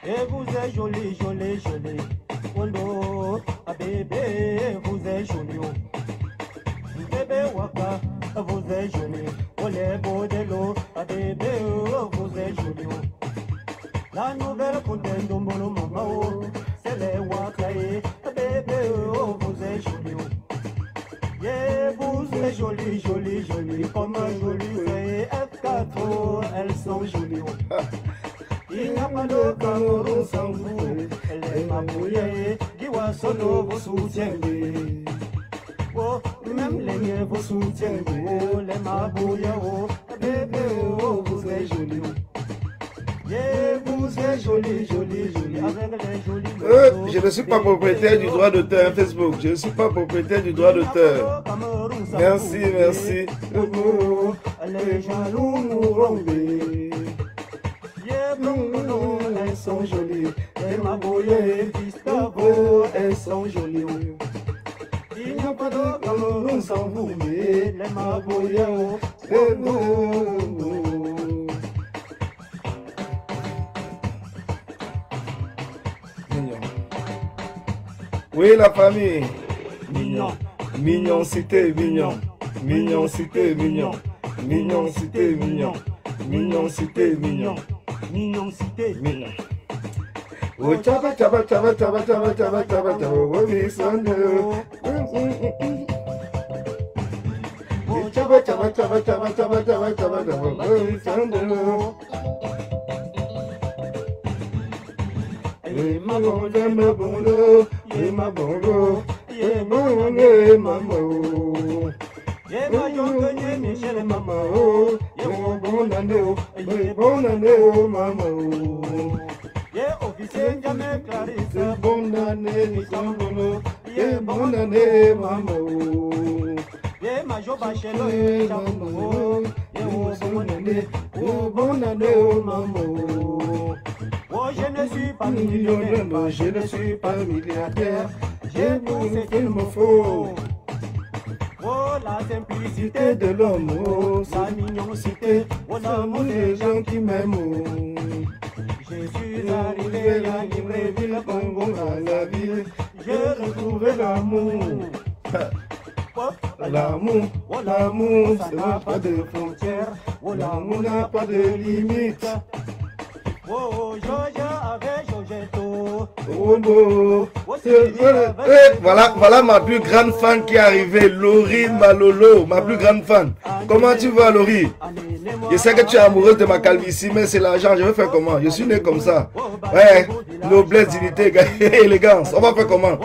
Et vous êtes jolie, jolie, jolie. Wolo, ah bébé, vous êtes jolie. Bébé waka, vous êtes jolie. Olé bodelo, ah bébé, vous êtes jolie. La nouvelle fontaine d'Ombolo Mamao, c'est les waka, ah bébé, vous êtes jolie. Yeah, vous êtes jolie, jolie, jolie. Comme un joli, c'est F4, elles sont jolies. Il n'y a pas de Cameroun sans vous. Les Mabouillés, Giwasono vous soutiennent. Oh, même les miens vous soutiennent. Oh, les Mabouillés, oh, bébé, oh, vous êtes jolis. Yeah, vous êtes jolis, jolis, jolis. Avec les jolis. Je ne suis pas propriétaire du droit d'auteur Facebook. Je ne suis pas propriétaire du droit d'auteur. Merci, merci. Les jaloux nous rombent. Elles sont jolies, les Mabouillés, Gustavo, elles sont jolies. Il n'y a pas de Cameroun sans vous, mais les Mabouillés, c'est vous. Mignon. Oui, la famille. Mignon. Mignon, cité, mignon. Mignon, cité, mignon. Mignon, cité, mignon. Mignon, cité, mignon. Mignon cité, mignon. Oh, chaba, chaba, chaba, chaba, chaba, chaba, chaba, chaba, oh, Missando. Oh, chaba, chaba, chaba, chaba, chaba, chaba, chaba, chaba, oh, Missando. Eh, ma bonne, ma bonne, eh, ma bonne, eh, ma bonne, yeah, ma jonne, Michel, mama, oh, oh, bonne année, oh, bonne année, oh, mama, oh. Yeah, officier, jamais Clarisse, bonne année, Nicolo, yeah, bonne année, mama, oh. Yeah, ma jo bachelot, oh, yeah, oh, bonne année, oh, mama, oh. Oh, je ne suis pas millionnaire, je ne suis pas milliardaire, j'ai tout ce qu'il me faut. Oh, la simplicité De l'homme, oh, la mignoncité, oh, l'amour des des gens gens. qui m'aiment, oh. Je suis arrivé à Libreville, Congo, à la ville, j'ai retrouvé l'amour. Oh, l'amour, oh, l'amour, ça ça n'a pas de frontières, oh, l'amour n'a pas de limite. Oh, Georges avec Georgetto. Oh, oh. Voilà ma plus grande fan qui est arrivée, Laurie Malolo, ma plus grande fan. Comment tu vas, Laurie? Je sais que tu es amoureuse de ma calvitie, mais c'est l'argent, je vais faire comment? Je suis né comme ça. Ouais, noblesse, dignité, élégance. On va faire comment?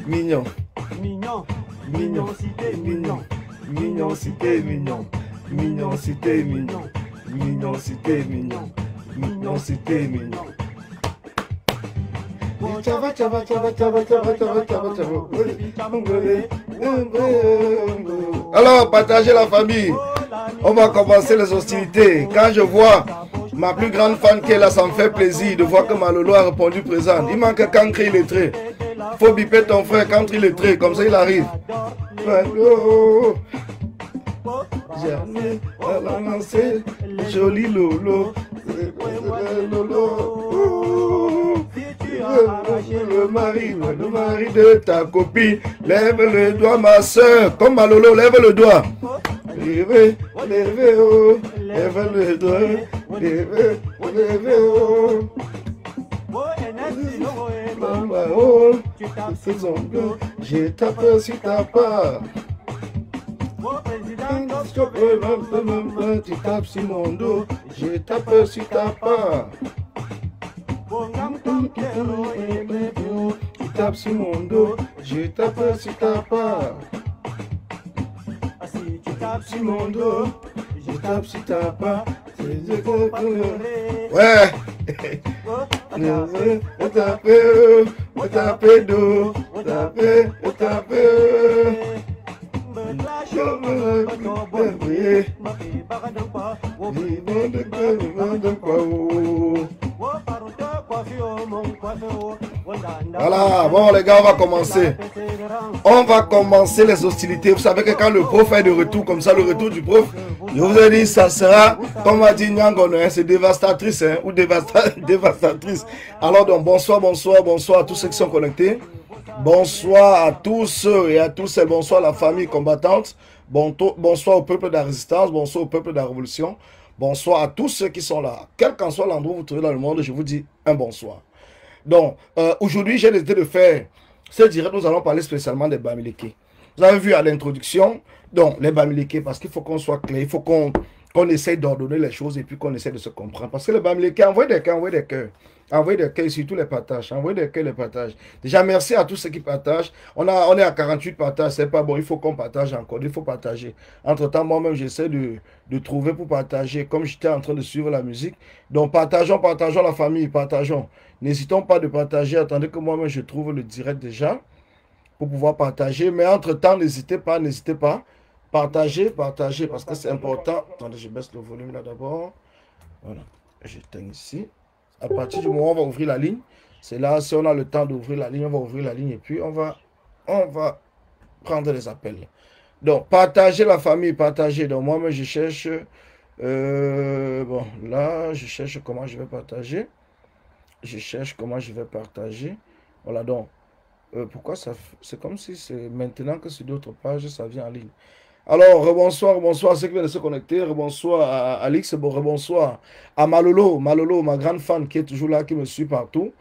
Mignon. Mignon, Mignon, cité, mignon. Mignon, cité, mignon. Mignon, cité, mignon. Mignon, cité, mignon. Mignon, cité, mignon. Chava, chava, chava, chava, chava, chava, chava, chava. Alors, partagez la famille. On va commencer les hostilités. Quand je vois ma plus grande fan qui est là, ça me fait plaisir de voir que Malolo a répondu présent. Il manque qu'un cri lettré. Faut biper ton frère quand il est lettré, comme ça il arrive. Malolo. Jamais à la lancée, joli Lolo. Lolo. Le mari de ta copine, lève le doigt ma soeur, comme Malolo, lève le doigt. Lève, lève, oh, lève le doigt, lève, lève, oh. Maman, oh, c'est son dos, je tape sur ta part. Tu tapes sur mon dos, je tape sur ta part. Tu tapes sur mon dos, je tape sur ta part. tape sur mon dos, je tape sur ta pas, je faut pas pleurer. Ouais. Oh, Taper d'eau, taper. Voilà, bon les gars, on va commencer. On va commencer les hostilités. Vous savez que quand le prof est de retour, comme ça, le retour du prof, je vous ai dit, ça sera, comme a dit Nyangon, hein, c'est dévastatrice, hein, ou dévastatrice. Alors donc, bonsoir à tous ceux qui sont connectés. Bonsoir à tous et à tous et bonsoir à la famille combattante. Bonsoir au peuple de la résistance, bonsoir au peuple de la révolution. Bonsoir à tous ceux qui sont là. Quel qu'en soit l'endroit où vous trouvez dans le monde, je vous dis un bonsoir. Donc, aujourd'hui, j'ai décidé de faire ce direct. Nous allons parler spécialement des Bamileke. Vous avez vu à l'introduction, donc les Bamileke, parce qu'il faut qu'on soit clair, il faut qu'on essaye d'ordonner les choses et puis qu'on essaie de se comprendre. Parce que les Bamileke, envoyez des cœurs, envoyez des cœurs, surtout les partages, envoyez des cœurs, les partages. Déjà, merci à tous ceux qui partagent. On est à 48 partages, c'est pas bon, il faut qu'on partage encore, il faut partager. Entre-temps, moi-même, j'essaie de trouver pour partager, comme j'étais en train de suivre la musique. Donc, partageons la famille, partageons. N'hésitons pas de partager, attendez que moi-même, je trouve le direct déjà, pour pouvoir partager. Mais entre-temps, n'hésitez pas, partagez, parce que c'est important. Attendez, je baisse le volume là d'abord. Voilà, j'éteins ici. À partir du moment où on va ouvrir la ligne, c'est là, si on a le temps d'ouvrir la ligne, on va ouvrir la ligne et puis on va prendre les appels. Donc, partagez la famille, partagez. Donc, moi-même, je cherche, bon, là, je cherche comment je vais partager. Voilà, donc, pourquoi ça, c'est comme si c'est maintenant que sur d'autres pages, ça vient en ligne. Alors, rebonsoir à ceux qui viennent de se connecter, rebonsoir à Alix, rebonsoir à Malolo, ma grande fan qui est toujours là, qui me suit partout.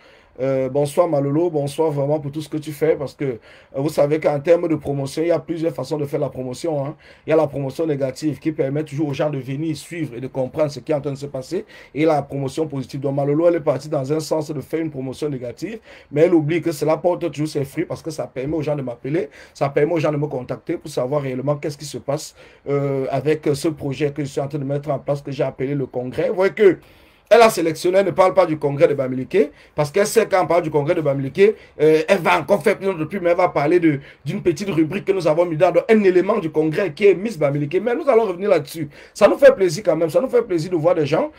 Bonsoir Malolo, bonsoir vraiment pour tout ce que tu fais, parce que vous savez qu'en termes de promotion, il y a plusieurs façons de faire la promotion. Hein. Il y a la promotion négative qui permet toujours aux gens de venir suivre et de comprendre ce qui est en train de se passer, et la promotion positive. Donc Malolo, elle est partie dans un sens de faire une promotion négative, mais elle oublie que cela porte toujours ses fruits, parce que ça permet aux gens de m'appeler, ça permet aux gens de me contacter pour savoir réellement qu'est-ce qui se passe avec ce projet que je suis en train de mettre en place, que j'ai appelé le congrès. Vous voyez que elle a sélectionné, elle ne parle pas du congrès de Bamileke, parce qu'elle sait quand on parle du congrès de Bamileke, elle va encore faire plus de plus, mais elle va parler d'une petite rubrique que nous avons mis dans un élément du congrès qui est Miss Bamileke. Mais nous allons revenir là-dessus. Ça nous fait plaisir quand même, ça nous fait plaisir de voir des gens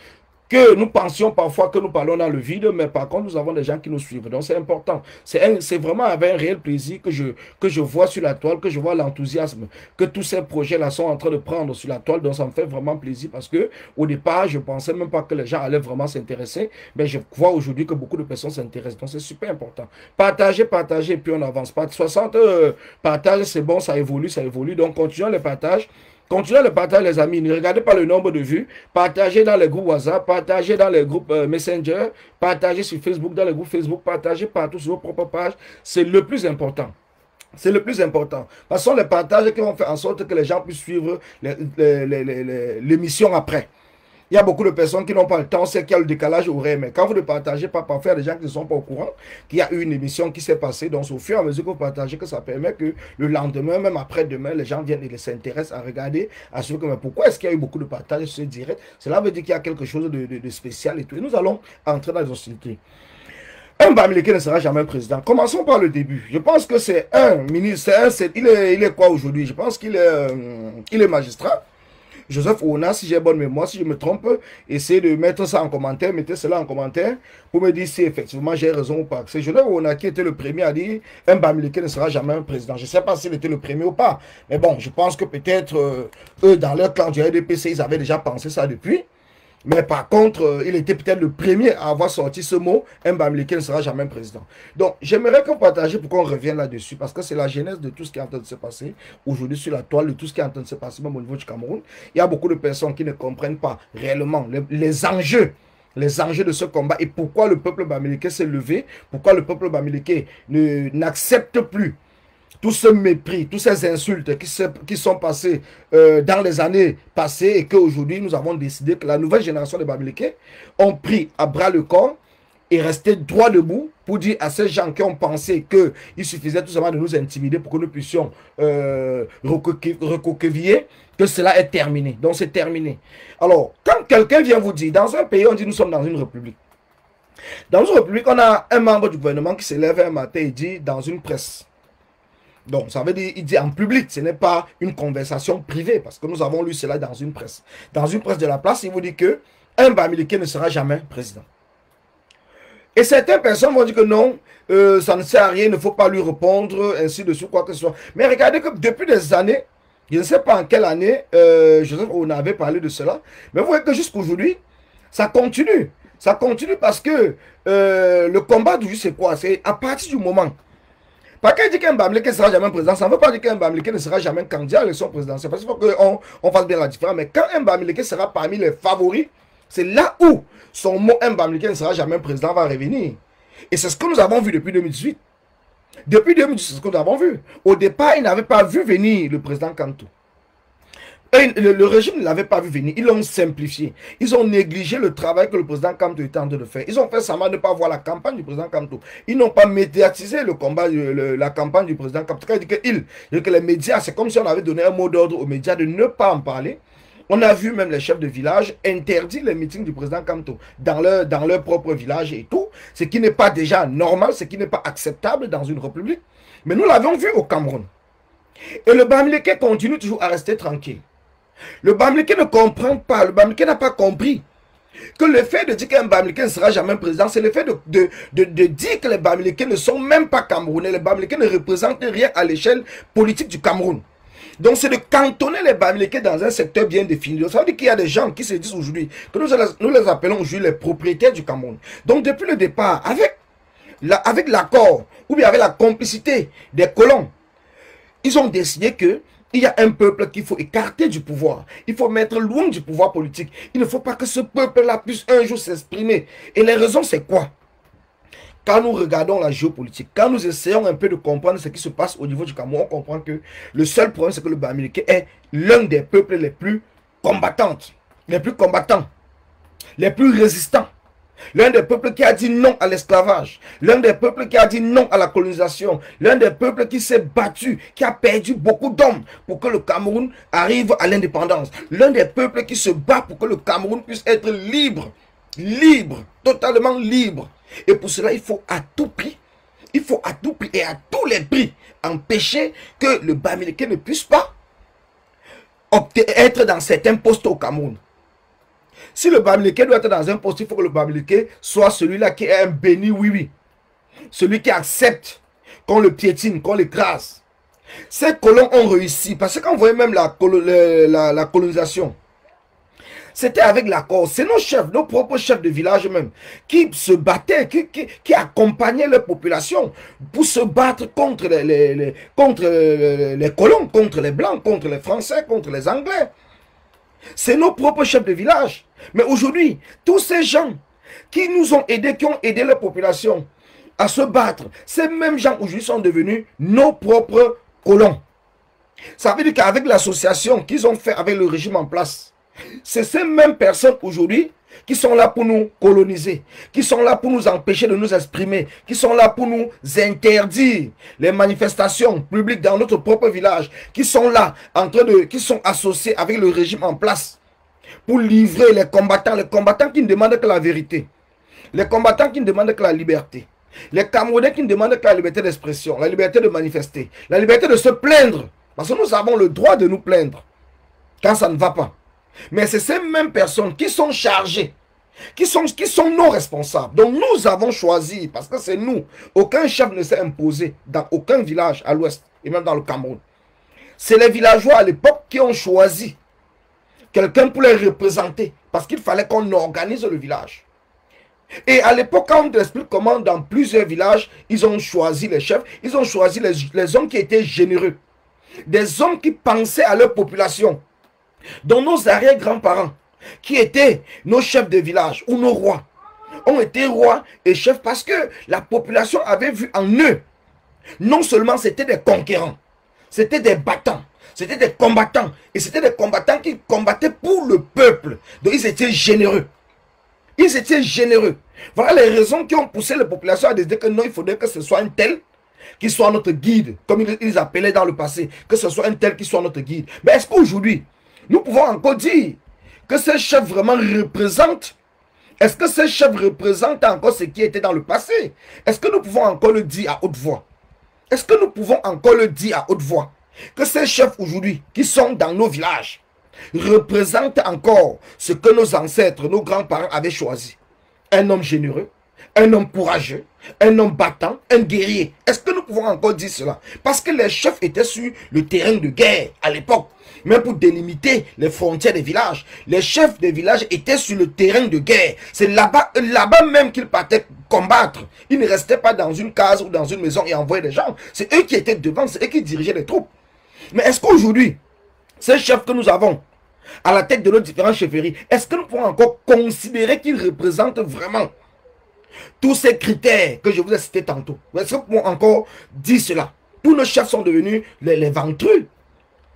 que nous pensions parfois que nous parlons dans le vide, mais par contre, nous avons des gens qui nous suivent. Donc, c'est important. C'est vraiment avec un réel plaisir que je vois sur la toile, que je vois l'enthousiasme que tous ces projets-là sont en train de prendre sur la toile. Donc, ça me fait vraiment plaisir parce que au départ, je ne pensais même pas que les gens allaient vraiment s'intéresser. Mais je vois aujourd'hui que beaucoup de personnes s'intéressent. Donc, c'est super important. Partagez, puis on avance. Pas de 60 partages, c'est bon, ça évolue. Donc, continuons les partages. Continuez le partage, les amis. Ne regardez pas le nombre de vues. Partagez dans les groupes WhatsApp, partagez dans les groupes Messenger, partagez sur Facebook, dans les groupes Facebook, partagez partout sur vos propres pages. C'est le plus important. C'est le plus important. Ce sont les partages qui vont faire en sorte que les gens puissent suivre l'émission après. Il y a beaucoup de personnes qui n'ont pas le temps, c'est qu'il y a le décalage horaire. Mais quand vous ne partagez pas, parfois, il y a des gens qui ne sont pas au courant qu'il y a eu une émission qui s'est passée. Donc, au fur et à mesure que vous partagez, que ça permet que le lendemain, même après-demain, les gens viennent et s'intéressent à regarder, à ce que, mais pourquoi est-ce qu'il y a eu beaucoup de partages sur ce direct? Cela veut dire qu'il y a quelque chose de spécial et tout. Et nous allons entrer dans les hostilités. Un Bamileke ne sera jamais président. Commençons par le début. Je pense que c'est un ministre. Il est quoi aujourd'hui? Je pense qu'il est magistrat. Joseph Ouna, si j'ai bonne mémoire, si je me trompe, essayez de mettre ça en commentaire, mettez cela en commentaire pour me dire si effectivement j'ai raison ou pas. C'est Joseph Ouna qui était le premier à dire un Bamileke ne sera jamais un président. Je ne sais pas s'il était le premier ou pas, mais bon, je pense que peut-être eux, dans leur clan du RDPC, ils avaient déjà pensé ça depuis. Mais par contre, il était peut-être le premier à avoir sorti ce mot, un Bamileke ne sera jamais président. Donc, j'aimerais que vous partagiez pour qu'on revienne là-dessus, parce que c'est la genèse de tout ce qui est en train de se passer aujourd'hui sur la toile, de tout ce qui est en train de se passer même au niveau du Cameroun. Il y a beaucoup de personnes qui ne comprennent pas réellement les enjeux de ce combat et pourquoi le peuple Bamileke s'est levé, pourquoi le peuple Bamileke n'accepte plus tout ce mépris, toutes ces insultes qui sont passées dans les années passées et qu'aujourd'hui nous avons décidé que la nouvelle génération de Bamileke ont pris à bras le corps et rester droit debout pour dire à ces gens qui ont pensé qu'il suffisait tout simplement de nous intimider pour que nous puissions recoqueviller, que cela est terminé. Donc c'est terminé. Alors, quand quelqu'un vient vous dire, dans un pays, on dit nous sommes dans une république. Dans une république, on a un membre du gouvernement qui se lève un matin et dit dans une presse. Donc, ça veut dire, il dit en public, ce n'est pas une conversation privée, parce que nous avons lu cela dans une presse. Dans une presse de la place, il vous dit que un Bamileke ne sera jamais président. Et certaines personnes vont dire que non, ça ne sert à rien, il ne faut pas lui répondre, ainsi de suite, quoi que ce soit. Mais regardez que depuis des années, je ne sais pas en quelle année, Joseph, on avait parlé de cela, mais vous voyez que jusqu'aujourd'hui, ça continue. Ça continue parce que le combat d'aujourd'hui, c'est quoi? C'est à partir du moment. Parce qu'il dit qu'un Bamileke ne sera jamais président, ça ne veut pas dire qu'un Bamileke ne sera jamais candidat à l'élection présidentielle. Parce qu'il faut qu'on fasse bien la différence. Mais quand un Bamileke sera parmi les favoris, c'est là où son mot un Bamileke ne sera jamais président va revenir. Et c'est ce que nous avons vu depuis 2018. Depuis 2018, c'est ce que nous avons vu. Au départ, ils n'avaient pas vu venir le président Kantou. Et le régime ne l'avait pas vu venir. Ils l'ont simplifié. Ils ont négligé le travail que le président Kantou était en train de faire. Ils ont fait semblant de ne pas voir la campagne du président Kantou. Ils n'ont pas médiatisé le combat, la campagne du président Kantou. Quand il dit que les médias, c'est comme si on avait donné un mot d'ordre aux médias de ne pas en parler. On a vu même les chefs de village interdire les meetings du président Kantou dans leur propre village et tout. Ce qui n'est pas déjà normal, ce qui n'est pas acceptable dans une république. Mais nous l'avons vu au Cameroun. Et le Bamileke continue toujours à rester tranquille. Le Bamileke ne comprend pas, le Bamileke n'a pas compris que le fait de dire qu'un Bamileke ne sera jamais président, c'est le fait de dire que les Bamileke ne sont même pas camerounais. Les Bamileke ne représentent rien à l'échelle politique du Cameroun. Donc c'est de cantonner les Bamileke dans un secteur bien défini. Ça veut dire qu'il y a des gens qui se disent aujourd'hui, que nous les appelons aujourd'hui les propriétaires du Cameroun. Donc depuis le départ, avec l'accord, ou bien avec la complicité des colons, ils ont décidé que il y a un peuple qu'il faut écarter du pouvoir. Il faut mettre loin du pouvoir politique. Il ne faut pas que ce peuple-là puisse un jour s'exprimer. Et les raisons, c'est quoi? Quand nous regardons la géopolitique, quand nous essayons un peu de comprendre ce qui se passe au niveau du Cameroun, on comprend que le seul problème, c'est que le Bamileke est l'un des peuples les plus combattants, les plus résistants. L'un des peuples qui a dit non à l'esclavage. L'un des peuples qui a dit non à la colonisation. L'un des peuples qui s'est battu, qui a perdu beaucoup d'hommes pour que le Cameroun arrive à l'indépendance. L'un des peuples qui se bat pour que le Cameroun puisse être libre. Libre, totalement libre. Et pour cela, il faut à tout prix et à tous les prix empêcher que le Bamileke ne puisse pas être dans certains postes au Cameroun. Si le Bamileke doit être dans un poste, il faut que le Bamileke soit celui-là qui est un béni oui-oui. Celui qui accepte qu'on le piétine, qu'on l'écrase. Ces colons ont réussi. Parce que quand vous voyez même la colonisation, c'était avec l'accord. C'est nos chefs, nos propres chefs de village même, qui se battaient, qui accompagnaient leur population pour se battre contre les colons, contre les Blancs, contre les Français, contre les Anglais. C'est nos propres chefs de village. Mais aujourd'hui, tous ces gens qui nous ont aidés, qui ont aidé la population à se battre, ces mêmes gens aujourd'hui sont devenus nos propres colons. Ça veut dire qu'avec l'association qu'ils ont fait avec le régime en place, c'est ces mêmes personnes aujourd'hui qui sont là pour nous coloniser, qui sont là pour nous empêcher de nous exprimer, qui sont là pour nous interdire les manifestations publiques dans notre propre village, qui sont là, qui sont associés avec le régime en place pour livrer les combattants qui ne demandent que la vérité, les combattants qui ne demandent que la liberté, les Camerounais qui ne demandent que la liberté d'expression, la liberté de manifester, la liberté de se plaindre, parce que nous avons le droit de nous plaindre quand ça ne va pas. Mais c'est ces mêmes personnes qui sont chargées, qui sont nos responsables. Donc nous avons choisi, parce que c'est nous. Aucun chef ne s'est imposé dans aucun village à l'ouest, et même dans le Cameroun. C'est les villageois à l'époque qui ont choisi quelqu'un pour les représenter, parce qu'il fallait qu'on organise le village. Et à l'époque, quand on nous explique comment dans plusieurs villages, ils ont choisi les chefs, ils ont choisi les hommes qui étaient généreux. Des hommes qui pensaient à leur population. Dont nos arrière-grands-parents, qui étaient nos chefs de village ou nos rois, ont été rois et chefs parce que la population avait vu en eux. Non seulement c'était des conquérants, c'était des battants, c'était des combattants. Et c'était des combattants qui combattaient pour le peuple. Donc ils étaient généreux. Ils étaient généreux. Voilà les raisons qui ont poussé les populations à dire que non, il faudrait que ce soit un tel qui soit notre guide, comme ils appelaient dans le passé, que ce soit un tel qui soit notre guide. Mais est-ce qu'aujourd'hui, nous pouvons encore dire que ces chefs vraiment représentent, est-ce que ces chefs représentent encore ce qui était dans le passé? Est-ce que nous pouvons encore le dire à haute voix? Est-ce que nous pouvons encore le dire à haute voix? Que ces chefs aujourd'hui, qui sont dans nos villages, représentent encore ce que nos ancêtres, nos grands-parents avaient choisi. Un homme généreux, un homme courageux, un homme battant, un guerrier. Est-ce que nous pouvons encore dire cela? Parce que les chefs étaient sur le terrain de guerre à l'époque. Même pour délimiter les frontières des villages. Les chefs des villages étaient sur le terrain de guerre. C'est là-bas même qu'ils partaient combattre. Ils ne restaient pas dans une case ou dans une maison et envoyaient des gens. C'est eux qui étaient devant, c'est eux qui dirigeaient les troupes. Mais est-ce qu'aujourd'hui, ces chefs que nous avons à la tête de nos différentes chefferies, est-ce que nous pouvons encore considérer qu'ils représentent vraiment tous ces critères que je vous ai cités tantôt? Est-ce que nous pouvons encore dire cela? Tous nos chefs sont devenus les ventrus.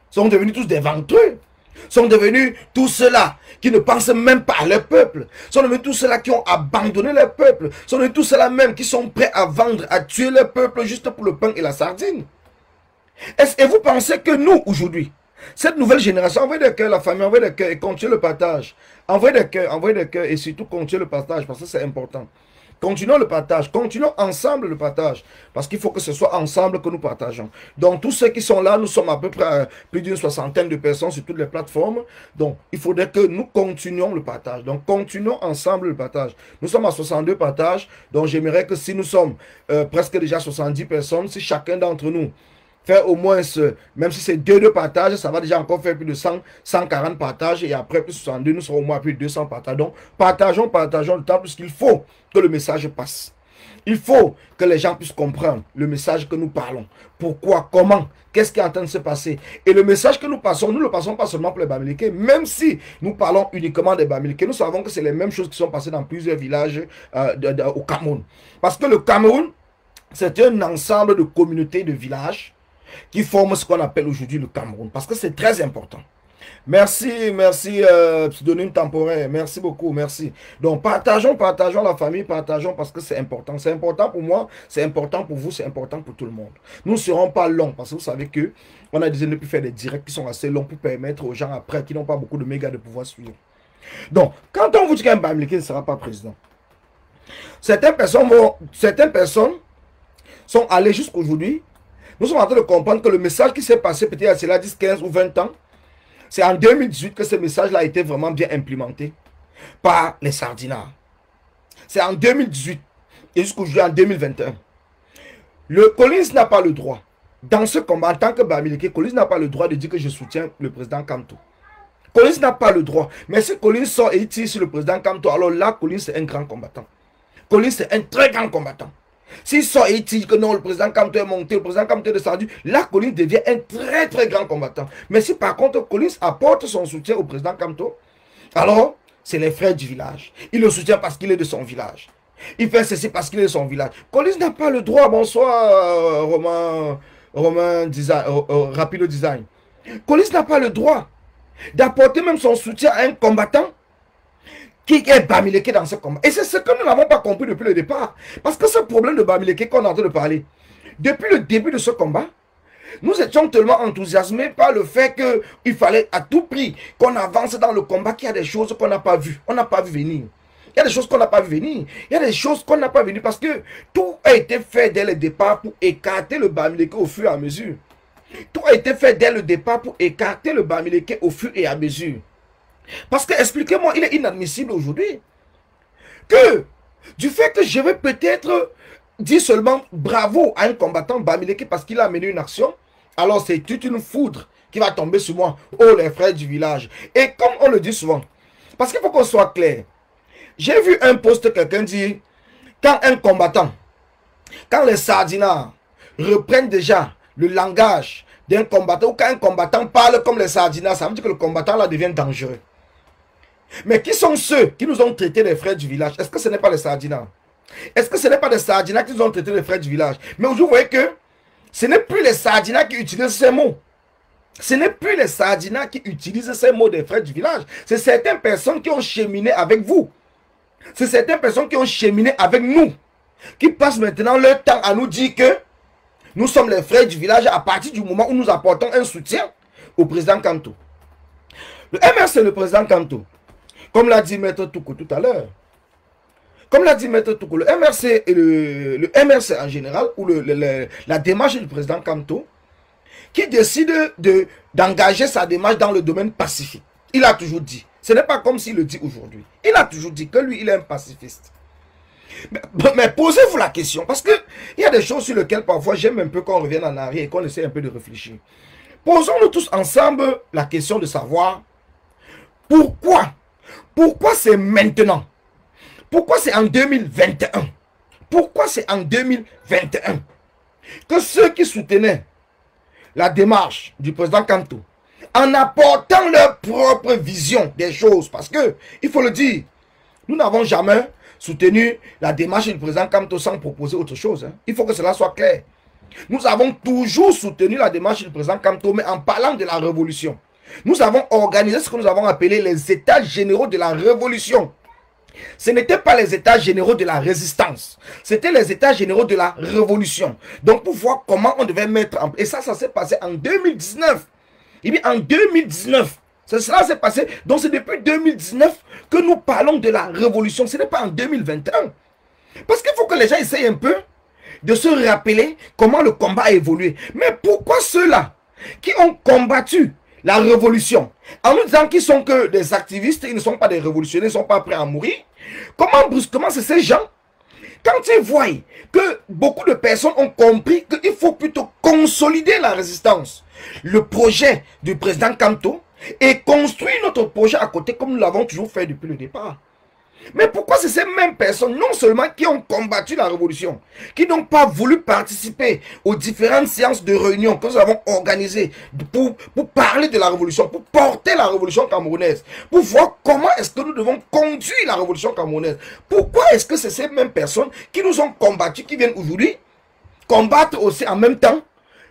Sont devenus tous des ventrus. Sont devenus tous ceux-là qui ne pensent même pas à leur peuple. Sont devenus tous ceux-là qui ont abandonné leur peuple. Sont devenus tous ceux-là même qui sont prêts à vendre, à tuer leur peuple juste pour le pain et la sardine. Et vous pensez que nous, aujourd'hui, cette nouvelle génération, envoyez des cœurs, la famille, envoyez des cœurs et continuez le partage. Envoyez des cœurs et surtout continuez le partage parce que c'est important. Continuons le partage, continuons ensemble le partage. Parce qu'il faut que ce soit ensemble que nous partageons. Donc tous ceux qui sont là, nous sommes à peu près plus d'une soixantaine de personnes sur toutes les plateformes. Donc il faudrait que nous continuions le partage. Donc continuons ensemble le partage. Nous sommes à 62 partages. Donc j'aimerais que si nous sommes presque déjà 70 personnes, si chacun d'entre nous fait au moins, même si c'est deux partages, ça va déjà encore faire plus de 100, 140 partages. Et après, plus de 62, nous serons au moins plus de 200 partages. Donc, partageons le temps, puisqu'il faut que le message passe. Il faut que les gens puissent comprendre le message que nous parlons. Pourquoi, comment, qu'est-ce qui est en train de se passer. Et le message que nous passons, nous ne le passons pas seulement pour les Bamileke. Même si nous parlons uniquement des Bamileke, nous savons que c'est les mêmes choses qui sont passées dans plusieurs villages au Cameroun. Parce que le Cameroun, c'est un ensemble de communautés, de villages, qui forment ce qu'on appelle aujourd'hui le Cameroun. Parce que c'est très important. Merci, pseudonyme temporaire. Merci beaucoup, merci. Donc, partageons la famille, partageons parce que c'est important. C'est important pour moi, c'est important pour vous, c'est important pour tout le monde. Nous ne serons pas longs parce que vous savez que on a décidé de faire des directs qui sont assez longs pour permettre aux gens après qui n'ont pas beaucoup de mégas de pouvoir suivre. Donc, quand on vous dit qu'un Bamileke ne sera pas président, certaines personnes sont allées jusqu'aujourd'hui. Nous sommes en train de comprendre que le message qui s'est passé peut-être à cela 10, 15 ou 20 ans, c'est en 2018 que ce message-là a été vraiment bien implémenté par les sardinards. C'est en 2018 et jusqu'aujourd'hui en 2021. Le Collins n'a pas le droit, dans ce combat, en tant que Bamileke, Collins n'a pas le droit de dire que je soutiens le président Kamto. Collins n'a pas le droit. Mais si Collins sort et il tire sur le président Kamto, alors là, Collins c'est un grand combattant. Collins c'est un très grand combattant. S'il sort et il dit que non, le président Kamto est monté, le président Kamto est descendu, là, Collins devient un très très grand combattant. Mais si par contre Collins apporte son soutien au président Kamto, alors c'est les frères du village. Il le soutient parce qu'il est de son village. Il fait ceci parce qu'il est de son village. Collins n'a pas le droit, bonsoir Romain Design, Rapido Design. Collins n'a pas le droit d'apporter même son soutien à un combattant qui est Bamileke dans ce combat. Et c'est ce que nous n'avons pas compris depuis le départ. Parce que ce problème de Bamileke qu'on est en train de parler, depuis le début de ce combat, nous étions tellement enthousiasmés par le fait qu'il fallait à tout prix qu'on avance dans le combat, qu'il y a des choses qu'on n'a pas vues. On n'a pas vu venir. Il y a des choses qu'on n'a pas vu venir. Il y a des choses qu'on n'a pas vu venir parce que tout a été fait dès le départ pour écarter le Bamileke au fur et à mesure. Tout a été fait dès le départ pour écarter le Bamileke au fur et à mesure. Parce que, expliquez-moi, il est inadmissible aujourd'hui que du fait que je vais peut-être dire seulement bravo à un combattant Bamileke parce qu'il a mené une action, alors c'est toute une foudre qui va tomber sur moi. Oh, les frères du village. Et comme on le dit souvent, parce qu'il faut qu'on soit clair, j'ai vu un post, quelqu'un dit, quand un combattant, quand les sardinards reprennent déjà le langage d'un combattant, ou quand un combattant parle comme les sardinards, ça veut dire que le combattant là devient dangereux. Mais qui sont ceux qui nous ont traités les frères du village? Est-ce que ce n'est pas les sardinards? Est-ce que ce n'est pas des sardinards qui nous ont traités les frères du village? Mais aujourd'hui, vous voyez que ce n'est plus les sardinards qui utilisent ces mots. Ce n'est plus les sardinards qui utilisent ces mots des frères du village. C'est certaines personnes qui ont cheminé avec vous. C'est certaines personnes qui ont cheminé avec nous, qui passent maintenant leur temps à nous dire que nous sommes les frères du village à partir du moment où nous apportons un soutien au président Kanto. Le MRC, le président Kanto, comme l'a dit Maître Toukou tout à l'heure, comme l'a dit Maître Toukou, le MRC et le MRC en général, ou la démarche du président Kanto, qui décide d'engager sa démarche dans le domaine pacifique. Il a toujours dit, ce n'est pas comme s'il le dit aujourd'hui, il a toujours dit que lui, il est un pacifiste. Mais posez-vous la question, parce qu'il y a des choses sur lesquelles parfois j'aime un peu qu'on revienne en arrière et qu'on essaie un peu de réfléchir. Posons-nous tous ensemble la question de savoir pourquoi c'est maintenant? Pourquoi c'est en 2021? Pourquoi c'est en 2021 que ceux qui soutenaient la démarche du président Kanto, en apportant leur propre vision des choses, parce que, il faut le dire, nous n'avons jamais soutenu la démarche du président Kanto sans proposer autre chose. Hein. Il faut que cela soit clair. Nous avons toujours soutenu la démarche du président Kanto, mais en parlant de la révolution. Nous avons organisé ce que nous avons appelé les états généraux de la révolution. Ce n'était pas les états généraux de la résistance. C'était les états généraux de la révolution. Donc pour voir comment on devait mettre en place. Et ça s'est passé en 2019. Et bien en 2019, cela s'est passé. Donc c'est depuis 2019 que nous parlons de la révolution. Ce n'est pas en 2021. Parce qu'il faut que les gens essayent un peu de se rappeler comment le combat a évolué. Mais pourquoi ceux-là qui ont combattu la révolution, en nous disant qu'ils sont que des activistes, ils ne sont pas des révolutionnaires, ils ne sont pas prêts à mourir, comment brusquement c'est ces gens, quand ils voient que beaucoup de personnes ont compris qu'il faut plutôt consolider la résistance, le projet du président Kanto, et construire notre projet à côté comme nous l'avons toujours fait depuis le départ. Mais pourquoi c'est ces mêmes personnes, non seulement qui ont combattu la révolution, qui n'ont pas voulu participer aux différentes séances de réunion que nous avons organisées pour parler de la révolution, pour porter la révolution camerounaise, pour voir comment est-ce que nous devons conduire la révolution camerounaise. Pourquoi est-ce que c'est ces mêmes personnes qui nous ont combattus, qui viennent aujourd'hui combattre aussi en même temps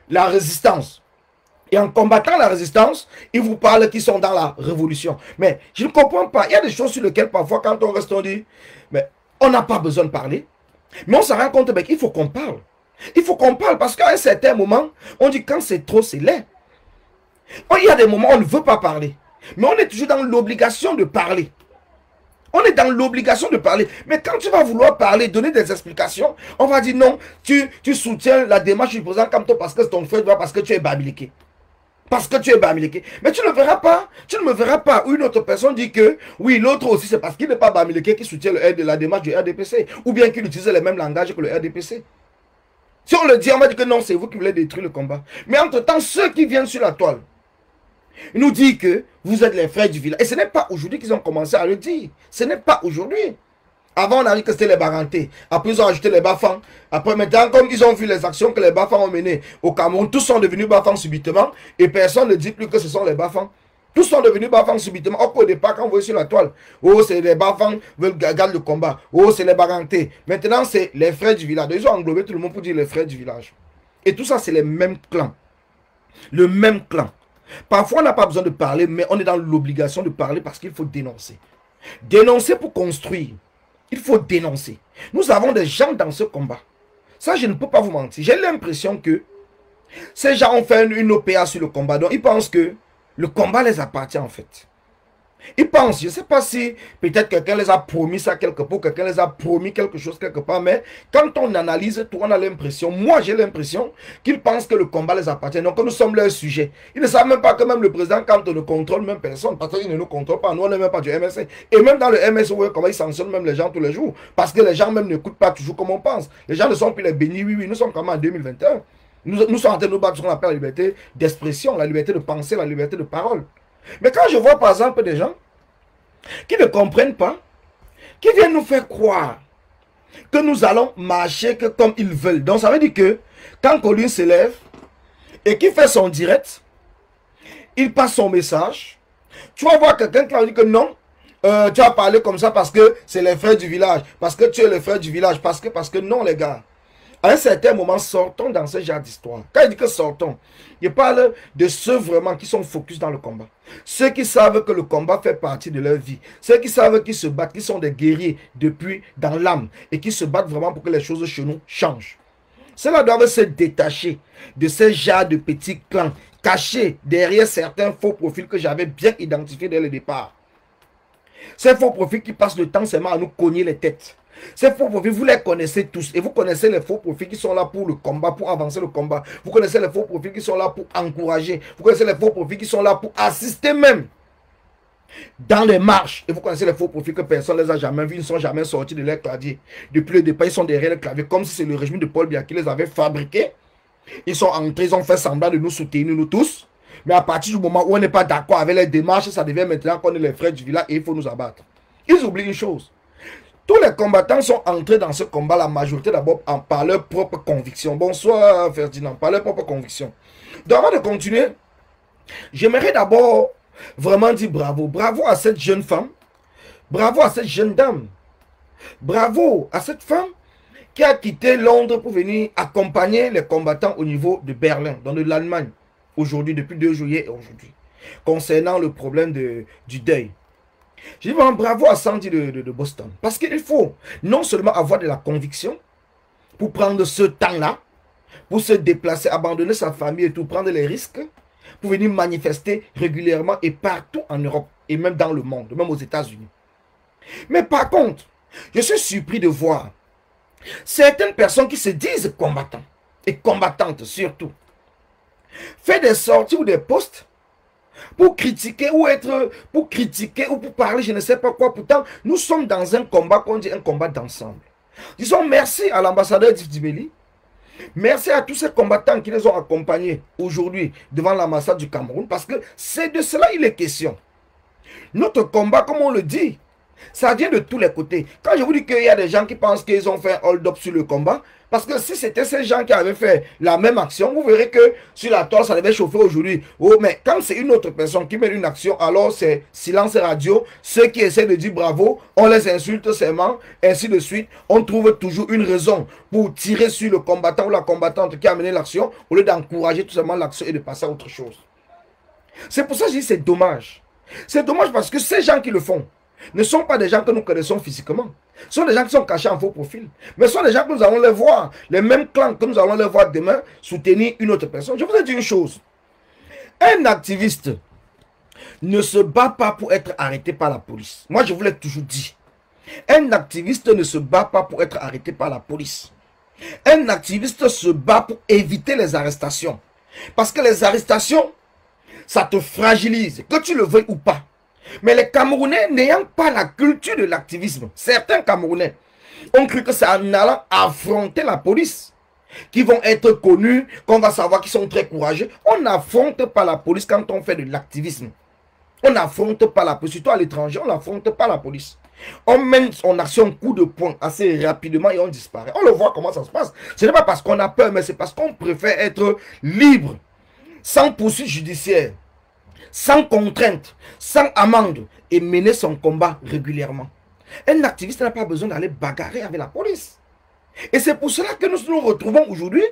la résistance? Et en combattant la résistance, ils vous parlent qu'ils sont dans la révolution. Mais je ne comprends pas. Il y a des choses sur lesquelles parfois quand on reste, on dit, mais on n'a pas besoin de parler. Mais on se rend compte qu'il faut qu'on parle. Il faut qu'on parle parce qu'à un certain moment, on dit quand c'est trop, c'est laid. Il y a des moments où on ne veut pas parler. Mais on est toujours dans l'obligation de parler. On est dans l'obligation de parler. Mais quand tu vas vouloir parler, donner des explications, on va dire non, tu soutiens la démarche du président Kanto parce que c'est ton frère, parce que tu es bamiliqué. Parce que tu es bamiliqué. Mais tu ne verras pas, tu ne me verras pas où une autre personne dit que oui, l'autre aussi c'est parce qu'il n'est pas bamiliqué qui soutient la démarche du RDPC. Ou bien qu'il utilise le même langage que le RDPC. Si on le dit, on va dire que non, c'est vous qui voulez détruire le combat. Mais entre-temps, ceux qui viennent sur la toile, ils nous disent que vous êtes les frères du village. Et ce n'est pas aujourd'hui qu'ils ont commencé à le dire. Ce n'est pas aujourd'hui. Avant, on a dit que c'était les Barantés. Après, ils ont ajouté les Bafans. Après, maintenant, comme ils ont vu les actions que les Bafans ont menées au Cameroun, tous sont devenus Bafans subitement. Et personne ne dit plus que ce sont les Bafans. Tous sont devenus Bafans subitement. Au départ, quand vous voyez sur la toile, oh, c'est les Bafans veulent garder le combat. Oh, c'est les Barantés. Maintenant, c'est les frères du village. Ils ont englobé tout le monde pour dire les frères du village. Et tout ça, c'est les mêmes clans. Le même clan. Parfois, on n'a pas besoin de parler, mais on est dans l'obligation de parler parce qu'il faut dénoncer. Dénoncer pour construire. Il faut dénoncer. Nous avons des gens dans ce combat. Ça, je ne peux pas vous mentir. J'ai l'impression que ces gens ont fait une OPA sur le combat. Donc, ils pensent que le combat les appartient en fait. Ils pensent, je ne sais pas si peut-être quelqu'un les a promis ça quelque part, quelqu'un les a promis quelque chose quelque part, mais quand on analyse tout, on a l'impression, moi j'ai l'impression qu'ils pensent que le combat les appartient, donc que nous sommes leur sujet. Ils ne savent même pas que même le président, quand on ne contrôle même personne, parce qu'il ne nous contrôle pas, nous on n'est même pas du MSC. Et même dans le MSC, vous voyez comment ils sanctionnent même les gens tous les jours, parce que les gens même n'écoutent pas toujours comme on pense. Les gens ne sont plus les bénis, oui, nous sommes quand même en 2021. Nous sommes en train de nous battre sur ce qu'on appelle la liberté d'expression, la liberté de penser, la liberté de parole. Mais quand je vois par exemple des gens qui ne comprennent pas, qui viennent nous faire croire que nous allons marcher que comme ils veulent. Donc ça veut dire que quand Colin se lève et qu'il fait son direct, il passe son message, tu vas voir quelqu'un qui va dire que non, tu vas parler comme ça parce que c'est les frères du village, parce que tu es le frère du village, parce que non les gars. À un certain moment, sortons dans ce genre d'histoire. Quand il dit que sortons, il parle de ceux vraiment qui sont focus dans le combat. Ceux qui savent que le combat fait partie de leur vie. Ceux qui savent qu'ils se battent, qui sont des guerriers depuis dans l'âme et qui se battent vraiment pour que les choses chez nous changent. Ceux-là doivent se détacher de ce genre de petits clans cachés derrière certains faux profils que j'avais bien identifiés dès le départ. Ces faux profils qui passent le temps seulement à nous cogner les têtes. Ces faux profils, vous les connaissez tous. Et vous connaissez les faux profils qui sont là pour le combat, pour avancer le combat. Vous connaissez les faux profils qui sont là pour encourager. Vous connaissez les faux profils qui sont là pour assister même dans les marches. Et vous connaissez les faux profils que personne ne les a jamais vus. Ils ne sont jamais sortis de leur clavier. Depuis le départ, ils sont derrière le clavier. Comme si c'est le régime de Paul Biya qui les avait fabriqués. Ils sont entrés, ils ont fait semblant de nous soutenir, nous tous. Mais à partir du moment où on n'est pas d'accord avec les démarches, ça devient maintenant qu'on est les frères du village et il faut nous abattre. Ils oublient une chose. Tous les combattants sont entrés dans ce combat, la majorité d'abord par leur propre conviction. Bonsoir Ferdinand, par leur propre conviction. Donc avant de continuer, j'aimerais d'abord vraiment dire bravo. Bravo à cette jeune femme. Bravo à cette jeune dame. Bravo à cette femme qui a quitté Londres pour venir accompagner les combattants au niveau de Berlin, dans l'Allemagne, aujourd'hui, depuis 2 juillet et aujourd'hui, concernant le problème du deuil. Je dis vraiment bravo à Sandy de Boston. Parce qu'il faut non seulement avoir de la conviction pour prendre ce temps-là, pour se déplacer, abandonner sa famille et tout, prendre les risques, pour venir manifester régulièrement et partout en Europe et même dans le monde, même aux États-Unis. Mais par contre, je suis surpris de voir certaines personnes qui se disent combattants et combattantes surtout faire des sorties ou des posts pour critiquer ou pour parler, je ne sais pas quoi. Pourtant, nous sommes dans un combat qu'on dit un combat d'ensemble. Disons merci à l'ambassadeur Dibeli. Merci à tous ces combattants qui les ont accompagnés aujourd'hui devant l'ambassade du Cameroun. Parce que c'est de cela il est question. Notre combat, comme on le dit, ça vient de tous les côtés. Quand je vous dis qu'il y a des gens qui pensent qu'ils ont fait un hold-up sur le combat, parce que si c'était ces gens qui avaient fait la même action, vous verrez que sur la toile, ça devait chauffer aujourd'hui. Oh, mais quand c'est une autre personne qui mène une action, alors c'est silence radio. Ceux qui essaient de dire bravo, on les insulte seulement, ainsi de suite. On trouve toujours une raison pour tirer sur le combattant ou la combattante qui a mené l'action, au lieu d'encourager tout simplement l'action et de passer à autre chose. C'est pour ça que je dis c'est dommage. C'est dommage parce que ces gens qui le font ne sont pas des gens que nous connaissons physiquement. Ce sont des gens qui sont cachés en faux profil. Mais ce sont des gens que nous allons les voir. Les mêmes clans que nous allons les voir demain soutenir une autre personne. Je vous ai dit une chose. Un activiste ne se bat pas pour être arrêté par la police. Moi, je vous l'ai toujours dit. Un activiste ne se bat pas pour être arrêté par la police. Un activiste se bat pour éviter les arrestations. Parce que les arrestations, ça te fragilise, que tu le veuilles ou pas. Mais les Camerounais n'ayant pas la culture de l'activisme, certains Camerounais ont cru que c'est en allant affronter la police qu'ils vont être connus, qu'on va savoir qu'ils sont très courageux. On n'affronte pas la police quand on fait de l'activisme. On n'affronte pas la police, surtout à l'étranger, on n'affronte pas la police. On mène son action coup de poing assez rapidement et on disparaît. On le voit comment ça se passe. Ce n'est pas parce qu'on a peur, mais c'est parce qu'on préfère être libre, sans poursuite judiciaire, sans contrainte, sans amende et mener son combat régulièrement. Un activiste n'a pas besoin d'aller bagarrer avec la police. Et c'est pour cela que nous nous retrouvons aujourd'hui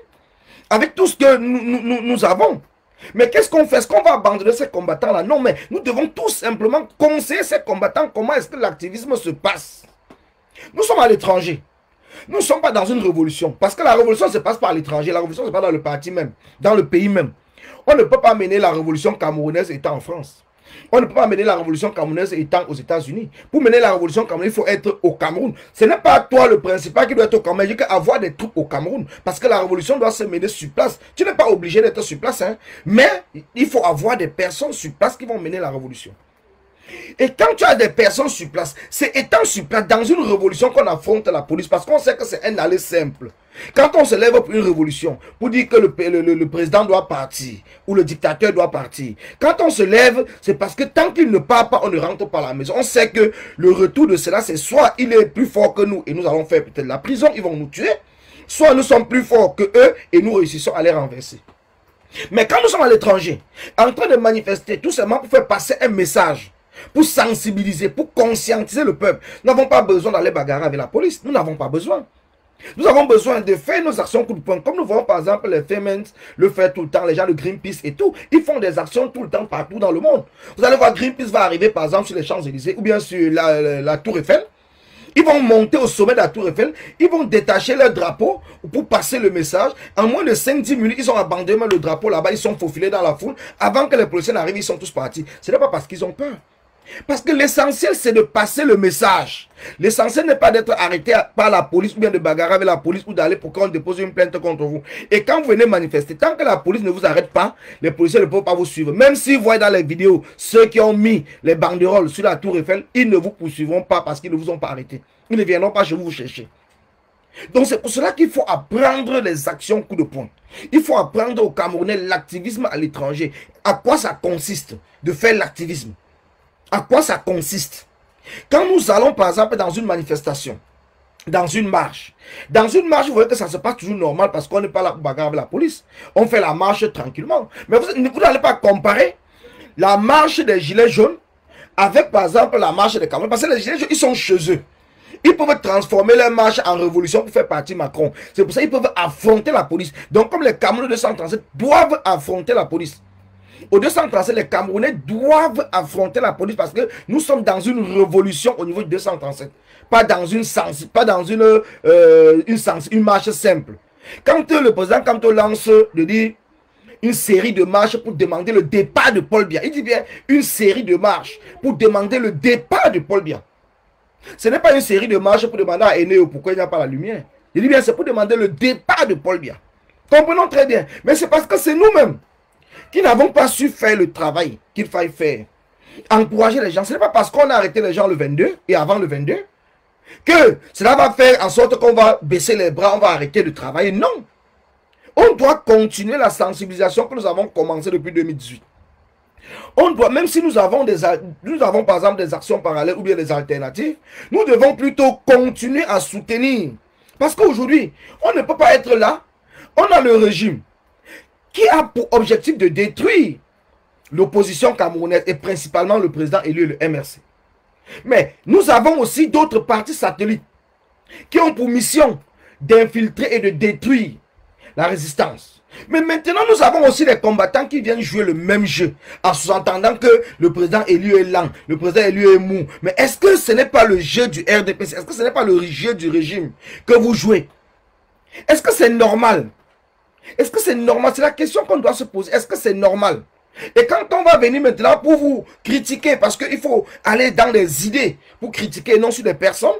avec tout ce que nous avons. Mais qu'est-ce qu'on fait? Est-ce qu'on va abandonner ces combattants-là? Non, mais nous devons tout simplement conseiller ces combattants comment est-ce que l'activisme se passe. Nous sommes à l'étranger. Nous ne sommes pas dans une révolution. Parce que la révolution se passe par l'étranger. La révolution se passe dans le parti même, dans le pays même. On ne peut pas mener la révolution camerounaise étant en France. On ne peut pas mener la révolution camerounaise étant aux États-Unis. Pour mener la révolution camerounaise, il faut être au Cameroun. Ce n'est pas toi le principal qui doit être au Cameroun. Il faut avoir des troupes au Cameroun. Parce que la révolution doit se mener sur place. Tu n'es pas obligé d'être sur place. Hein, mais il faut avoir des personnes sur place qui vont mener la révolution. Et quand tu as des personnes sur place, c'est étant sur place dans une révolution qu'on affronte la police. Parce qu'on sait que c'est un aller simple. Quand on se lève pour une révolution, pour dire que le président doit partir, ou le dictateur doit partir, quand on se lève, c'est parce que tant qu'il ne part pas, on ne rentre pas à la maison. On sait que le retour de cela, c'est soit il est plus fort que nous, et nous allons faire peut-être la prison, ils vont nous tuer, soit nous sommes plus forts que eux, et nous réussissons à les renverser. Mais quand nous sommes à l'étranger, en train de manifester, tout simplement pour faire passer un message, pour sensibiliser, pour conscientiser le peuple, nous n'avons pas besoin d'aller bagarrer avec la police, nous n'avons pas besoin. Nous avons besoin de faire nos actions coup de poing. Comme nous voyons par exemple les Femens le faire tout le temps, les gens de Greenpeace et tout. Ils font des actions tout le temps partout dans le monde. Vous allez voir, Greenpeace va arriver par exemple sur les Champs-Élysées ou bien sur la Tour Eiffel. Ils vont monter au sommet de la Tour Eiffel. Ils vont détacher leur drapeau pour passer le message. En moins de 5-10 minutes, ils ont abandonné le drapeau là-bas. Ils sont faufilés dans la foule. Avant que les policiers n'arrivent, ils sont tous partis. Ce n'est pas parce qu'ils ont peur. Parce que l'essentiel, c'est de passer le message. L'essentiel n'est pas d'être arrêté par la police ou bien de bagarrer avec la police ou d'aller pour qu'on dépose une plainte contre vous. Et quand vous venez manifester, tant que la police ne vous arrête pas, les policiers ne peuvent pas vous suivre. Même si vous voyez dans les vidéos, ceux qui ont mis les banderoles sur la Tour Eiffel, ils ne vous poursuivront pas parce qu'ils ne vous ont pas arrêté. Ils ne viendront pas chez vous chercher. Donc c'est pour cela qu'il faut apprendre les actions coup de poing. Il faut apprendre aux Camerounais l'activisme à l'étranger. À quoi ça consiste de faire l'activisme? À quoi ça consiste? Quand nous allons par exemple dans une manifestation, dans une marche, vous voyez que ça se passe toujours normal parce qu'on n'est pas là pour bagarrer avec la police. On fait la marche tranquillement. Mais vous n'allez pas comparer la marche des gilets jaunes avec par exemple la marche des Camerounais. Parce que les gilets jaunes, ils sont chez eux. Ils peuvent transformer leur marche en révolution pour faire partie Macron. C'est pour ça qu'ils peuvent affronter la police. Donc comme les Camerounais 237 doivent affronter la police. Au 237, les Camerounais doivent affronter la police parce que nous sommes dans une révolution au niveau du 237. Pas dans une marche simple. Quand le président lance une série de marches pour demander le départ de Paul Biya, il dit bien une série de marches pour demander le départ de Paul Biya. Ce n'est pas une série de marches pour demander à Eneo pourquoi il n'y a pas la lumière. Il dit bien c'est pour demander le départ de Paul Biya. Comprenons très bien. Mais c'est parce que c'est nous-mêmes qui n'avons pas su faire le travail qu'il fallait faire. Encourager les gens. Ce n'est pas parce qu'on a arrêté les gens le 22 et avant le 22 que cela va faire en sorte qu'on va baisser les bras, on va arrêter de travailler. Non. On doit continuer la sensibilisation que nous avons commencé depuis 2018. On doit, même si nous avons par exemple des actions parallèles ou bien des alternatives, nous devons plutôt continuer à soutenir. Parce qu'aujourd'hui, on ne peut pas être là. On a le régime qui a pour objectif de détruire l'opposition camerounaise et principalement le président élu, le MRC. Mais nous avons aussi d'autres partis satellites qui ont pour mission d'infiltrer et de détruire la résistance. Mais maintenant, nous avons aussi des combattants qui viennent jouer le même jeu en sous-entendant que le président élu est lent, le président élu est mou. Mais est-ce que ce n'est pas le jeu du RDPC? Est-ce que ce n'est pas le jeu du régime que vous jouez? Est-ce que c'est normal? Est-ce que c'est normal? C'est la question qu'on doit se poser. Est-ce que c'est normal? Et quand on va venir maintenant pour vous critiquer, parce qu'il faut aller dans les idées pour critiquer, non sur des personnes.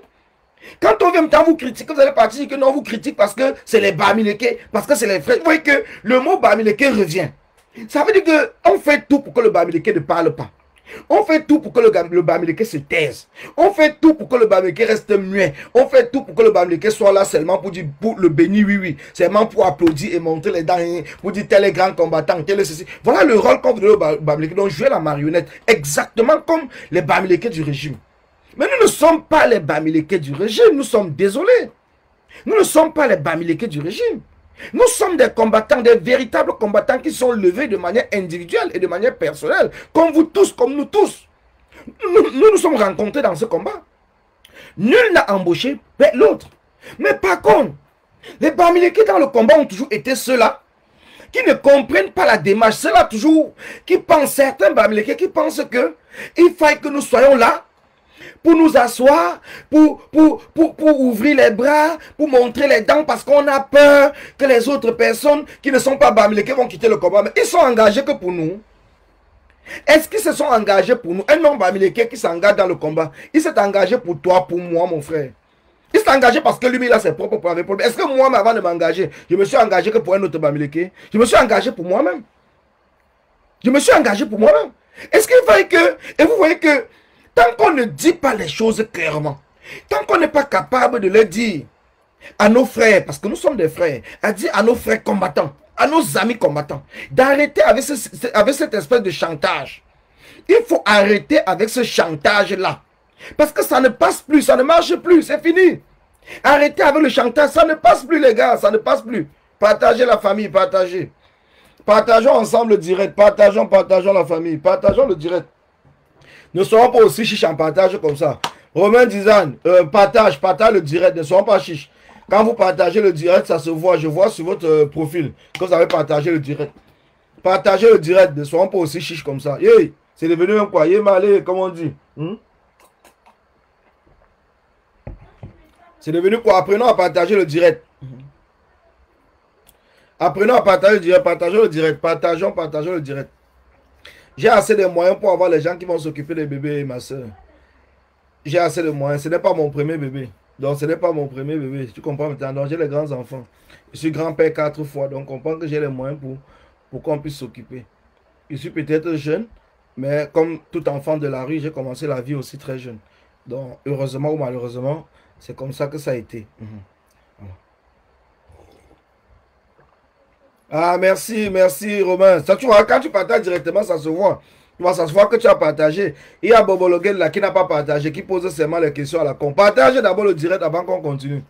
Quand on vient maintenant vous critiquer, vous allez partir dire que non, vous critiquez parce que c'est les Bamileke, parce que c'est les frères. Vous voyez que le mot Bamileke revient. Ça veut dire qu'on fait tout pour que le Bamileke ne parle pas. On fait tout pour que le Bamileke se taise. On fait tout pour que le Bamileke reste muet. On fait tout pour que le Bamileke soit là seulement pour dire pour le béni, oui, oui. Seulement pour applaudir et montrer les dents, pour dire tel est grand combattant, tel est ceci. Voilà le rôle qu'on veut donner au Bamileke. Donc jouer la marionnette, exactement comme les Bamileke du régime. Mais nous ne sommes pas les Bamileke du régime. Nous sommes désolés. Nous ne sommes pas les Bamileke du régime. Nous sommes des combattants, des véritables combattants qui sont levés de manière individuelle et de manière personnelle, comme vous tous, comme nous tous. Nous nous sommes rencontrés dans ce combat. Nul n'a embauché l'autre. Mais par contre, les Bamileke dans le combat ont toujours été ceux-là qui ne comprennent pas la démarche. Ceux-là toujours qui pensent, certains Bamileke qui pensent que il faille que nous soyons là pour nous asseoir, pour ouvrir les bras, pour montrer les dents parce qu'on a peur que les autres personnes qui ne sont pas Bamileke vont quitter le combat. Mais ils sont engagés que pour nous. Est-ce qu'ils se sont engagés pour nous? Un homme Bamileke qui s'engage dans le combat, il s'est engagé pour toi, pour moi, mon frère. Il s'est engagé parce que lui, il a ses propres problèmes. Est-ce que moi, avant de m'engager, je me suis engagé que pour un autre Bamileke? Je me suis engagé pour moi-même. Je me suis engagé pour moi-même. Est-ce qu'il fallait que... Et vous voyez que tant qu'on ne dit pas les choses clairement, tant qu'on n'est pas capable de le dire à nos frères, parce que nous sommes des frères, à dire à nos frères combattants, à nos amis combattants, d'arrêter avec cette espèce de chantage. Il faut arrêter avec ce chantage-là. Parce que ça ne passe plus, ça ne marche plus, c'est fini. Arrêtez avec le chantage, ça ne passe plus les gars, ça ne passe plus. Partagez la famille, partagez. Partageons ensemble le direct, partageons la famille, partageons le direct. Ne soyons pas aussi chiches en partage comme ça. Romain Dizane, partage le direct, ne soyons pas chiches. Quand vous partagez le direct, ça se voit. Je vois sur votre profil que vous avez partagé le direct. Partagez le direct. Ne soyons pas aussi chiches comme ça. Yeah, c'est devenu un quoi? Yeah, malé, comme on dit. C'est devenu quoi? Apprenons à partager le direct. Apprenons à partager le direct. Partageons le direct. Partageons le direct. J'ai assez de moyens pour avoir les gens qui vont s'occuper des bébés, ma soeur. J'ai assez de moyens. Ce n'est pas mon premier bébé. Donc, ce n'est pas mon premier bébé. Tu comprends maintenant? Donc, j'ai les grands enfants. Je suis grand-père 4 fois. Donc, on comprend que j'ai les moyens pour qu'on puisse s'occuper. Je suis peut-être jeune, mais comme tout enfant de la rue, j'ai commencé la vie aussi très jeune. Donc, heureusement ou malheureusement, c'est comme ça que ça a été. Ah, merci, merci, Romain. Ça, tu vois, quand tu partages directement, ça se voit. Tu vois, ça se voit que tu as partagé. Il y a Bobo Loguel là qui n'a pas partagé, qui pose seulement les questions à la con. Partagez d'abord le direct avant qu'on continue.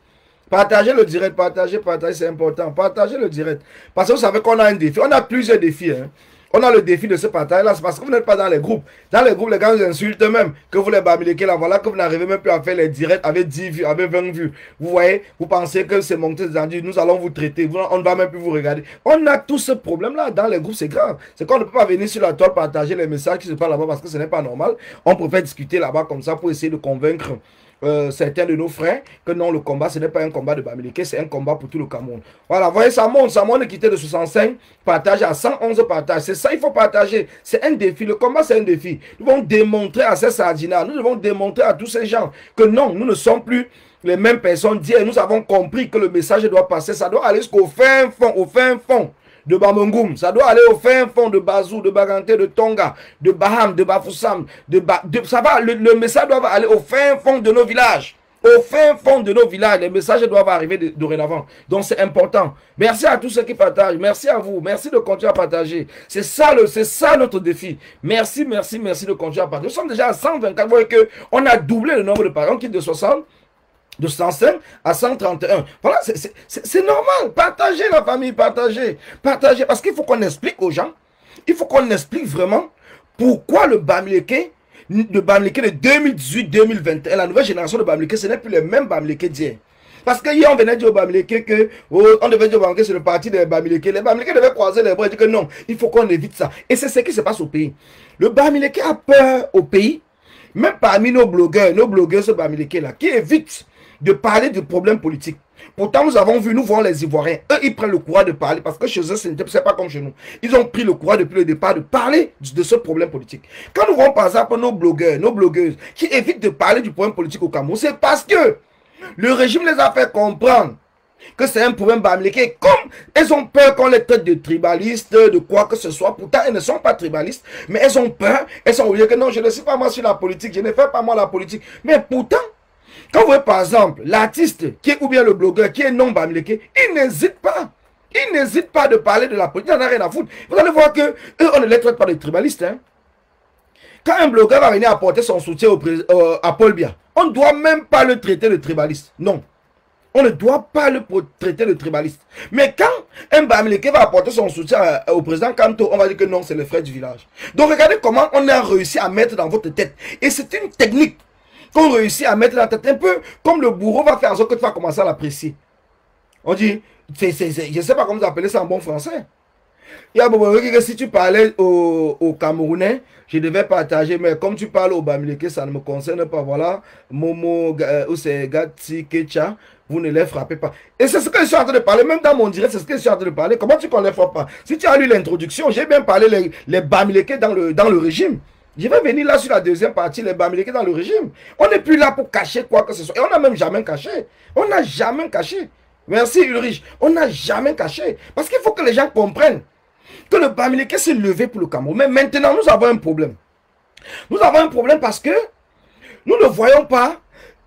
Partagez le direct, partagez, c'est important. Partagez le direct. Parce que vous savez qu'on a un défi. On a plusieurs défis. Hein. On a le défi de ce partage-là. C'est parce que vous n'êtes pas dans les groupes. Dans les groupes, les gars vous insultent même. Que vous les bamilekez là. Voilà que vous n'arrivez même plus à faire les directs avec 10 vues, avec 20 vues. Vous voyez, vous pensez que c'est monté des endus. Nous allons vous traiter. On ne va même plus vous regarder. On a tout ce problème-là. Dans les groupes, c'est grave. C'est qu'on ne peut pas venir sur la toile partager les messages qui se passent là-bas parce que ce n'est pas normal. On préfère discuter là-bas comme ça pour essayer de convaincre certains de nos frères que non, le combat ce n'est pas un combat de Bamileke, c'est un combat pour tout le Cameroun. Voilà, voyez, ça monte quitté de 65 partage à 111 partages. C'est ça, il faut partager. C'est un défi. Le combat, c'est un défi. Nous devons démontrer à ces sardinats, nous devons démontrer à tous ces gens que non, nous ne sommes plus les mêmes personnes d'hier. Nous avons compris que le message doit passer. Ça doit aller jusqu'au fin fond de Bamungum, ça doit aller au fin fond de Bazou, de Baganté, de Tonga, de Baham, de Bafoussam, ça va, le message doit aller au fin fond de nos villages. Au fin fond de nos villages, les messages doivent arriver dorénavant. Donc c'est important. Merci à tous ceux qui partagent. Merci à vous. Merci de continuer à partager. C'est ça notre défi. Merci de continuer à partager. Nous sommes déjà à 124. Vous voyez qu'on a doublé le nombre de parents qui est de 60. De 105 à 131. Voilà, c'est normal. Partagez la famille, partagez. Parce qu'il faut qu'on explique aux gens. Il faut qu'on explique vraiment pourquoi le Bamileke de 2018-2021, la nouvelle génération de Bamileke, ce n'est plus le même Bamileke d'hier. Parce que hier, on venait dire au Bamileke que, on devait dire au Bamileke, c'est le parti des Bamileke. Les Bamileke devaient croiser les bras et dire que non, il faut qu'on évite ça. Et c'est ce qui se passe au pays. Le Bamileke a peur au pays, même parmi nos blogueurs, ce Bamileke là, qui évitent de parler de problèmes politiques. Pourtant, nous avons vu, nous voyons les Ivoiriens. Eux, ils prennent le courage de parler parce que chez eux, ce n'est pas comme chez nous. Ils ont pris le courage depuis le départ de parler de ce problème politique. Quand nous voyons par exemple nos blogueurs, nos blogueuses qui évitent de parler du problème politique au Cameroun, c'est parce que le régime les a fait comprendre que c'est un problème bamileke. Comme elles ont peur qu'on les traite de tribalistes, de quoi que ce soit. Pourtant, elles ne sont pas tribalistes, mais elles ont peur. Elles sont oubliées que non, je ne suis pas moi sur la politique, je ne fais pas moi la politique. Mais pourtant, quand vous voyez par exemple l'artiste ou bien le blogueur qui est non bamileke, il n'hésite pas. Il n'hésite pas de parler de la politique, il n'en a rien à foutre. Vous allez voir que eux, on ne les traite pas de tribalistes. Hein. Quand un blogueur va venir apporter son soutien à Paul Biya, on ne doit même pas le traiter de tribaliste. Non. On ne doit pas le traiter de tribaliste. Mais quand un Bamileke va apporter son soutien au président Kanto, on va dire que non, c'est le frère du village. Donc regardez comment on a réussi à mettre dans votre tête. Et c'est une technique qu'on réussit à mettre dans la tête, un peu comme le bourreau va faire en sorte que tu vas commencer à l'apprécier. On dit, je ne sais pas comment vous appelez ça en bon français. Il y a beaucoup que si tu parlais au Camerounais, je devais partager, mais comme tu parles au Bamileke, ça ne me concerne pas. Voilà, Momo, ou c'est Gati, Kecha, vous ne les frappez pas. Et c'est ce que je suis en train de parler, même dans mon direct, c'est ce que je suis en train de parler. Comment tu ne les frappes pas? Si tu as lu l'introduction, j'ai bien parlé les Bamileke dans le régime. Je vais venir là sur la deuxième partie, les Bamileke dans le régime. On n'est plus là pour cacher quoi que ce soit. Et on n'a même jamais caché. On n'a jamais caché. Merci Ulrich. On n'a jamais caché. Parce qu'il faut que les gens comprennent que le Bamileke s'est levé pour le Cameroun. Mais maintenant, nous avons un problème. Nous avons un problème parce que nous ne voyons pas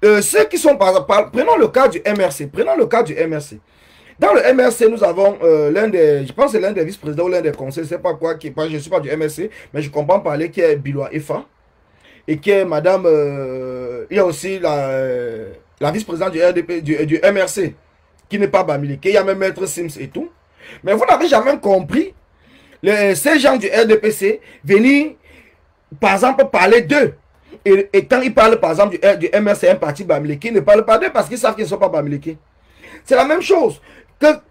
ceux qui sont par exemple... Prenons le cas du MRC. Prenons le cas du MRC. Dans le MRC, nous avons l'un des... Je pense que c'est l'un des vice-présidents ou l'un des conseils. Je ne sais pas quoi. Je ne suis pas du MRC, mais je comprends parler qui est Biloua Efa. Et qui est madame... il y a aussi la vice-présidente du RDP, du MRC, qui n'est pas Bamileke. Il y a même Maître Sims et tout. Mais vous n'avez jamais compris ces gens du RDPC venir, par exemple, parler d'eux. Et quand ils parlent, par exemple, du MRC, un parti Bamileke, ils ne parlent pas d'eux parce qu'ils savent qu'ils ne sont pas Bamileke. C'est la même chose.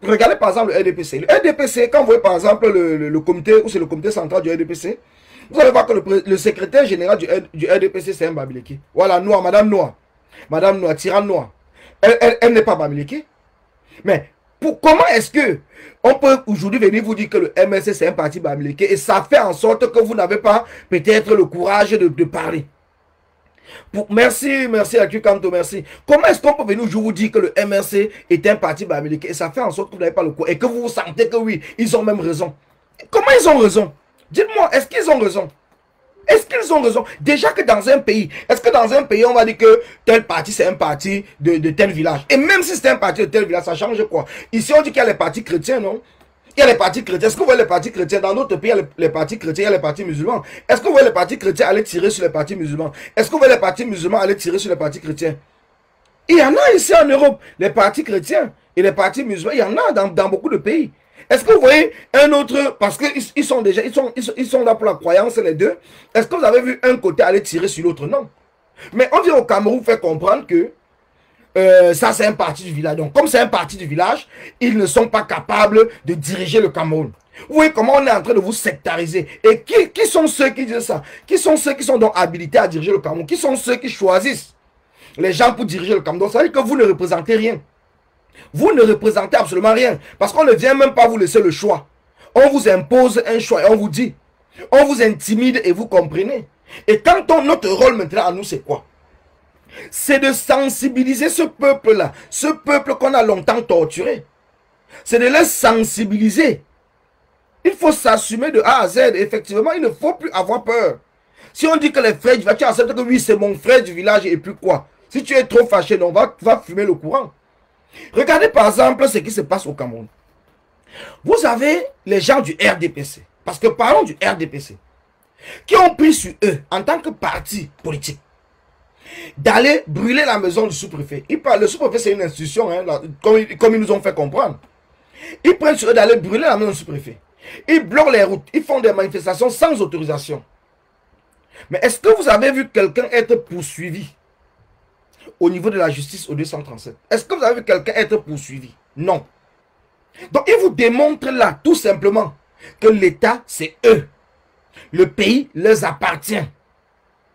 Regardez par exemple le RDPC. Le RDPC, quand vous voyez par exemple le comité, ou c'est le comité central du RDPC, vous allez voir que le secrétaire général du RDPC, c'est un Bamileke. Voilà, Noir, Madame Noir. Madame Noir, Tirane Noir. Elle n'est pas Bamileke. Mais comment est-ce que on peut aujourd'hui venir vous dire que le MLC c'est un parti Bamileke et ça fait en sorte que vous n'avez pas peut-être le courage de parler? Merci à Kanto, merci. Comment est-ce qu'on peut venir aujourd'hui vous dire que le MRC est un parti Bamileke et ça fait en sorte que vous n'avez pas le courage et que vous vous sentez que oui, ils ont même raison? Comment ils ont raison? Dites-moi, est-ce qu'ils ont raison? Est-ce qu'ils ont raison? Déjà que dans un pays, est-ce que dans un pays, on va dire que tel parti, c'est un parti de tel village? Et même si c'est un parti de tel village, ça change quoi? Ici, on dit qu'il y a les partis chrétiens, non? Il y a les partis chrétiens. Est-ce que vous voyez les partis chrétiens? Dans d'autres pays, il y a les partis chrétiens, il y a les partis musulmans. Est-ce que vous voyez les partis chrétiens aller tirer sur les partis musulmans? Est-ce que vous voyez les partis musulmans aller tirer sur les partis chrétiens? Il y en a ici en Europe, les partis chrétiens et les partis musulmans, il y en a dans beaucoup de pays. Est-ce que vous voyez un autre, parce qu'ils sont déjà, ils sont là pour la croyance les deux. Est-ce que vous avez vu un côté aller tirer sur l'autre? Non. Mais on vient au Cameroun faire comprendre que ça c'est un parti du village. Donc comme c'est un parti du village, ils ne sont pas capables de diriger le Cameroun. Vous voyez comment on est en train de vous sectariser. Et qui sont ceux qui disent ça? Qui sont ceux qui sont donc habilités à diriger le Cameroun? Qui sont ceux qui choisissent les gens pour diriger le Cameroun? Donc ça veut dire que vous ne représentez rien. Vous ne représentez absolument rien. Parce qu'on ne vient même pas vous laisser le choix. On vous impose un choix et on vous dit. On vous intimide et vous comprenez. Et quand notre rôle maintenant à nous, c'est quoi? C'est de sensibiliser ce peuple-là. Ce peuple qu'on a longtemps torturé. C'est de le sensibiliser. Il faut s'assumer de A à Z. Effectivement, il ne faut plus avoir peur. Si on dit que les frères du village, tu acceptes que oui, c'est mon frère du village et puis quoi? Si tu es trop fâché, on va fumer le courant. Regardez par exemple ce qui se passe au Cameroun. Vous avez les gens du RDPC. Parce que parlons du RDPC. Qui ont pris sur eux, en tant que parti politique, d'aller brûler la maison du sous-préfet. Le sous-préfet, c'est une institution, hein, comme ils nous ont fait comprendre. Ils prennent sur eux d'aller brûler la maison du sous-préfet. Ils bloquent les routes. Ils font des manifestations sans autorisation. Mais est-ce que vous avez vu quelqu'un être poursuivi au niveau de la justice au 237? Est-ce que vous avez vu quelqu'un être poursuivi? Non. Donc, ils vous démontrent là, tout simplement, que l'État, c'est eux. Le pays leur appartient.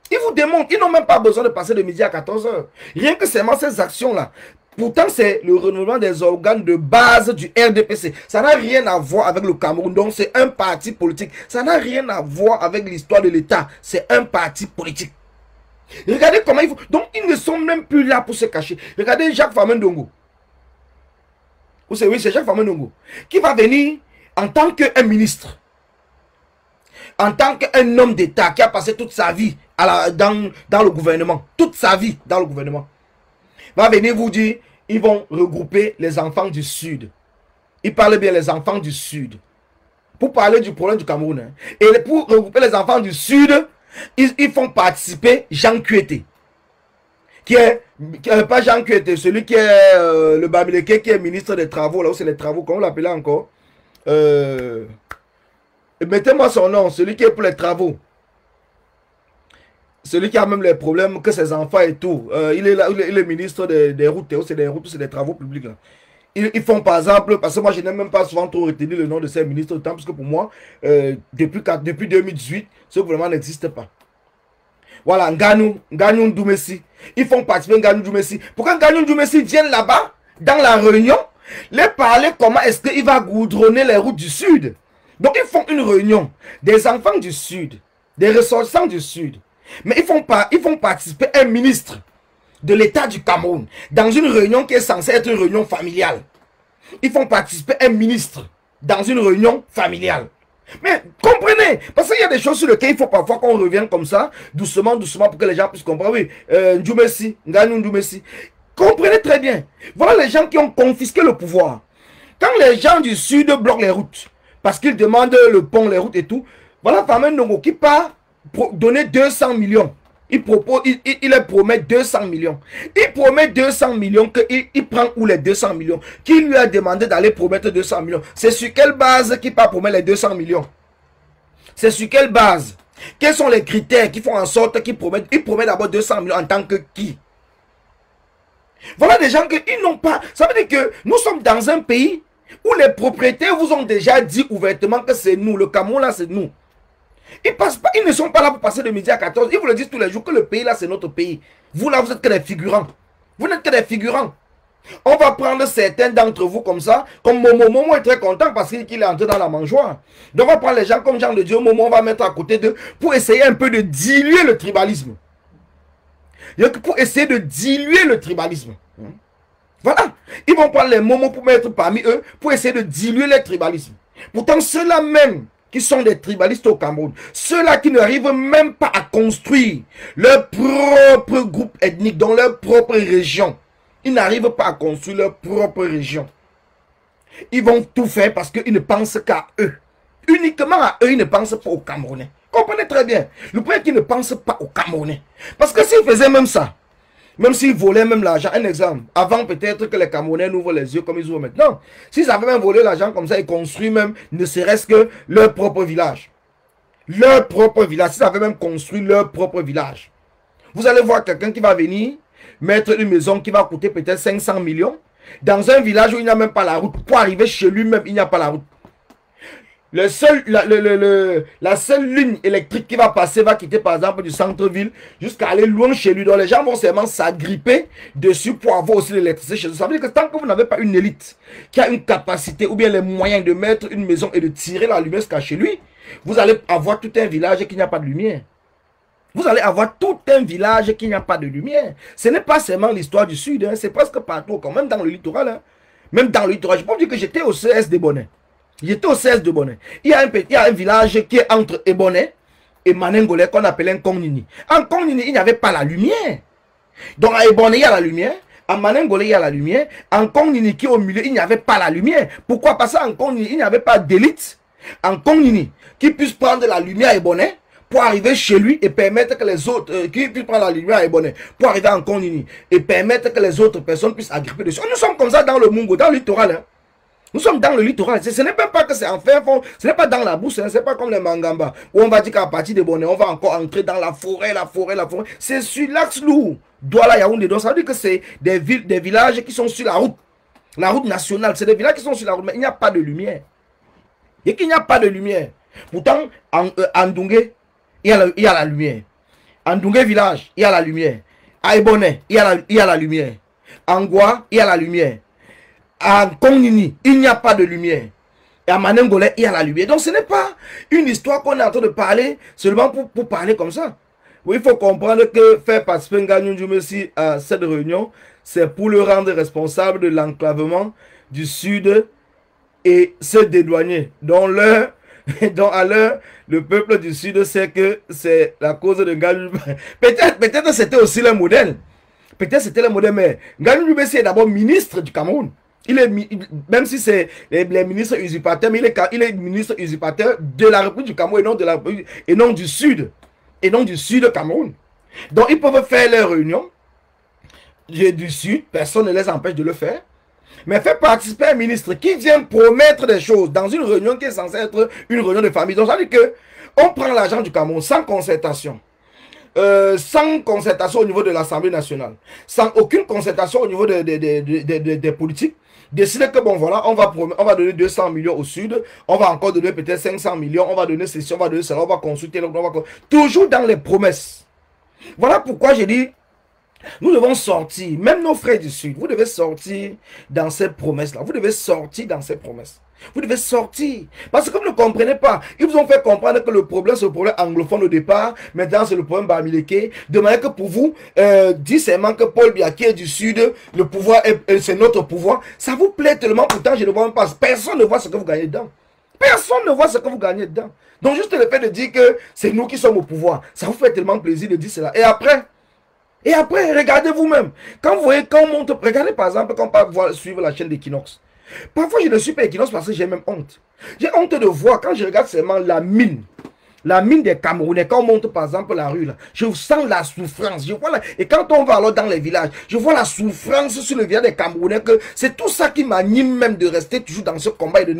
Ils vous démontrent, ils n'ont même pas besoin de passer de midi à 14 h. Rien que seulement ces actions-là. Pourtant, c'est le renouvellement des organes de base du RDPC. Ça n'a rien à voir avec le Cameroun. Donc, c'est un parti politique. Ça n'a rien à voir avec l'histoire de l'État. C'est un parti politique. Regardez comment ils font. Donc, ils ne sont même plus là pour se cacher. Regardez Jacques Famendongo. Vous savez, oui, c'est Jacques Famendongo. Qui va venir en tant qu'un ministre. En tant qu'un homme d'État qui a passé toute sa vie dans le gouvernement. Toute sa vie dans le gouvernement. Va venir vous dire, ils vont regrouper les enfants du Sud. Ils parlent bien les enfants du Sud. Pour parler du problème du Cameroun. Hein. Et pour regrouper les enfants du Sud, ils font participer Jean Kuete. Qui est pas Jean Kuete, celui qui est le Bamileke, qui est ministre des Travaux. Là où c'est les travaux, comment on l'appelait encore? Mettez-moi son nom, celui qui est pour les travaux. Celui qui a même les problèmes que ses enfants et tout. Il est là, il est ministre des routes. C'est des routes, c'est des travaux publics. Là. Ils font par exemple, parce que moi je n'ai même pas souvent trop retenu le nom de ces ministres, autant parce que pour moi, depuis 2018, ce gouvernement n'existe pas. Voilà, Nganou Ndoumessi. Ils font participer Nganou Ndoumessi. Pourquoi Nganou Ndoumessi viennent là-bas, dans la réunion, les parler comment est-ce qu'il va goudronner les routes du Sud. Donc ils font une réunion des enfants du Sud, des ressortissants du Sud. Mais ils font participer un ministre de l'État du Cameroun dans une réunion qui est censée être une réunion familiale. Ils font participer un ministre dans une réunion familiale. Mais comprenez, parce qu'il y a des choses sur lesquelles il faut parfois qu'on revienne comme ça, doucement, pour que les gens puissent comprendre. Oui, Ndoumessi, Nganou Ndoumessi. Comprenez très bien. Voilà les gens qui ont confisqué le pouvoir. Quand les gens du Sud bloquent les routes, parce qu'ils demandent le pont, les routes et tout, voilà Famendongo qui part donner 200 millions. Il leur promet 200 millions. Il promet 200 millions. Il prend où les 200 millions? Qui lui a demandé d'aller promettre 200 millions? C'est sur quelle base qu'il part promettre les 200 millions? C'est sur quelle base? Quels sont les critères qui font en sorte qu'il promet? Il promet d'abord 200 millions en tant que qui? Voilà des gens qui n'ont pas... Ça veut dire que nous sommes dans un pays où les propriétaires vous ont déjà dit ouvertement que c'est nous. Le Cameroun là, c'est nous. Ils passent pas, ils ne sont pas là pour passer de midi à 14. Ils vous le disent tous les jours que le pays là, c'est notre pays. Vous là, vous êtes que des figurants. Vous n'êtes que des figurants. On va prendre certains d'entre vous comme ça. Comme Momo. Momo est très content parce qu'il est entré dans la mangeoire. Donc on va prendre les gens comme Jean de Dieu. Momo, on va mettre à côté d'eux pour essayer un peu de diluer le tribalisme. Pour essayer de diluer le tribalisme. Voilà. Ils vont prendre les Momo pour mettre parmi eux pour essayer de diluer le tribalisme. Pourtant, ceux-là même qui sont des tribalistes au Cameroun, ceux-là qui n'arrivent même pas à construire leur propre groupe ethnique dans leur propre région. Ils n'arrivent pas à construire leur propre région. Ils vont tout faire parce qu'ils ne pensent qu'à eux. Uniquement à eux, ils ne pensent pas aux Camerounais. Comprenez très bien. Le point est qu'ils ne pensent pas aux Camerounais. Parce que s'ils faisaient même ça, même s'ils volaient même l'argent, un exemple, avant peut-être que les Camerounais n'ouvrent les yeux comme ils ouvrent maintenant. S'ils avaient même volé l'argent comme ça, ils construisent même, ne serait-ce que leur propre village. Leur propre village. S'ils avaient même construit leur propre village. Vous allez voir quelqu'un qui va venir mettre une maison qui va coûter peut-être 500 millions dans un village où il n'y a même pas la route. Pour arriver chez lui-même, il n'y a pas la route. La seule ligne électrique qui va passer va quitter par exemple du centre-ville jusqu'à aller loin chez lui. Donc les gens vont seulement s'agripper dessus pour avoir aussi l'électricité chez eux. Ça veut dire que tant que vous n'avez pas une élite qui a une capacité ou bien les moyens de mettre une maison et de tirer la lumière jusqu'à chez lui, vous allez avoir tout un village qui n'y a pas de lumière. Vous allez avoir tout un village qui n'y a pas de lumière. Ce n'est pas seulement l'histoire du Sud, hein, c'est presque partout, quand même dans le littoral. Hein. Même dans le littoral, je peux vous dire que j'étais au CS de Bonnet. J'étais au CS de Bonnet. Il y a un village qui est entre Ebonnet et Manengolais qu'on appelait Nkongnini. En Nkongnini, il n'y avait pas la lumière. Donc à Ebonnet, il y a la lumière. À Manengolais, il y a la lumière. En Nkongnini, qui est au milieu, il n'y avait pas la lumière. Pourquoi? Parce qu'en Nkongnini, il n'y avait pas d'élite. En Nkongnini, qui puisse prendre la lumière à Ebonnet pour arriver chez lui et permettre que les autres, qui puissent prendre la lumière à Ebonnet pour arriver en Nkongnini et permettre que les autres personnes puissent agripper dessus. Nous sommes comme ça dans le Mungo, dans le littoral. Hein. Nous sommes dans le littoral. Ce n'est même pas que c'est en fin fond. Ce n'est pas dans la bourse. Hein. Ce n'est pas comme les Mangamba. Où on va dire qu'à partir de Bonnet, on va encore entrer dans la forêt, la forêt, la forêt. C'est sur l'axe lourd. Douala, Yaoundé. Donc ça veut dire que c'est des villes, des villages qui sont sur la route. La route nationale. C'est des villages qui sont sur la route. Mais il n'y a pas de lumière. Et qu'il n'y a pas de lumière. Pourtant, en Ndungé, il y a la lumière. En Ndungé village, il y a la lumière. À Ebonnet, il y a la lumière. En Goa, il y a la lumière. À Nkongnini, il n'y a pas de lumière. Et à Manengolais, il y a la lumière. Donc ce n'est pas une histoire qu'on est en train de parler seulement pour parler comme ça. Oui, il faut comprendre que faire participer Nganyou Djoumessi à cette réunion, c'est pour le rendre responsable de l'enclavement du Sud et se dédouaner. Donc à l'heure, le peuple du Sud sait que c'est la cause de Nganyou. Peut-être c'était aussi le modèle. Peut-être c'était le modèle, mais Nganyou Djoumessi est d'abord ministre du Cameroun. Même si c'est les ministres usurpateurs, mais il est ministre usurpateur de la République du Cameroun et non du Sud. Et non du Sud Cameroun. Donc ils peuvent faire leurs réunions du Sud, personne ne les empêche de le faire. Mais faire participer un ministre qui vient promettre des choses dans une réunion qui est censée être une réunion de famille. Donc ça veut dire que on prend l'argent du Cameroun sans concertation. Sans concertation au niveau de l'Assemblée nationale, sans aucune concertation au niveau des politiques, décider que bon voilà, on va donner 200 millions au Sud, on va encore donner peut-être 500 millions, on va donner ceci, on va donner cela, on va consulter, toujours dans les promesses. Voilà pourquoi j'ai dit, nous devons sortir, même nos frères du Sud, vous devez sortir dans ces promesses-là, vous devez sortir dans ces promesses. Vous devez sortir. Parce que vous ne comprenez pas. Ils vous ont fait comprendre que le problème, c'est le problème anglophone au départ. Maintenant, c'est le problème bamileke. De manière que pour vous, dit seulement que Paul Biya qui est du Sud, le pouvoir, c'est notre pouvoir. Ça vous plaît tellement. Pourtant, je ne vois même pas. Personne ne voit ce que vous gagnez dedans. Personne ne voit ce que vous gagnez dedans. Donc, juste le fait de dire que c'est nous qui sommes au pouvoir, ça vous fait tellement plaisir de dire cela. Et après, regardez vous-même. Quand vous voyez, quand on monte, regardez par exemple, quand on va suivre la chaîne d'Equinox. Parfois, je ne suis pas Equinox parce que j'ai même honte. J'ai honte de voir, quand je regarde seulement la mine des Camerounais, quand on monte par exemple la rue, là, je sens la souffrance. Et quand on va alors dans les villages, je vois la souffrance sur le village des Camerounais, que c'est tout ça qui m'anime même de rester toujours dans ce combat et de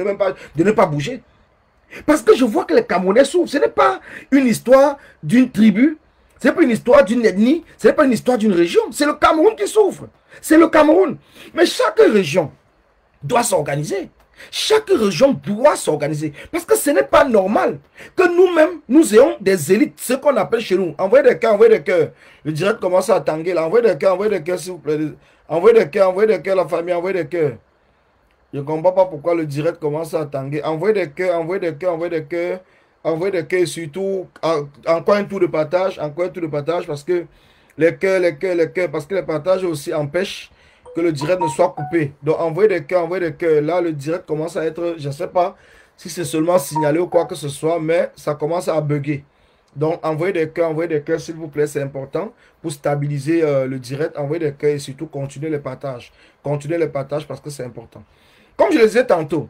ne pas bouger. Parce que je vois que les Camerounais souffrent. Ce n'est pas une histoire d'une tribu, ce n'est pas une histoire d'une ethnie, ce n'est pas une histoire d'une région, c'est le Cameroun qui souffre. C'est le Cameroun. Mais chaque région doit s'organiser. Chaque région doit s'organiser. Parce que ce n'est pas normal que nous-mêmes, nous ayons des élites, ce qu'on appelle chez nous. Envoyez des cœurs, envoyez des cœurs. Le direct commence à tanguer là. Envoyez des cœurs, s'il vous plaît. Envoyez des cœurs, la famille, envoyez des cœurs. Je ne comprends pas pourquoi le direct commence à tanguer. Envoyez des cœurs, envoyez des cœurs, envoyez des cœurs. Envoyez des cœurs, surtout, encore un tour de partage, parce que les cœurs, parce que les partages aussi empêchent que le direct ne soit coupé. Donc envoyez des cœurs, envoyez des cœurs. Là, le direct commence à être, je ne sais pas si c'est seulement signalé ou quoi que ce soit, mais ça commence à bugger. Donc envoyez des cœurs, s'il vous plaît, c'est important pour stabiliser le direct. Envoyez des cœurs et surtout continuez les partages. Continuez les partages parce que c'est important. Comme je le disais tantôt,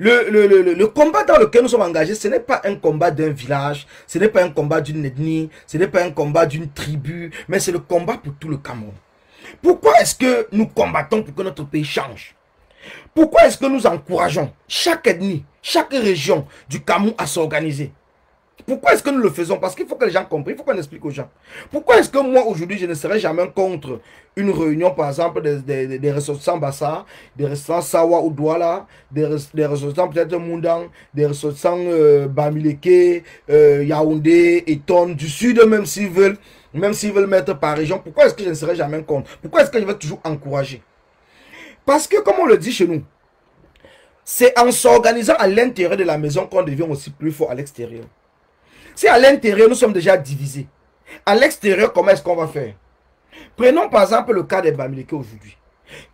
le combat dans lequel nous sommes engagés, ce n'est pas un combat d'un village, ce n'est pas un combat d'une ethnie, ce n'est pas un combat d'une tribu, mais c'est le combat pour tout le Cameroun. Pourquoi est-ce que nous combattons pour que notre pays change? Pourquoi est-ce que nous encourageons chaque ethnie, chaque région du Cameroun à s'organiser? Pourquoi est-ce que nous le faisons? Parce qu'il faut que les gens comprennent, il faut qu'on explique aux gens. Pourquoi est-ce que moi, aujourd'hui, je ne serai jamais contre une réunion, par exemple, des ressortissants Bassa, des ressortissants Sawa ou Douala, des ressortissants peut-être Moundang, des ressortissants Bamileke, Yaoundé, Eton, du sud, même s'ils veulent mettre par région. Pourquoi est-ce que je ne serai jamais contre? Pourquoi est-ce que je vais toujours encourager? Parce que, comme on le dit chez nous, c'est en s'organisant à l'intérieur de la maison qu'on devient aussi plus fort à l'extérieur. Si à l'intérieur, nous sommes déjà divisés, à l'extérieur, comment est-ce qu'on va faire? Prenons par exemple le cas des Bamileke aujourd'hui.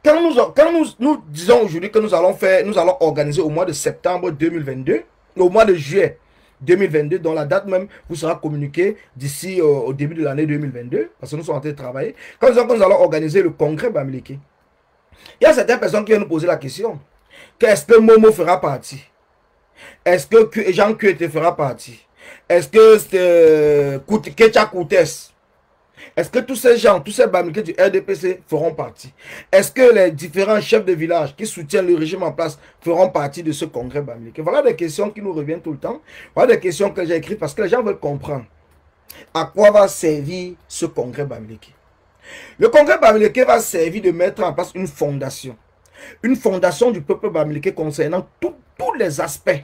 Quand nous disons aujourd'hui que nous allons organiser au mois de septembre 2022, au mois de juillet 2022, dont la date même vous sera communiquée d'ici au début de l'année 2022, parce que nous sommes en train de travailler, quand nous disons que nous allons organiser le congrès Bamileke, il y a certaines personnes qui viennent nous poser la question, est-ce que Momo fera partie? Est-ce que Jean Kuete fera partie? Est-ce que Kecha Koutes, est-ce que tous ces gens, tous ces Bamileke du RDPC feront partie? Est-ce que les différents chefs de village qui soutiennent le régime en place feront partie de ce congrès Bamileke? Voilà des questions qui nous reviennent tout le temps. Voilà des questions que j'ai écrites parce que les gens veulent comprendre à quoi va servir ce congrès Bamileke. Le congrès Bamileke va servir de mettre en place une fondation du peuple Bamileke concernant tous les aspects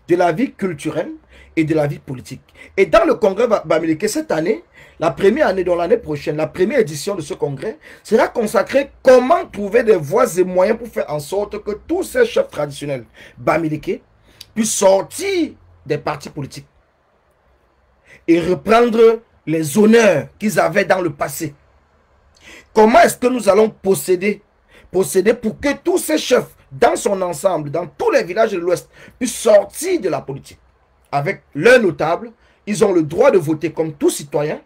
de la vie culturelle et de la vie politique. Et dans le congrès Bamileke cette année, la première année, dans l'année prochaine, la première édition de ce congrès sera consacrée comment trouver des voies et moyens pour faire en sorte que tous ces chefs traditionnels Bamileke puissent sortir des partis politiques et reprendre les honneurs qu'ils avaient dans le passé. Comment est-ce que nous allons procéder pour que tous ces chefs, dans son ensemble, dans tous les villages de l'Ouest, puissent sortir de la politique? Avec leurs notables, ils ont le droit de voter comme tout citoyen,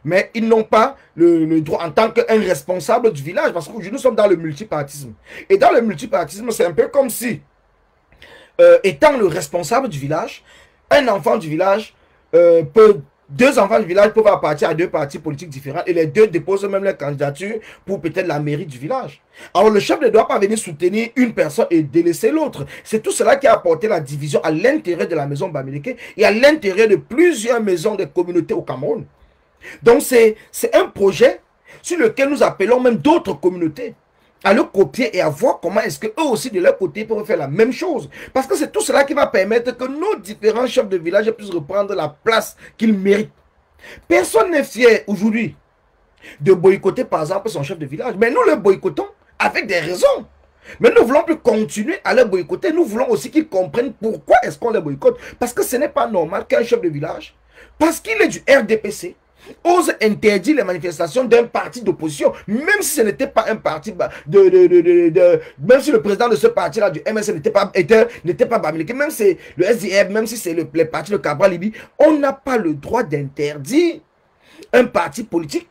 mais ils n'ont pas le droit en tant qu'un responsable du village, parce qu'aujourd'hui nous sommes dans le multipartisme. Et dans le multipartisme, c'est un peu comme si, étant le responsable du village, un enfant du village deux enfants du village peuvent appartenir à deux partis politiques différents et les deux déposent même leur candidature pour peut-être la mairie du village. Alors le chef ne doit pas venir soutenir une personne et délaisser l'autre. C'est tout cela qui a apporté la division à l'intérieur de la maison Bamileke et à l'intérieur de plusieurs maisons des communautés au Cameroun. Donc c'est un projet sur lequel nous appelons même d'autres communautés à le copier et à voir comment est-ce qu'eux aussi de leur côté peuvent faire la même chose. Parce que c'est tout cela qui va permettre que nos différents chefs de village puissent reprendre la place qu'ils méritent. Personne n'est fier aujourd'hui de boycotter par exemple son chef de village. Mais nous le boycottons avec des raisons. Mais nous voulons plus continuer à le boycotter. Nous voulons aussi qu'ils comprennent pourquoi est-ce qu'on les boycotte. Parce que ce n'est pas normal qu'un chef de village, parce qu'il est du RDPC, ose interdire les manifestations d'un parti d'opposition, même si ce n'était pas un parti même si le président de ce parti-là, du MS, n'était pas Bamileke, même si c'est le SDF, même si c'est les partis de Cabral Libi, on n'a pas le droit d'interdire un parti politique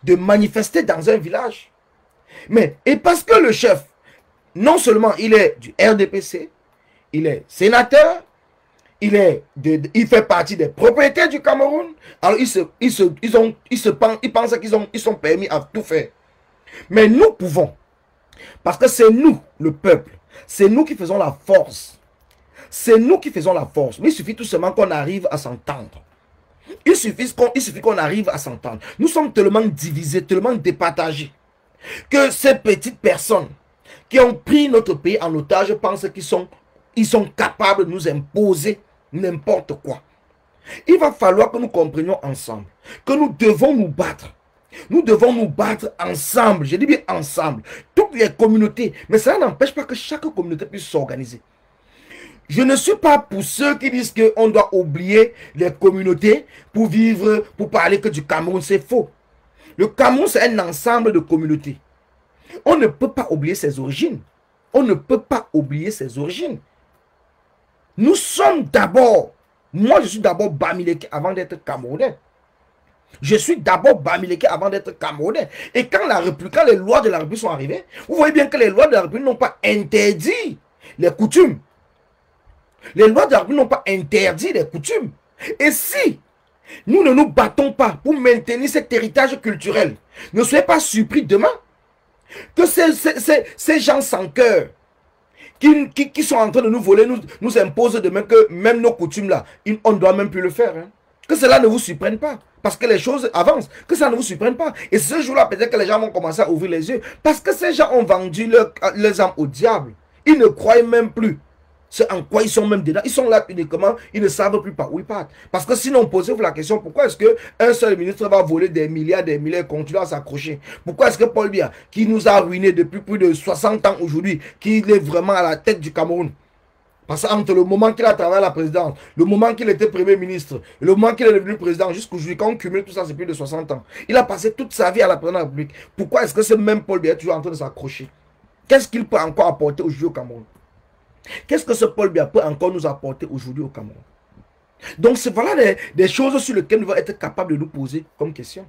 de manifester dans un village. Mais, et parce que le chef, non seulement il est du RDPC, il est sénateur, il fait partie des propriétaires du Cameroun. Alors ils pensent qu'ils sont permis à tout faire. Mais nous pouvons. Parce que c'est nous, le peuple. C'est nous qui faisons la force. C'est nous qui faisons la force. Mais il suffit tout simplement qu'on arrive à s'entendre. Il suffit qu'on arrive à s'entendre. Nous sommes tellement divisés, tellement départagés. que ces petites personnes qui ont pris notre pays en otage pensent qu'ils sont capables de nous imposer n'importe quoi. Il va falloir que nous comprenions ensemble que nous devons nous battre. Nous devons nous battre ensemble. Je dis bien ensemble. Toutes les communautés. Mais ça n'empêche pas que chaque communauté puisse s'organiser. Je ne suis pas pour ceux qui disent qu'on doit oublier les communautés pour vivre, pour parler que du Cameroun. C'est faux. Le Cameroun, c'est un ensemble de communautés. On ne peut pas oublier ses origines. On ne peut pas oublier ses origines. Nous sommes d'abord, moi je suis d'abord Bamileke avant d'être Camerounais. Je suis d'abord Bamileke avant d'être Camerounais. Et quand les lois de la République sont arrivées, vous voyez bien que les lois de la République n'ont pas interdit les coutumes. Les lois de la République n'ont pas interdit les coutumes. Et si nous ne nous battons pas pour maintenir cet héritage culturel, ne soyez pas surpris demain que ces gens sans cœur qui sont en train de nous voler, nous imposent demain que même nos coutumes là, on ne doit même plus le faire. Hein. Que cela ne vous surprenne pas. Parce que les choses avancent. Que ça ne vous surprenne pas. Et ce jour-là, peut-être que les gens vont commencer à ouvrir les yeux. Parce que ces gens ont vendu leurs âmes au diable. Ils ne croient même plus. C'est en quoi ils sont même dedans. Ils sont là uniquement. Ils ne savent plus par où ils partent. Parce que sinon, posez-vous la question, pourquoi est-ce qu'un seul ministre va voler des milliards et continuer à s'accrocher? Pourquoi est-ce que Paul Biya, qui nous a ruinés depuis plus de 60 ans aujourd'hui, qui est vraiment à la tête du Cameroun? Parce qu'entre le moment qu'il a travaillé à la présidence, le moment qu'il était premier ministre, et le moment qu'il est devenu président, jusqu'aujourd'hui, quand on cumule tout ça, c'est plus de 60 ans. Il a passé toute sa vie à la présidence de la République. Pourquoi est-ce que ce même Paul Biya est toujours en train de s'accrocher? Qu'est-ce qu'il peut encore apporter aujourd'hui au Cameroun? Qu'est-ce que ce Paul Biya peut encore nous apporter aujourd'hui au Cameroun? Donc, voilà des choses sur lesquelles nous devons être capables de nous poser comme question.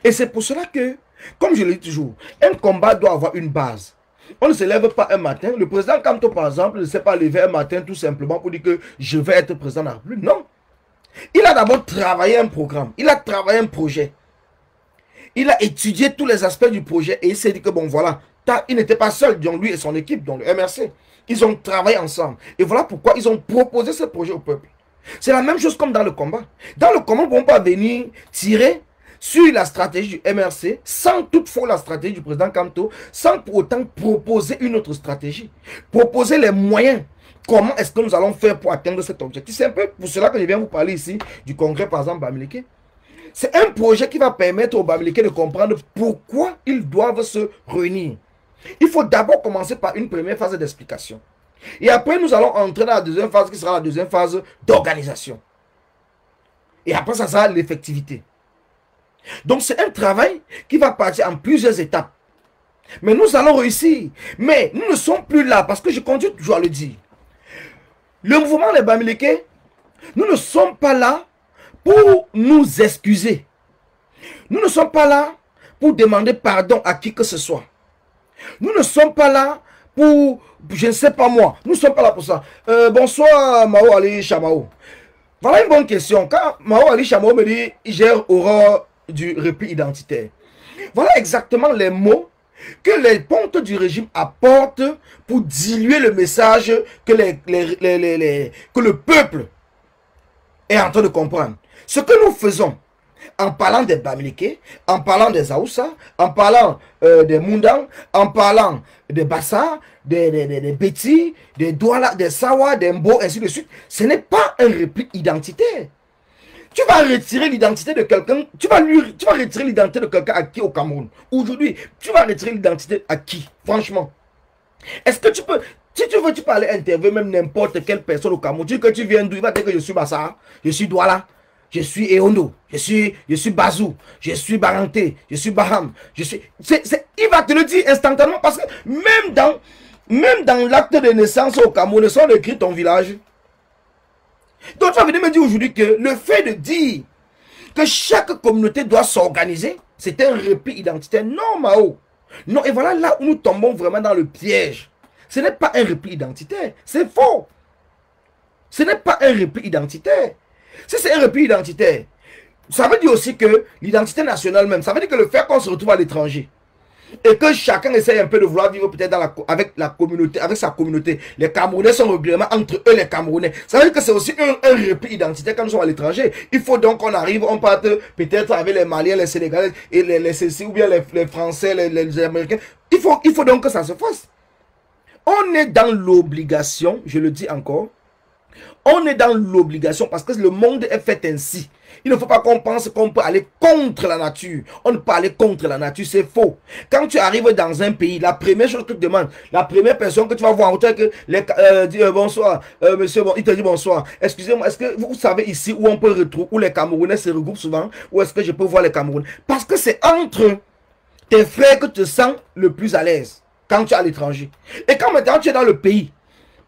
Et c'est pour cela que, comme je le dis toujours, un combat doit avoir une base. On ne se lève pas un matin. Le président Kamto, par exemple, ne s'est pas levé un matin tout simplement pour dire que je vais être président de la République. Non. Il a d'abord travaillé un programme. Il a travaillé un projet. Il a étudié tous les aspects du projet et il s'est dit que bon, voilà, il n'était pas seul, donc lui et son équipe, donc le MRC. Ils ont travaillé ensemble. Et voilà pourquoi ils ont proposé ce projet au peuple. C'est la même chose comme dans le combat. Dans le combat, on ne peut pas venir tirer sur la stratégie du MRC, sans toutefois la stratégie du président Kamto, sans pour autant proposer une autre stratégie. Proposer les moyens. Comment est-ce que nous allons faire pour atteindre cet objectif? C'est un peu pour cela que je viens vous parler ici du congrès, par exemple, Bamileke. C'est un projet qui va permettre aux Bamileke de comprendre pourquoi ils doivent se réunir. Il faut d'abord commencer par une première phase d'explication. Et après, nous allons entrer dans la deuxième phase qui sera la deuxième phase d'organisation. Et après, ça sera l'effectivité. Donc, c'est un travail qui va partir en plusieurs étapes. Mais nous allons réussir. Mais nous ne sommes plus là parce que je continue toujours à le dire. Le mouvement des Bamileke, nous ne sommes pas là pour nous excuser. Nous ne sommes pas là pour demander pardon à qui que ce soit. Nous ne sommes pas là pour, je ne sais pas moi, nous ne sommes pas là pour ça. Bonsoir Mao Ali Chamao. Voilà une bonne question. Quand Mao Ali Chamao me dit, il gère horreur du repli identitaire. Voilà exactement les mots que les pontes du régime apportent pour diluer le message que, que le peuple est en train de comprendre. Ce que nous faisons en parlant des Bamileke, en parlant des Aoussa, en parlant des Mundang, en parlant des Bassa, des Beti, des Douala, des Sawa, des Mbo, ainsi de suite, ce n'est pas un repli identitaire. Tu vas retirer l'identité de quelqu'un, tu vas retirer l'identité de quelqu'un à qui au Cameroun? Aujourd'hui, tu vas retirer l'identité à qui? Franchement. Est-ce que tu peux, si tu veux, tu peux aller interviewer même n'importe quelle personne au Cameroun. Tu dis que tu viens d'où? Il va dire que je suis Bassa, je suis Douala, je suis Eondo, je suis Bazou, je suis Baranté, je suis Baham, je suis... il va te le dire instantanément parce que même dans l'acte de naissance au Cameroun, ils sont écrits ton village. Donc tu vas venir me dire aujourd'hui que le fait de dire que chaque communauté doit s'organiser, c'est un repli identitaire. Non, Mao. Non, et voilà là où nous tombons vraiment dans le piège. Ce n'est pas un repli identitaire. C'est faux. Ce n'est pas un repli identitaire. Si c'est un repli identitaire, ça veut dire aussi que l'identité nationale même, ça veut dire que le fait qu'on se retrouve à l'étranger, et que chacun essaye un peu de vouloir vivre peut-être avec la communauté, avec sa communauté. Les Camerounais sont régulièrement entre eux, les Camerounais. Ça veut dire que c'est aussi un repli identitaire quand nous sommes à l'étranger. Il faut donc qu'on arrive, on parte peut-être avec les Maliens, les Sénégalais, et les CC, ou bien les Français, les Américains. Il faut donc que ça se fasse. On est dans l'obligation, je le dis encore, on est dans l'obligation parce que le monde est fait ainsi. Il ne faut pas qu'on pense qu'on peut aller contre la nature. On ne peut pas aller contre la nature, c'est faux. Quand tu arrives dans un pays, la première chose que tu te demandes, la première personne que tu vas voir, que dit bonsoir, monsieur, bon, il te dit bonsoir. Excusez-moi, est-ce que vous savez ici où on peut retrouver, où les Camerounais se regroupent souvent, où est-ce que je peux voir les Camerounais? Parce que c'est entre tes frères que tu te sens le plus à l'aise quand tu es à l'étranger. Et quand maintenant tu es dans le pays,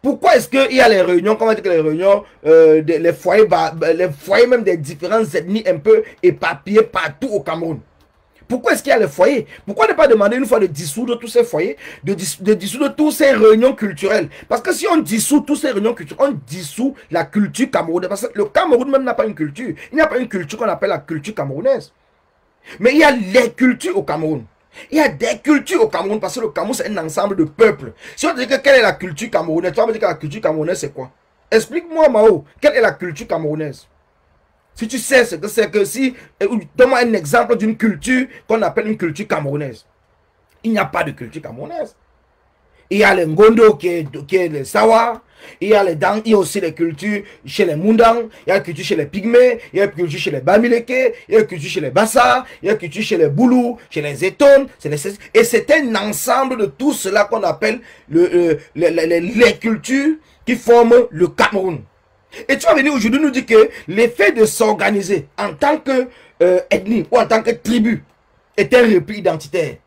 pourquoi est-ce qu'il y a les réunions, comment dire que les réunions, les foyers même des différentes ethnies un peu éparpillés partout au Cameroun? Pourquoi est-ce qu'il y a les foyers? Pourquoi ne pas demander une fois de dissoudre tous ces foyers, de dissoudre toutes ces réunions culturelles? Parce que si on dissout toutes ces réunions culturelles, on dissout la culture camerounaise. Parce que le Cameroun même n'a pas une culture. Il n'y a pas une culture qu'on appelle la culture camerounaise. Mais il y a les cultures au Cameroun. Il y a des cultures au Cameroun parce que le Cameroun c'est un ensemble de peuples. Si on dit que quelle est la culture camerounaise, tu vas me dire que la culture camerounaise c'est quoi? Explique-moi Mao, quelle est la culture camerounaise? Si tu sais ce que c'est, que si, donne-moi un exemple d'une culture qu'on appelle une culture camerounaise. Il n'y a pas de culture camerounaise. Il y a les Ngondo qui est le Sawa. Il y a aussi les cultures chez les Mundang. Il y a la culture chez les Pygmées. Il y a la culture chez les Bamileke. Il y a la culture chez les Bassa. Il y a la culture chez les Boulou, chez les Eton. Et c'est un ensemble de tout cela qu'on appelle les cultures qui forment le Cameroun. Et tu vas venir aujourd'hui nous dire que l'effet de s'organiser en tant que ethnie ou en tant que tribu est un repli identitaire.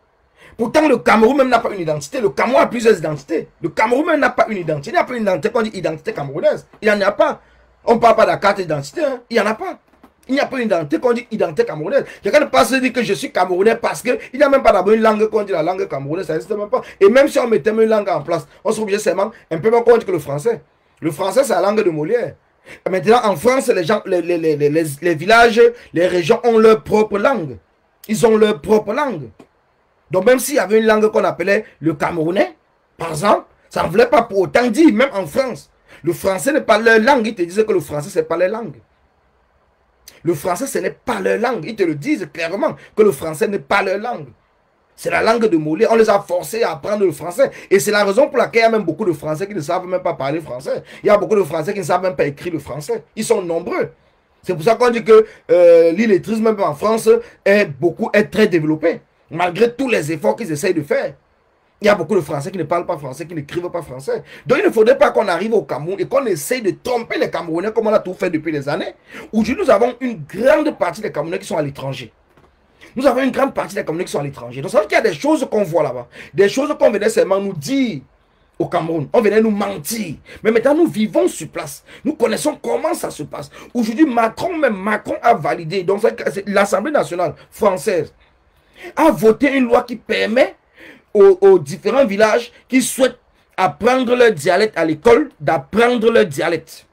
Pourtant, le Cameroun même n'a pas une identité. Le Cameroun a plusieurs identités. Le Cameroun même n'a pas une identité. Il n'y a pas une identité qu'on dit identité camerounaise. Il n'y en a pas. On ne parle pas de la carte d'identité. Hein. Il n'y en a pas. Il n'y a pas une identité qu'on dit identité camerounaise. Quelqu'un ne peut pas se dire que je suis camerounais parce qu'il n'y a même pas d'abord une langue qu'on dit la langue camerounaise. Ça n'existe même pas. Et même si on mettait une langue en place, on serait obligé seulement un peu moins qu'on dit que le français. Le français, c'est la langue de Molière. Et maintenant, en France, les gens, les villages, les régions ont leur propre langue. Ils ont leur propre langue. Donc même s'il y avait une langue qu'on appelait le camerounais, par exemple, ça ne voulait pas pour autant dire, même en France. Le français n'est pas leur langue. Ils te disaient que le français, ce n'est pas leur langue. Le français, ce n'est pas leur langue. Ils te le disent clairement que le français n'est pas leur langue. C'est la langue de Molière. On les a forcés à apprendre le français. Et c'est la raison pour laquelle il y a même beaucoup de Français qui ne savent même pas parler français. Il y a beaucoup de Français qui ne savent même pas écrire le français. Ils sont nombreux. C'est pour ça qu'on dit que l'illettrisme même en France est très développé. Malgré tous les efforts qu'ils essayent de faire. Il y a beaucoup de Français qui ne parlent pas français, qui n'écrivent pas français. Donc il ne faudrait pas qu'on arrive au Cameroun et qu'on essaye de tromper les Camerounais comme on a tout fait depuis des années. Aujourd'hui, nous avons une grande partie des Camerounais qui sont à l'étranger. Nous avons une grande partie des Camerounais qui sont à l'étranger. Donc ça veut dire qu'il y a des choses qu'on voit là-bas. Des choses qu'on venait seulement nous dire au Cameroun. On venait nous mentir. Mais maintenant, nous vivons sur place. Nous connaissons comment ça se passe. Aujourd'hui, Macron a validé. Donc l'Assemblée nationale française a voté une loi qui permet aux différents villages qui souhaitent apprendre leur dialecte à l'école, d'apprendre leur dialecte.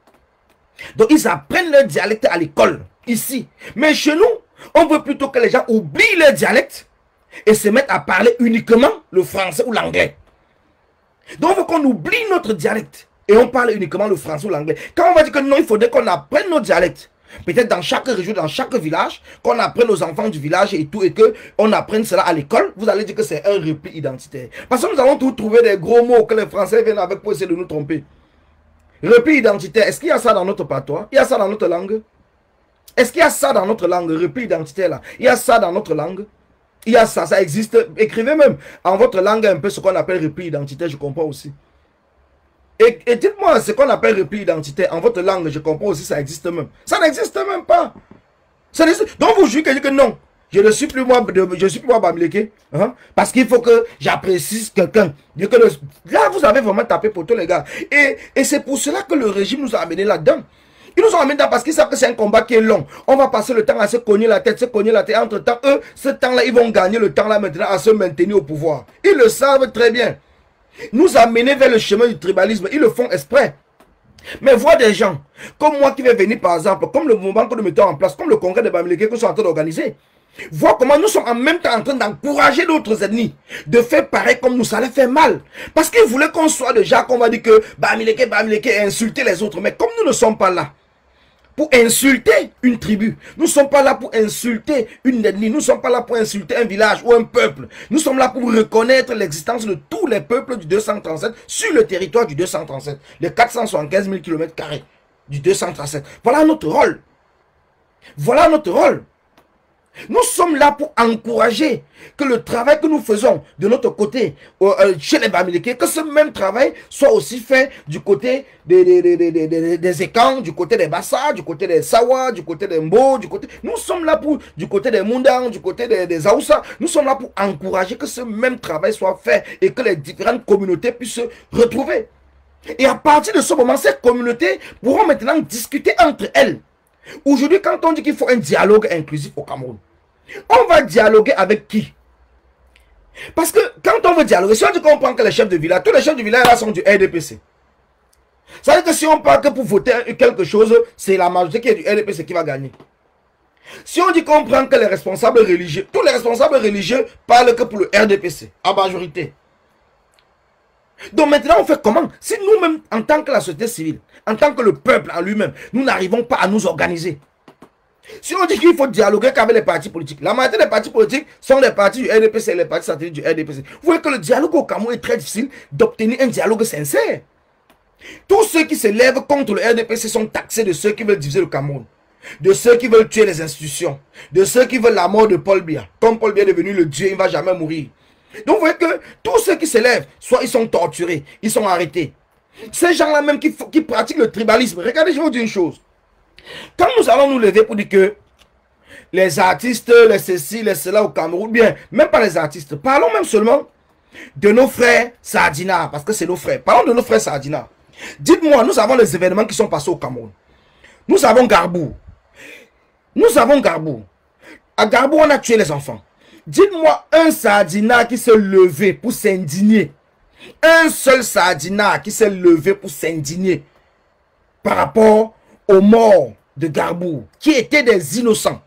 Donc, ils apprennent leur dialecte à l'école, ici. Mais chez nous, on veut plutôt que les gens oublient leur dialecte et se mettent à parler uniquement le français ou l'anglais. Donc, on veut qu'on oublie notre dialecte et on parle uniquement le français ou l'anglais. Quand on va dire que non, il faudrait qu'on apprenne nos dialectes. Peut-être dans chaque région, dans chaque village, qu'on apprenne aux enfants du village et tout, et qu'on apprenne cela à l'école, vous allez dire que c'est un repli identitaire. Parce que nous allons tout trouver des gros mots que les Français viennent avec pour essayer de nous tromper. Repli identitaire, est-ce qu'il y a ça dans notre patois? Il y a ça dans notre langue? Est-ce qu'il y a ça dans notre langue? Repli identitaire là. Il y a ça dans notre langue? Il y a ça, ça existe. Écrivez même en votre langue un peu ce qu'on appelle repli identitaire, je comprends aussi. Et dites-moi ce qu'on appelle repli identitaire en votre langue, je comprends aussi, ça existe même. Ça n'existe même pas. Ça donc vous jugez que non, je ne suis plus moi Bamileke, hein, parce qu'il faut que j'apprécie quelqu'un. Là, vous avez vraiment tapé pour tous les gars. Et c'est pour cela que le régime nous a amenés là-dedans. Ils nous ont amenés là parce qu'ils savent que c'est un combat qui est long. On va passer le temps à se cogner la tête, Entre temps, eux, ce temps-là, ils vont gagner le temps là maintenant à se maintenir au pouvoir. Ils le savent très bien. Nous amener vers le chemin du tribalisme, ils le font exprès. Mais voir des gens comme moi qui vais venir par exemple, comme le mouvement que nous mettons en place, comme le congrès de Bamileke que nous sommes en train d'organiser, Voir comment nous sommes en même temps en train d'encourager d'autres ennemis de faire pareil comme nous, ça les fait mal. Parce qu'ils voulaient qu'on soit déjà, qu'on va dire que Bamileke, et insulter les autres. Mais comme nous ne sommes pas là pour insulter une tribu, nous ne sommes pas là pour insulter une ethnie, nous ne sommes pas là pour insulter un village ou un peuple. Nous sommes là pour reconnaître l'existence de tous les peuples du 237 sur le territoire du 237, les 475 000 km² du 237. Voilà notre rôle. Voilà notre rôle. Nous sommes là pour encourager que le travail que nous faisons de notre côté chez les Bamileke, que ce même travail soit aussi fait du côté des Ekans, du côté des Bassa, du côté des Sawa, du côté des Mbo, du côté... Nous sommes là pour, du côté des Mundang, du côté des Aoussa, nous sommes là pour encourager que ce même travail soit fait et que les différentes communautés puissent se retrouver. Et à partir de ce moment, ces communautés pourront maintenant discuter entre elles. Aujourd'hui, quand on dit qu'il faut un dialogue inclusif au Cameroun, on va dialoguer avec qui? Parce que quand on veut dialoguer, si on dit qu'on prend que les chefs de village, tous les chefs de village là sont du RDPC. Ça veut dire que si on parle que pour voter quelque chose, c'est la majorité qui est du RDPC qui va gagner. Si on dit qu'on prend que les responsables religieux, tous les responsables religieux parlent que pour le RDPC, à majorité. Donc maintenant, on fait comment? Si nous-mêmes, en tant que la société civile, en tant que le peuple en lui-même, nous n'arrivons pas à nous organiser. Si on dit qu'il faut dialoguer qu'avec les partis politiques, la majorité des partis politiques sont les partis du RDPC et les partis satellites du RDPC. Vous voyez que le dialogue au Cameroun est très difficile d'obtenir un dialogue sincère. Tous ceux qui se lèvent contre le RDPC sont taxés de ceux qui veulent diviser le Cameroun, de ceux qui veulent tuer les institutions, de ceux qui veulent la mort de Paul Biya. Comme Paul Biya est devenu le Dieu, il ne va jamais mourir. Donc vous voyez que tous ceux qui se lèvent, soit ils sont torturés, ils sont arrêtés. Ces gens-là même qui pratiquent le tribalisme. Regardez, je vais vous dire une chose. Quand nous allons nous lever pour dire que les artistes, les ceci, les cela au Cameroun, bien, même pas les artistes, parlons même seulement de nos frères Sardina, parce que c'est nos frères. Parlons de nos frères Sardina. Dites-moi, nous avons les événements qui sont passés au Cameroun. Nous avons Garbou. Nous avons Garbou. À Garbou, on a tué les enfants. Dites-moi un Sardina qui s'est levé pour s'indigner. Un seul Sardina qui s'est levé pour s'indigner par rapport aux morts de Garbou, qui étaient des innocents.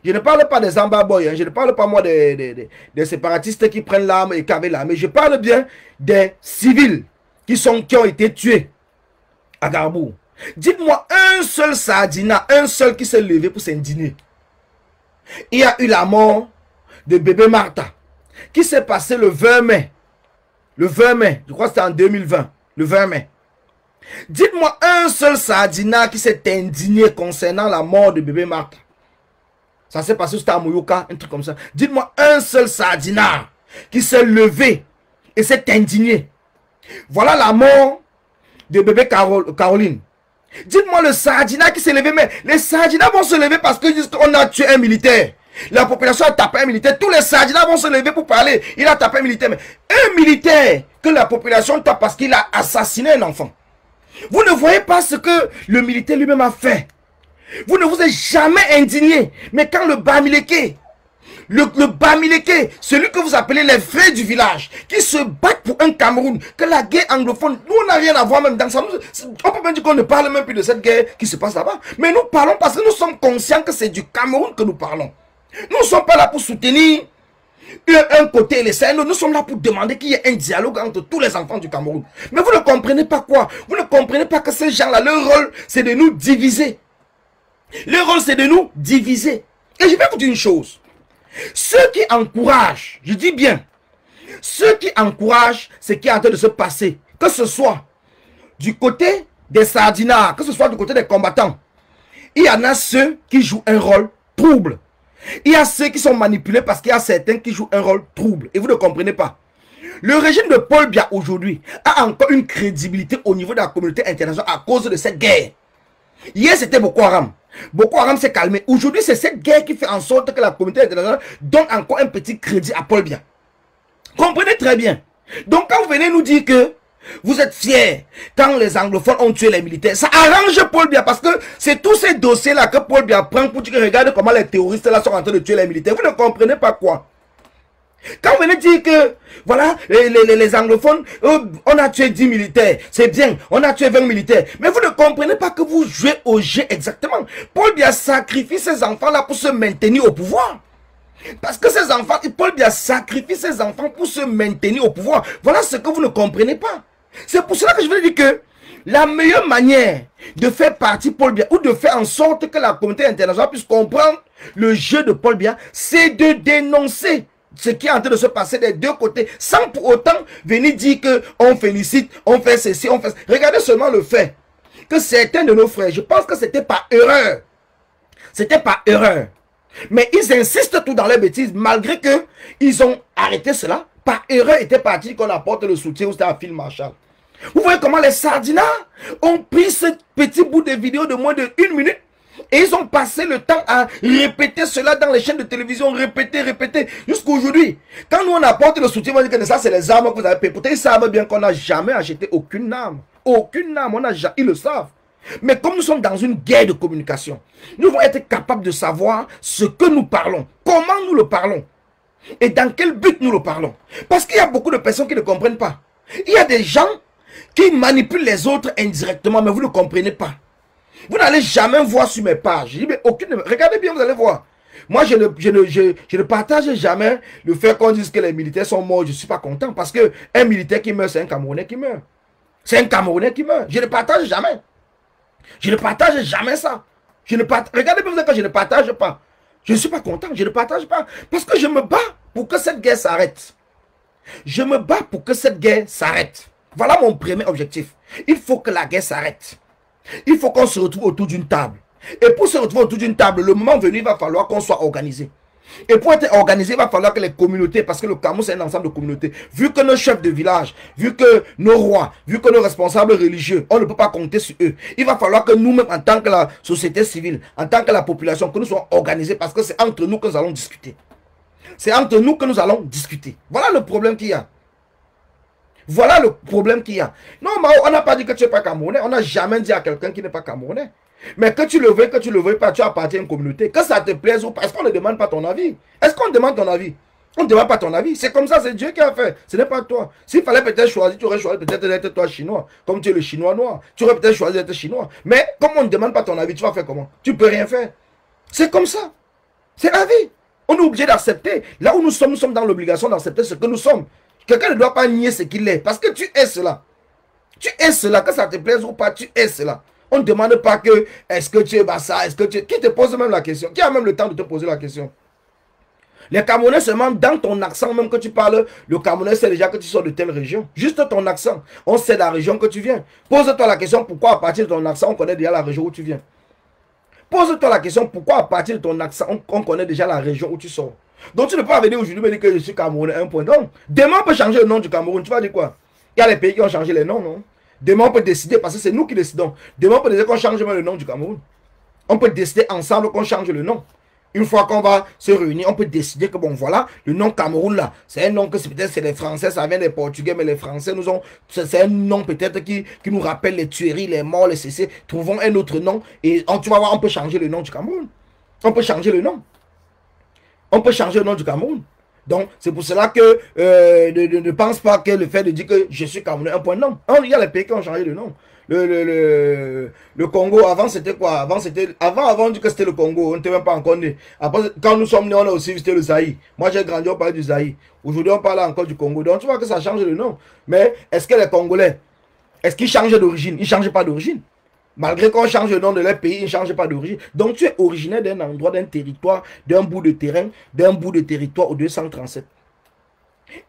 Je ne parle pas des Ambaboy, hein, je ne parle pas moi des séparatistes qui prennent l'arme et qui avaient l'arme, mais je parle bien des civils qui ont été tués à Garbou. Dites-moi un seul Sardina, un seul qui s'est levé pour s'indigner. Il y a eu la mort de bébé Martha, qui s'est passé le 20 mai. Le 20 mai, je crois que c'était en 2020, le 20 mai. Dites-moi un seul Sardina qui s'est indigné concernant la mort de bébé Martha. Ça s'est passé à Moyoka, un truc comme ça. Dites-moi un seul Sardina qui s'est levé et s'est indigné. Voilà la mort de bébé Caroline. Dites-moi le Sardina qui s'est levé, mais les Sardinas vont se lever parce qu'on a tué un militaire. La population a tapé un militaire. Tous les Sardinas vont se lever pour parler. Il a tapé un militaire. Mais un militaire que la population tape parce qu'il a assassiné un enfant. Vous ne voyez pas ce que le militaire lui-même a fait. Vous ne vous êtes jamais indigné. Mais quand le Bamileke, le Bamileke, celui que vous appelez les frères du village, qui se battent pour un Cameroun, que la guerre anglophone, nous on n'a rien à voir même dans ça. On peut même dire qu'on ne parle même plus de cette guerre qui se passe là-bas. Mais nous parlons parce que nous sommes conscients que c'est du Cameroun que nous parlons. Nous ne sommes pas là pour soutenir un côté et les Sahel. Nous sommes là pour demander qu'il y ait un dialogue entre tous les enfants du Cameroun. Mais vous ne comprenez pas quoi? Vous ne comprenez pas que ces gens-là, leur rôle, c'est de nous diviser. Leur rôle, c'est de nous diviser. Et je vais vous dire une chose. Ceux qui encouragent, je dis bien, ceux qui encouragent ce qui est en train de se passer, que ce soit du côté des Sardinards, que ce soit du côté des combattants, il y en a ceux qui jouent un rôle trouble. Il y a ceux qui sont manipulés parce qu'il y a certains qui jouent un rôle trouble. Et vous ne comprenez pas. Le régime de Paul Biya aujourd'hui a encore une crédibilité au niveau de la communauté internationale à cause de cette guerre. Hier c'était Boko Haram. Boko Haram s'est calmé. Aujourd'hui c'est cette guerre qui fait en sorte que la communauté internationale donne encore un petit crédit à Paul Biya. Comprenez très bien. Donc quand vous venez nous dire que vous êtes fiers quand les anglophones ont tué les militaires, ça arrange Paul Biya parce que c'est tous ces dossiers-là que Paul Biya prend pour dire que regarde comment les terroristes là sont en train de tuer les militaires. Vous ne comprenez pas quoi. Quand vous venez dire que voilà les anglophones, on a tué 10 militaires, c'est bien, on a tué 20 militaires, mais vous ne comprenez pas que vous jouez au jeu exactement. Paul Biya sacrifie ses enfants là pour se maintenir au pouvoir. Parce que ces enfants, Paul Biya sacrifie ses enfants pour se maintenir au pouvoir. Voilà ce que vous ne comprenez pas. C'est pour cela que je veux dire que la meilleure manière de faire partie Paul Biya ou de faire en sorte que la communauté internationale puisse comprendre le jeu de Paul Biya, c'est de dénoncer ce qui est en train de se passer des deux côtés, sans pour autant venir dire qu'on félicite, on fait ceci, on fait... Regardez seulement le fait que certains de nos frères, je pense que c'était par erreur. C'était par erreur. Mais ils insistent tout dans les bêtises, malgré que ils ont arrêté cela. Par erreur, était parti qu'on apporte le soutien ou c'était à Phil Marshall. Vous voyez comment les sardinards ont pris ce petit bout de vidéo de moins de 1 minute et ils ont passé le temps à répéter cela dans les chaînes de télévision, répéter, jusqu'à aujourd'hui. Quand nous on apporte le soutien, on dit que ça c'est les armes que vous avez payées. Pourtant ils savent bien qu'on n'a jamais acheté aucune arme. Aucune arme, ils le savent. Mais comme nous sommes dans une guerre de communication, nous devons être capables de savoir ce que nous parlons, comment nous le parlons et dans quel but nous le parlons. Parce qu'il y a beaucoup de personnes qui ne comprennent pas. Il y a des gens qui manipulent les autres indirectement, mais vous ne comprenez pas. Vous n'allez jamais voir sur mes pages. Je dis, mais aucune... Regardez bien, vous allez voir. Moi, je ne partage jamais le fait qu'on dise que les militaires sont morts. Je ne suis pas content parce qu'un militaire qui meurt, c'est un Camerounais qui meurt. C'est un Camerounais qui meurt. Je ne partage jamais. Je ne partage jamais ça. Regardez bien que je ne partage pas. Je ne suis pas content. Je ne partage pas. Parce que je me bats pour que cette guerre s'arrête. Je me bats pour que cette guerre s'arrête. Voilà mon premier objectif. Il faut que la guerre s'arrête. Il faut qu'on se retrouve autour d'une table. Et pour se retrouver autour d'une table, le moment venu, il va falloir qu'on soit organisé. Et pour être organisé, il va falloir que les communautés, parce que le Cameroun c'est un ensemble de communautés, vu que nos chefs de village, vu que nos rois, vu que nos responsables religieux, on ne peut pas compter sur eux. Il va falloir que nous-mêmes, en tant que la société civile, en tant que la population, que nous soyons organisés, parce que c'est entre nous que nous allons discuter. C'est entre nous que nous allons discuter. Voilà le problème qu'il y a. Voilà le problème qu'il y a. Non, on n'a pas dit que tu n'es pas Camerounais. On n'a jamais dit à quelqu'un qui n'est pas Camerounais. Mais que tu le veuilles pas, tu appartiens à une communauté. Que ça te plaise ou pas, est-ce qu'on ne demande pas ton avis? Est-ce qu'on demande ton avis? On ne demande pas ton avis. C'est comme ça, c'est Dieu qui a fait. Ce n'est pas toi. S'il fallait peut-être choisir, tu aurais choisi peut-être d'être toi chinois. Comme tu es le chinois noir. Tu aurais peut-être choisi d'être chinois. Mais comme on ne demande pas ton avis, tu vas faire comment? Tu ne peux rien faire. C'est comme ça. C'est la vie. On est obligé d'accepter. Là où nous sommes dans l'obligation d'accepter ce que nous sommes. Quelqu'un ne doit pas nier ce qu'il est. Parce que tu es cela. Tu es cela. Que ça te plaise ou pas, tu es cela. On ne demande pas que, est-ce que tu es Bassa, est-ce que tu es... Qui te pose même la question? Qui a même le temps de te poser la question? Les Camerounais seulement, dans ton accent même que tu parles, le Camerounais sait déjà que tu sors de telle région. Juste ton accent. On sait la région que tu viens. Pose-toi la question, pourquoi à partir de ton accent, on connaît déjà la région où tu viens. Pose-toi la question, pourquoi à partir de ton accent, on connaît déjà la région où tu sors. Donc tu ne peux pas venir aujourd'hui me dire que je suis Camerounais, un point. Donc, demain on peut changer le nom du Cameroun. Tu vas dire quoi? Il y a les pays qui ont changé les noms, non? Demain, on peut décider, parce que c'est nous qui décidons. Demain, on peut décider qu'on change même le nom du Cameroun. On peut décider ensemble qu'on change le nom. Une fois qu'on va se réunir, on peut décider que, bon, voilà, le nom Cameroun, là, c'est un nom que peut-être c'est les Français, ça vient des Portugais, mais les Français nous ont... C'est un nom peut-être qui nous rappelle les tueries, les morts, les CC. Trouvons un autre nom et tu vas voir, on peut changer le nom du Cameroun. On peut changer le nom. On peut changer le nom du Cameroun. Donc, c'est pour cela que ne pense pas que le fait de dire que je suis Camerounais, un point non. Il y a les pays qui ont changé de nom. Le Congo, avant c'était quoi? Avant on dit que c'était le Congo, on n'était même pas encore né. Après, quand nous sommes nés, on a aussi visité le Zaïre. Moi j'ai grandi, on parlait du Zaïre. Aujourd'hui, on parle encore du Congo. Donc tu vois que ça change de nom. Mais est-ce que les Congolais, est-ce qu'ils changent d'origine? Ils ne changent pas d'origine. Malgré qu'on change le nom de leur pays, ils ne changent pas d'origine. Donc tu es originaire d'un endroit, d'un territoire, d'un bout de terrain, d'un bout de territoire au 237.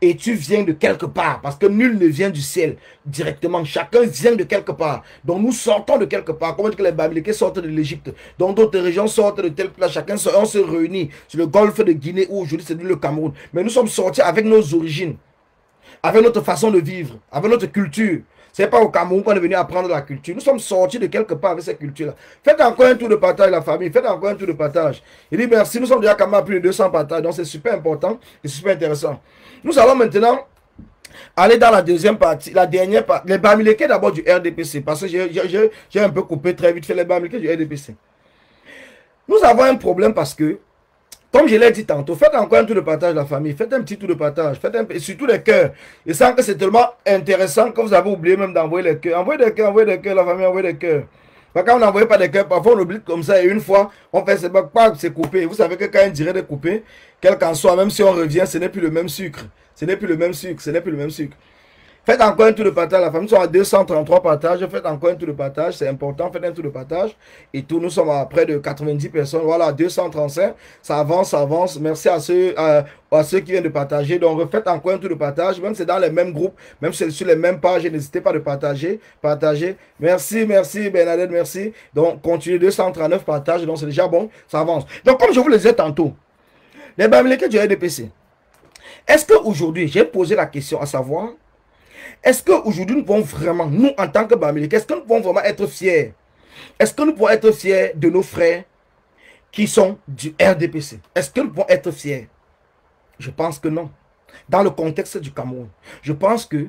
Et tu viens de quelque part, parce que nul ne vient du ciel directement. Chacun vient de quelque part. Donc nous sortons de quelque part. Comment est-ce que les Bamileke sortent de l'Égypte? Donc d'autres régions sortent de telle place. Chacun on se réunit sur le golfe de Guinée où aujourd'hui c'est le Cameroun. Mais nous sommes sortis avec nos origines, avec notre façon de vivre, avec notre culture. Ce n'est pas au Cameroun qu'on est venu apprendre la culture. Nous sommes sortis de quelque part avec cette culture-là. Faites encore un tour de partage, la famille. Faites encore un tour de partage. Il dit merci. Nous sommes déjà quand même à plus de 200 partages. Donc c'est super important et super intéressant. Nous allons maintenant aller dans la deuxième partie, la dernière partie. Les Bamileke d'abord du RDPC. Parce que j'ai un peu coupé très vite fait les Bamileke du RDPC. Nous avons un problème parce que, comme je l'ai dit tantôt, faites encore un tour de partage, la famille. Faites un petit tour de partage. Et surtout les cœurs. Et sans que c'est tellement intéressant que vous avez oublié même d'envoyer les cœurs. Envoyez des cœurs, la famille, envoyez des cœurs. Quand on n'envoie pas des cœurs, parfois on oublie comme ça et une fois, on fait c'est coupé. Vous savez que quand un direct est coupé, quel qu'en soit, même si on revient, ce n'est plus le même sucre. Ce n'est plus le même sucre, ce n'est plus le même sucre. Faites encore un tour de partage. La famille sont à 233 partages. Faites encore un tour de partage. C'est important. Faites un tour de partage. Et tout, nous sommes à près de 90 personnes. Voilà, 235. Ça avance, ça avance. Merci à ceux qui viennent de partager. Donc, refaites encore un tour de partage. Même si c'est dans les mêmes groupes, même si c'est sur les mêmes pages, n'hésitez pas de partager. Partager. Merci, merci Bernadette, merci. Donc, continuez 239 partages. Donc, c'est déjà bon. Ça avance. Donc, comme je vous le disais tantôt, les Bamileke du RDPC. Est-ce qu'aujourd'hui, j'ai posé la question à savoir, est-ce qu'aujourd'hui, nous pouvons vraiment, nous, en tant que Bamileke, est-ce que nous pouvons vraiment être fiers? Est-ce que nous pouvons être fiers de nos frères qui sont du RDPC? Est-ce que nous pouvons être fiers? Je pense que non. Dans le contexte du Cameroun, je pense que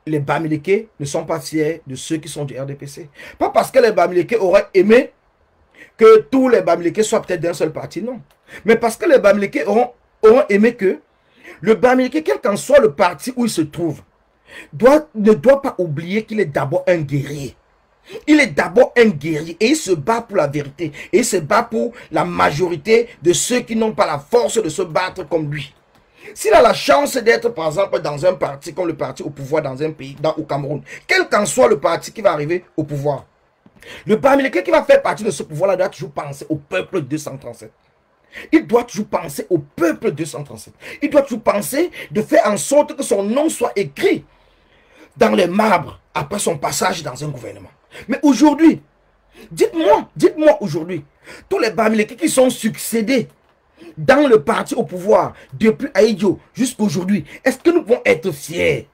les Bamileke ne sont pas fiers de ceux qui sont du RDPC. Pas parce que les Bamileke auraient aimé que tous les Bamileke soient peut-être d'un seul parti, non. Mais parce que les Bamileke auront aimé que le Bamileke, quel qu'en soit le parti où il se trouve, ne doit pas oublier qu'il est d'abord un guerrier. Il est d'abord un guerrier et il se bat pour la vérité. Et il se bat pour la majorité de ceux qui n'ont pas la force de se battre comme lui. S'il a la chance d'être, par exemple, dans un parti comme le parti au pouvoir dans un pays, au Cameroun, quel qu'en soit le parti qui va arriver au pouvoir, le Bamileke qui va faire partie de ce pouvoir-là doit toujours penser au peuple 237. Il doit toujours penser au peuple 237. Il doit toujours penser de faire en sorte que son nom soit écrit dans les marbres après son passage dans un gouvernement. Mais aujourd'hui, dites-moi aujourd'hui, tous les Bamileke qui sont succédés dans le parti au pouvoir depuis Aïdjo jusqu'à aujourd'hui, est-ce que nous pouvons être fiers?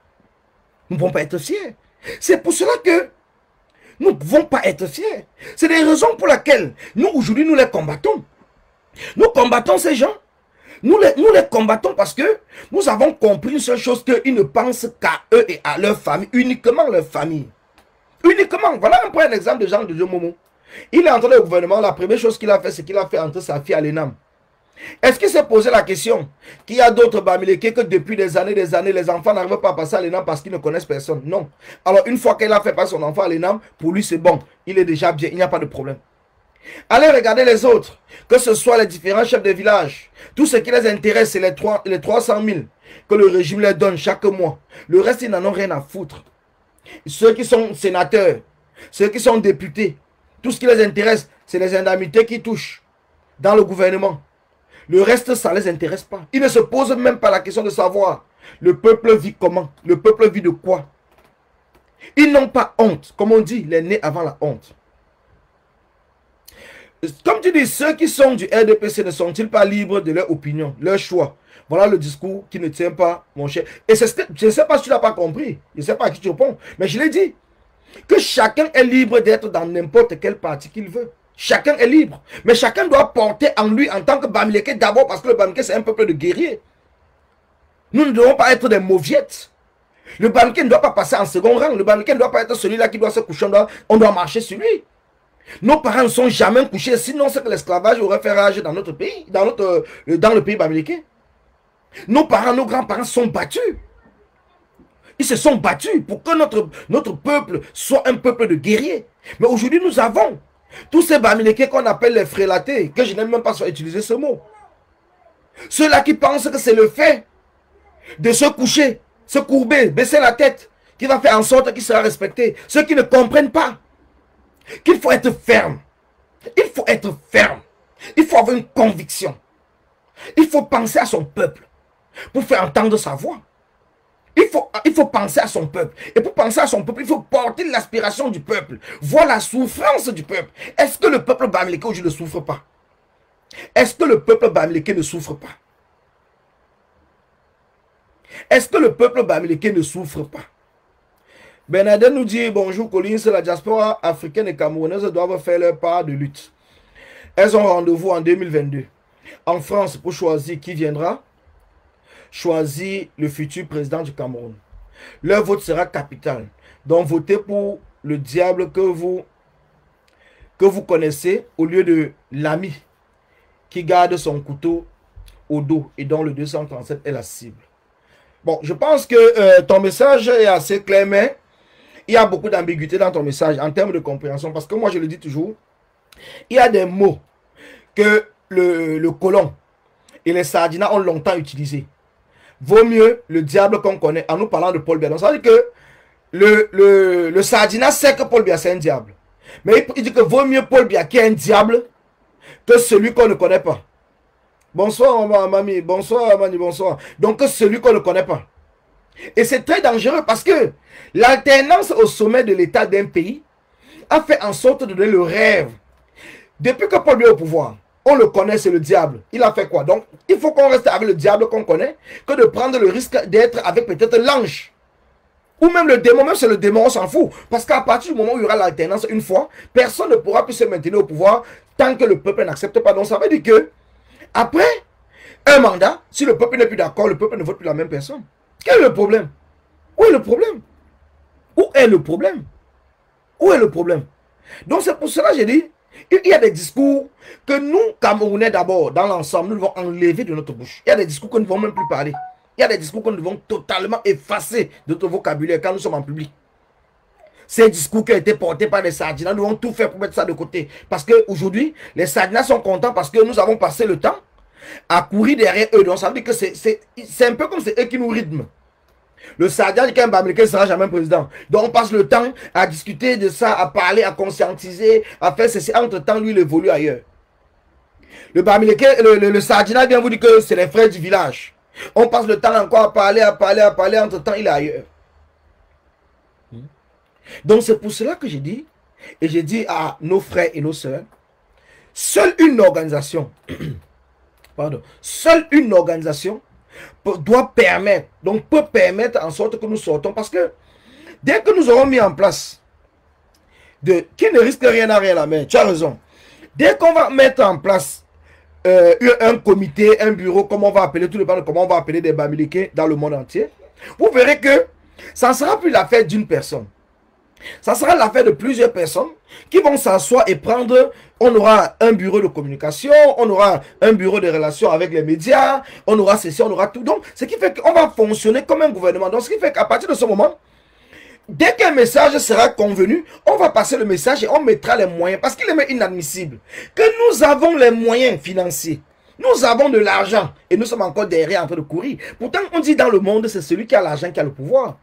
Nous ne pouvons pas être fiers. C'est pour cela que nous ne pouvons pas être fiers. C'est des raisons pour lesquelles nous aujourd'hui nous les combattons. Nous combattons ces gens. Nous les combattons parce que nous avons compris une seule chose, qu'ils ne pensent qu'à eux et à leur famille, uniquement leur famille. Uniquement. Voilà un point d'exemple de Jean de Dieu Momo. Il est entré dans le gouvernement, la première chose qu'il a fait, c'est qu'il a fait entrer sa fille à l'ENAM. Est-ce qu'il s'est posé la question qu'il y a d'autres Bamileke que depuis des années, les enfants n'arrivent pas à passer à l'ENAM parce qu'ils ne connaissent personne? Non. Alors une fois qu'elle a fait passer son enfant à l'ENAM, pour lui c'est bon. Il est déjà bien, il n'y a pas de problème. Allez regarder les autres, que ce soit les différents chefs de village. Tout ce qui les intéresse, c'est les 300 000 que le régime leur donne chaque mois. Le reste, ils n'en ont rien à foutre. Ceux qui sont sénateurs, ceux qui sont députés, tout ce qui les intéresse, c'est les indemnités qui touchent dans le gouvernement. Le reste, ça ne les intéresse pas. Ils ne se posent même pas la question de savoir le peuple vit comment, le peuple vit de quoi. Ils n'ont pas honte, comme on dit, les nés avant la honte. Comme tu dis, ceux qui sont du RDPC ne sont-ils pas libres de leur opinion, leur choix? Voilà le discours qui ne tient pas, mon cher. Et c'est ce que, je ne sais pas si tu n'as pas compris. Je ne sais pas à qui tu réponds. Mais je l'ai dit. Que chacun est libre d'être dans n'importe quel parti qu'il veut. Chacun est libre. Mais chacun doit porter en lui, en tant que Bamileke, d'abord parce que le Bamileke, c'est un peuple de guerriers. Nous ne devons pas être des mauviettes. Le Bamileke ne doit pas passer en second rang. Le Bamileke ne doit pas être celui-là qui doit se coucher. On doit marcher sur lui. Nos parents ne sont jamais couchés, sinon c'est que l'esclavage aurait fait rage dans notre pays, dans le pays Bamileke. Nos parents, nos grands-parents sont battus. Ils se sont battus pour que notre peuple soit un peuple de guerriers. Mais aujourd'hui, nous avons tous ces Bamileke qu'on appelle les frélatés, que je n'aime même pas utiliser ce mot. Ceux-là qui pensent que c'est le fait de se coucher, se courber, baisser la tête, qui va faire en sorte qu'il sera respecté. Ceux qui ne comprennent pas qu'il faut être ferme. Il faut être ferme. Il faut avoir une conviction. Il faut penser à son peuple pour faire entendre sa voix. Il faut penser à son peuple. Et pour penser à son peuple, il faut porter l'aspiration du peuple. Voir la souffrance du peuple. Est-ce que le peuple Bamileke aujourd'hui ne souffre pas? Est-ce que le peuple Bamileke ne souffre pas? Est-ce que le peuple Bamileke ne souffre pas? Bernadette nous dit, bonjour Collins, la diaspora africaine et camerounaise doivent faire leur part de lutte. Elles ont rendez-vous en 2022 en France pour choisir qui viendra choisir le futur président du Cameroun. Leur vote sera capital. Donc votez pour le diable que vous connaissez au lieu de l'ami qui garde son couteau au dos et dont le 237 est la cible. Bon, je pense que ton message est assez clair, mais il y a beaucoup d'ambiguïté dans ton message en termes de compréhension. Parce que moi, je le dis toujours, il y a des mots que le colon et les Sardinats ont longtemps utilisés. Vaut mieux le diable qu'on connaît en nous parlant de Paul Biya. Donc ça veut dire que le Sardinat sait que Paul Biya c'est un diable. Mais il dit que vaut mieux Paul Biya qui est un diable que celui qu'on ne connaît pas. Bonsoir mamie, bonsoir Mani, bonsoir. Donc que celui qu'on ne connaît pas. Et c'est très dangereux parce que l'alternance au sommet de l'état d'un pays a fait en sorte de donner le rêve. Depuis que Paul Biya est au pouvoir, on le connaît, c'est le diable. Il a fait quoi? Donc, il faut qu'on reste avec le diable qu'on connaît, que de prendre le risque d'être avec peut-être l'ange. Ou même le démon, même c'est le démon, on s'en fout. Parce qu'à partir du moment où il y aura l'alternance une fois, personne ne pourra plus se maintenir au pouvoir tant que le peuple n'accepte pas. Donc, ça veut dire que, après un mandat, si le peuple n'est plus d'accord, le peuple ne vote plus la même personne. Quel est le problème? Où est le problème? Où est le problème? Où est le problème? Donc, c'est pour cela que j'ai dit, il y a des discours que nous, Camerounais d'abord, dans l'ensemble, nous devons enlever de notre bouche. Il y a des discours que nous ne devons même plus parler. Il y a des discours que nous devons totalement effacer de notre vocabulaire quand nous sommes en public. Ces discours qui ont été portés par les Sardinats, nous devons tout faire pour mettre ça de côté. Parce qu'aujourd'hui, les Sardinats sont contents parce que nous avons passé le temps à courir derrière eux. Donc ça veut dire que c'est un peu comme c'est eux qui nous rythment. Le Sardinat dit qu'un Bamileke ne sera jamais président. Donc on passe le temps à discuter de ça, à parler, à conscientiser, à faire ceci. Entre-temps, lui, il évolue ailleurs. Le Bamileke, le Sardinat vient vous dire que c'est les frères du village. On passe le temps encore à parler, entre-temps, il est ailleurs. Donc c'est pour cela que j'ai dit, et j'ai dit à nos frères et nos sœurs, seule une organisation, seule une organisation doit permettre, donc peut permettre en sorte que nous sortons, parce que dès que nous aurons mis en place, qui ne risque rien à rien la main, tu as raison, dès qu'on va mettre en place un comité, un bureau, comme on va appeler tout le monde, comment on va appeler des Bamileke dans le monde entier, vous verrez que ça ne sera plus l'affaire d'une personne. Ça sera l'affaire de plusieurs personnes qui vont s'asseoir et prendre, on aura un bureau de communication, on aura un bureau de relations avec les médias, on aura ceci, on aura tout. Donc, ce qui fait qu'on va fonctionner comme un gouvernement. Donc, ce qui fait qu'à partir de ce moment, dès qu'un message sera convenu, on va passer le message et on mettra les moyens. Parce qu'il est inadmissible que nous avons les moyens financiers. Nous avons de l'argent et nous sommes encore derrière en train de courir. Pourtant, on dit dans le monde, c'est celui qui a l'argent qui a le pouvoir.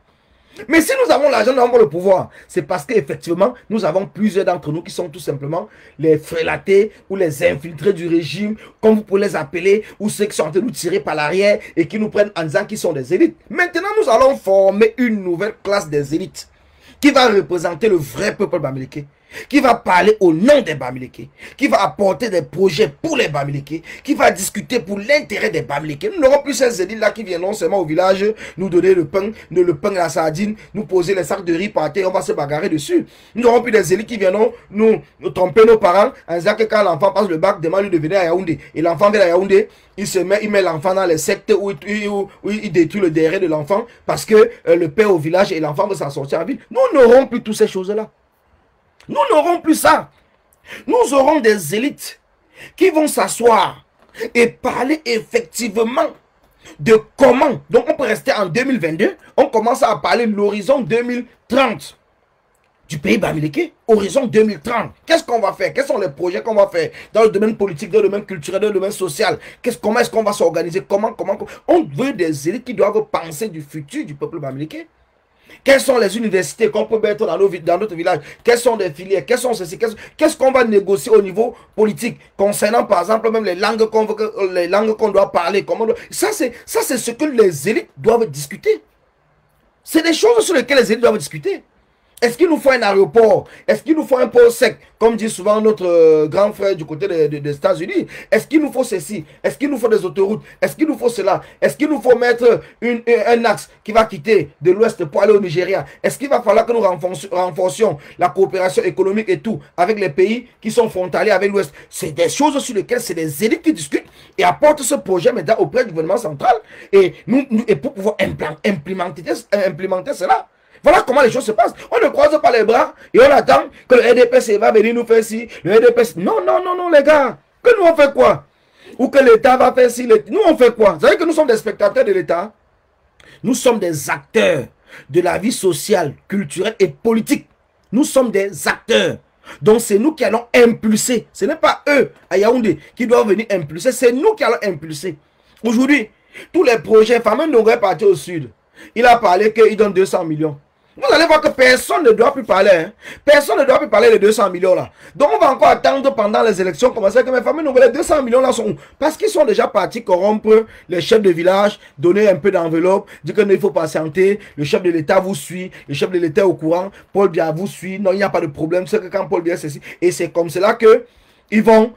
Mais si nous avons l'argent, nous avons le pouvoir. C'est parce qu'effectivement, nous avons plusieurs d'entre nous qui sont tout simplement les frélatés ou les infiltrés du régime, comme vous pouvez les appeler, ou ceux qui sont en train de nous tirer par l'arrière et qui nous prennent en disant qu'ils sont des élites. Maintenant, nous allons former une nouvelle classe des élites qui va représenter le vrai peuple bamileke, qui va parler au nom des Bamileke, qui va apporter des projets pour les Bamileke, qui va discuter pour l'intérêt des Bamileke. Nous n'aurons plus ces élites-là qui viendront seulement au village, nous donner le pain et la sardine, nous poser les sacs de riz par terre, on va se bagarrer dessus. Nous n'aurons plus des élites qui viendront nous tromper nos parents en disant que quand l'enfant passe le bac, demande-lui de venir à Yaoundé. Et l'enfant vient à Yaoundé, il met l'enfant dans les sectes où il détruit le derrière de l'enfant parce que le père au village et l'enfant veut s'en sortir en ville. Nous n'aurons plus toutes ces choses-là. Nous n'aurons plus ça. Nous aurons des élites qui vont s'asseoir et parler effectivement de comment. Donc on peut rester en 2022. On commence à parler de l'horizon 2030 du pays Bamileke. Horizon 2030. Qu'est-ce qu'on va faire? Quels sont les projets qu'on va faire dans le domaine politique, dans le domaine culturel, dans le domaine social? Comment est-ce qu'on va s'organiser? Comment on veut des élites qui doivent penser du futur du peuple Bamileke. Quelles sont les universités qu'on peut mettre dans notre village? Quelles sont les filières? Quelles sont ceci? Qu'est-ce qu'on va négocier au niveau politique concernant par exemple même les langues qu'on doit parler? Ça c'est ce que les élites doivent discuter. C'est des choses sur lesquelles les élites doivent discuter. Est-ce qu'il nous faut un aéroport? Est-ce qu'il nous faut un port sec? Comme dit souvent notre grand frère du côté des États-Unis. Est-ce qu'il nous faut ceci? Est-ce qu'il nous faut des autoroutes? Est-ce qu'il nous faut cela? Est-ce qu'il nous faut mettre un axe qui va quitter de l'ouest pour aller au Nigeria? Est-ce qu'il va falloir que nous renforcions la coopération économique et tout avec les pays qui sont frontaliers avec l'ouest? C'est des choses sur lesquelles c'est des élites qui discutent et apportent ce projet maintenant auprès du gouvernement central et pour pouvoir implémenter cela. Voilà comment les choses se passent. On ne croise pas les bras et on attend que le RDPC va venir nous faire ci. Le RDPC... Non, les gars. Que nous on fait quoi? Ou que l'État va faire ci. Nous on fait quoi? Vous savez que nous sommes des spectateurs de l'État? Nous sommes des acteurs. de la vie sociale, culturelle et politique. Nous sommes des acteurs. Donc c'est nous qui allons impulser. Ce n'est pas eux à Yaoundé qui doivent venir impulser. C'est nous qui allons impulser. Aujourd'hui, tous les projets, Fameux Nogay est parti au sud. Il a parlé qu'il donne 200 millions. Vous allez voir que personne ne doit plus parler. Hein. Personne ne doit plus parler de 200 millions là. Donc on va encore attendre pendant les élections. Comment ça que mes familles nous les 200 millions là sont où? Parce qu'ils sont déjà partis corrompre les chefs de village, donner un peu d'enveloppe, dire qu'il faut patienter. Le chef de l'État vous suit. Le chef de l'État est au courant. Paul Biya vous suit. Non, il n'y a pas de problème. C'est que quand Paul Biya ceci. Et c'est comme cela que ils vont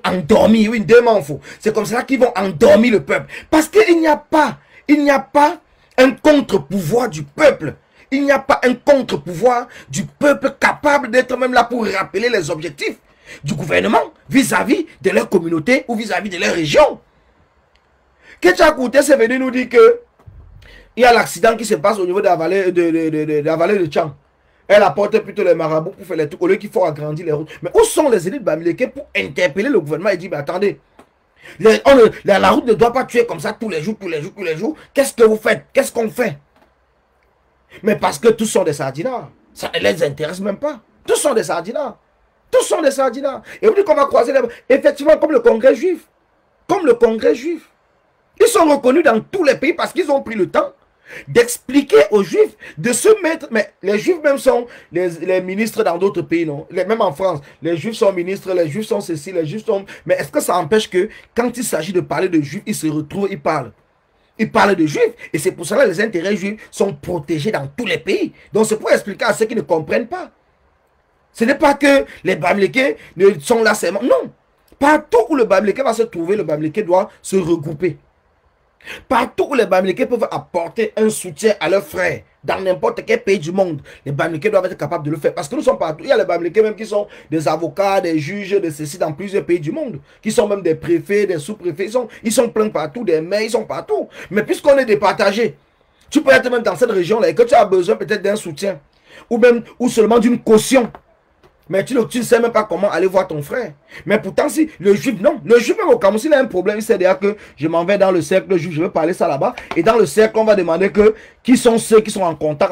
endormir. Oui, demain faux. C'est comme cela qu'ils vont endormir le peuple. Parce qu'il n'y a pas un contre-pouvoir du peuple. Il n'y a pas un contre-pouvoir du peuple capable d'être même là pour rappeler les objectifs du gouvernement vis-à-vis de leur communauté ou vis-à-vis de leur région. Ketchakouté c'est venu nous dire que il y a l'accident qui se passe au niveau de la vallée de Tchang. Elle apporte plutôt les marabouts pour faire les trucs au lieu qu'il faut agrandir les routes. Mais où sont les élites bamileke pour interpeller le gouvernement et dire, mais attendez, la route ne doit pas tuer comme ça tous les jours. Qu'est-ce que vous faites? Qu'est-ce qu'on fait? Mais parce que tous sont des sardinards. Ça ne les intéresse même pas. Tous sont des sardinards. Tous sont des sardinards. Et vous dites qu'on va croiser les... Effectivement, comme le Congrès juif. Comme le Congrès juif. Ils sont reconnus dans tous les pays parce qu'ils ont pris le temps d'expliquer aux juifs, de se mettre... Mais les juifs même sont les ministres dans d'autres pays, non? Même en France, les juifs sont ministres, les juifs sont ceci, les juifs sont... Mais est-ce que ça empêche que quand il s'agit de parler de juifs, ils se retrouvent, ils parlent? Ils parlent de juifs et c'est pour cela que les intérêts juifs sont protégés dans tous les pays. Donc c'est pour expliquer à ceux qui ne comprennent pas. Ce n'est pas que les Bamileke sont là seulement. Non. Partout où le Bamileke va se trouver, le Bamileke doit se regrouper. Partout où les Bamileke peuvent apporter un soutien à leurs frères, dans n'importe quel pays du monde, les Bamileke doivent être capables de le faire. Parce que nous sommes partout. Il y a les Bamileke même qui sont des avocats, des juges, de ceci dans plusieurs pays du monde, qui sont même des préfets, des sous-préfets. Ils sont pleins partout, des maires, ils sont partout. Mais puisqu'on est départagé, tu peux être même dans cette région-là et que tu as besoin peut-être d'un soutien, ou seulement d'une caution. Mais tu ne sais même pas comment aller voir ton frère. Mais pourtant, si le juif, non. Le juif, même au Cameroun, s'il a un problème, il sait déjà que je m'en vais dans le cercle juif, je veux parler ça là-bas. Et dans le cercle, on va demander que qui sont ceux qui sont en contact